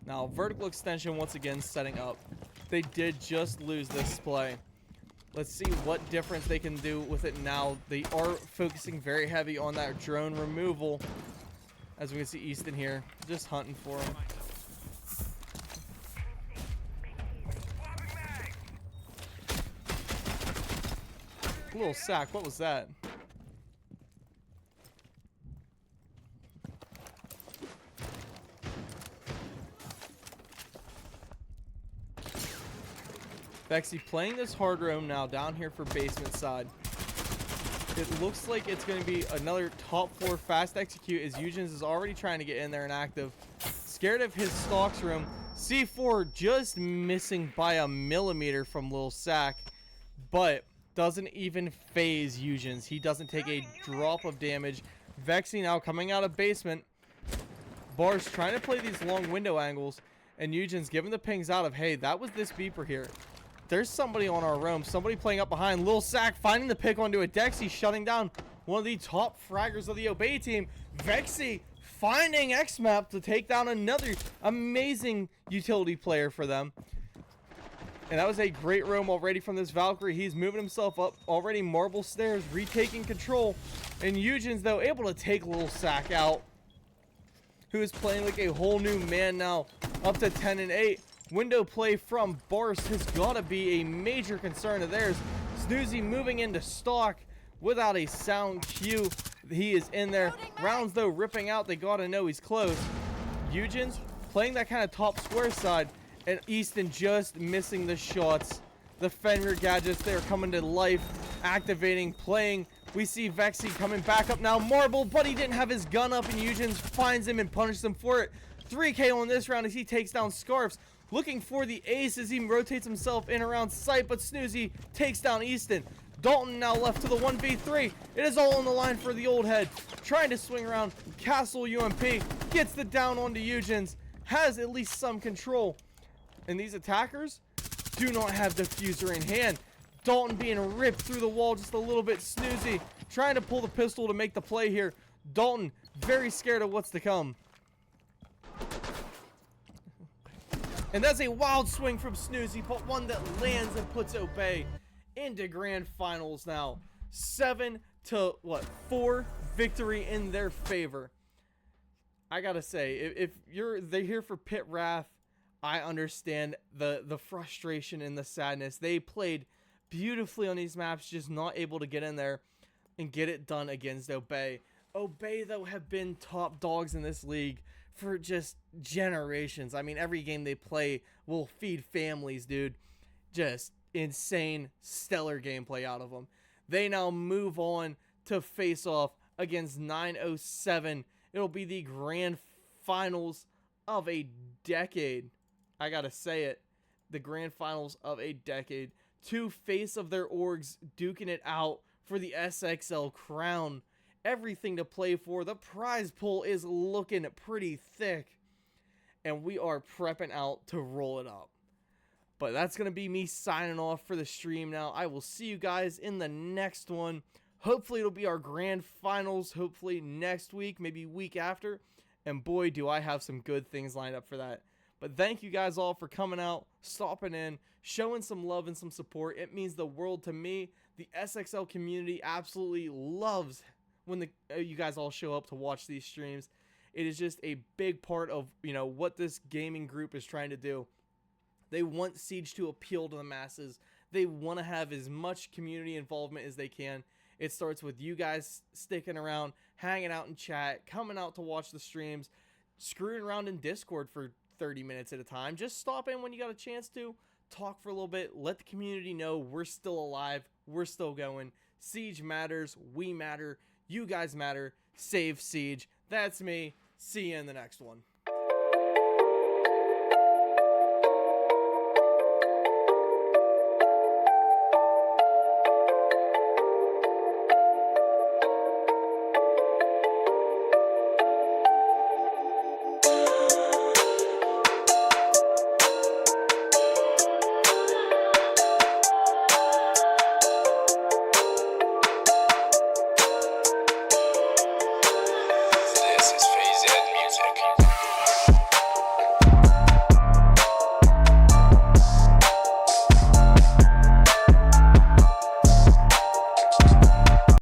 A: Now, vertical extension once again setting up. They did just lose this play. Let's see what difference they can do with it now. They are focusing very heavy on that drone removal. As we can see Easton here, just hunting for him. Little sack, what was that? Vexy playing this hard roam now down here for basement side. It looks like it's going to be another top 4 fast execute as Eugens is already trying to get in there and active. Scared of his stalks room. C4 just missing by a millimeter from Lil Sack, but doesn't even phase Eugens. He doesn't take a drop of damage. Vexy now coming out of basement. Bars trying to play these long window angles, and Eugens giving the pings out of, hey, that was this beeper here. There's somebody on our roam. Somebody playing up behind. Lil Sack finding the pick onto a Dexy, shutting down one of the top fraggers of the Obey team. Vexy finding X-Map to take down another amazing utility player for them. And that was a great roam already from this Valkyrie. He's moving himself up already marble stairs, retaking control. And Eugens, though, able to take Lil Sack out, who is playing like a whole new man now, up to 10-8. Window play from Bars has got to be a major concern of theirs. Snoozy moving into stock without a sound cue. He is in there. Rounds, though, ripping out. They got to know he's close. Eugens playing that kind of top square side. And Easton just missing the shots. The Fenrir gadgets, they're coming to life. Activating, playing. We see Vexy coming back up now. Marble, but he didn't have his gun up. And Eugens finds him and punishes him for it. 3K on this round as he takes down Scarfs. Looking for the ace as he rotates himself in around sight, but Snoozy takes down Easton. Dalton now left to the 1v3. It is all on the line for the old head. Trying to swing around. Castle UMP gets the down onto Eugens. Has at least some control. And these attackers do not have diffuser in hand. Dalton being ripped through the wall just a little bit. Snoozy trying to pull the pistol to make the play here. Dalton very scared of what's to come. And that's a wild swing from Snoozy, but one that lands and puts Obey into grand finals now. 7-4 victory in their favor. I gotta say, if they're here for Pit Wrath, I understand the frustration and the sadness. They played beautifully on these maps, just not able to get in there and get it done against Obey. Obey, though, have been top dogs in this league for just generations. I mean, every game they play will feed families, dude. Just insane, stellar gameplay out of them. They now move on to face off against 907. It'll be the grand finals of a decade. I gotta say it. The grand finals of a decade. Two face of their orgs duking it out for the SXL crown. Everything to play for. The prize pool is looking pretty thick. And we are prepping out to roll it up. But that's going to be me signing off for the stream now. I will see you guys in the next one. Hopefully it'll be our grand finals. Hopefully next week, maybe week after. And boy, do I have some good things lined up for that. But But thank you guys all for coming out, stopping in, showing some love and some support. It means the world to me. The SXL community absolutely loves when you guys all show up to watch these streams. It is just a big part of, what this gaming group is trying to do. They want Siege to appeal to the masses. They want to have as much community involvement as they can. It starts with you guys sticking around, hanging out in chat, coming out to watch the streams, screwing around in Discord for 30 minutes at a time. Just stop in when you got a chance to, talk for a little bit, let the community know we're still alive, we're still going. Siege matters, we matter, you guys matter. Save Siege. That's me. See you in the next one.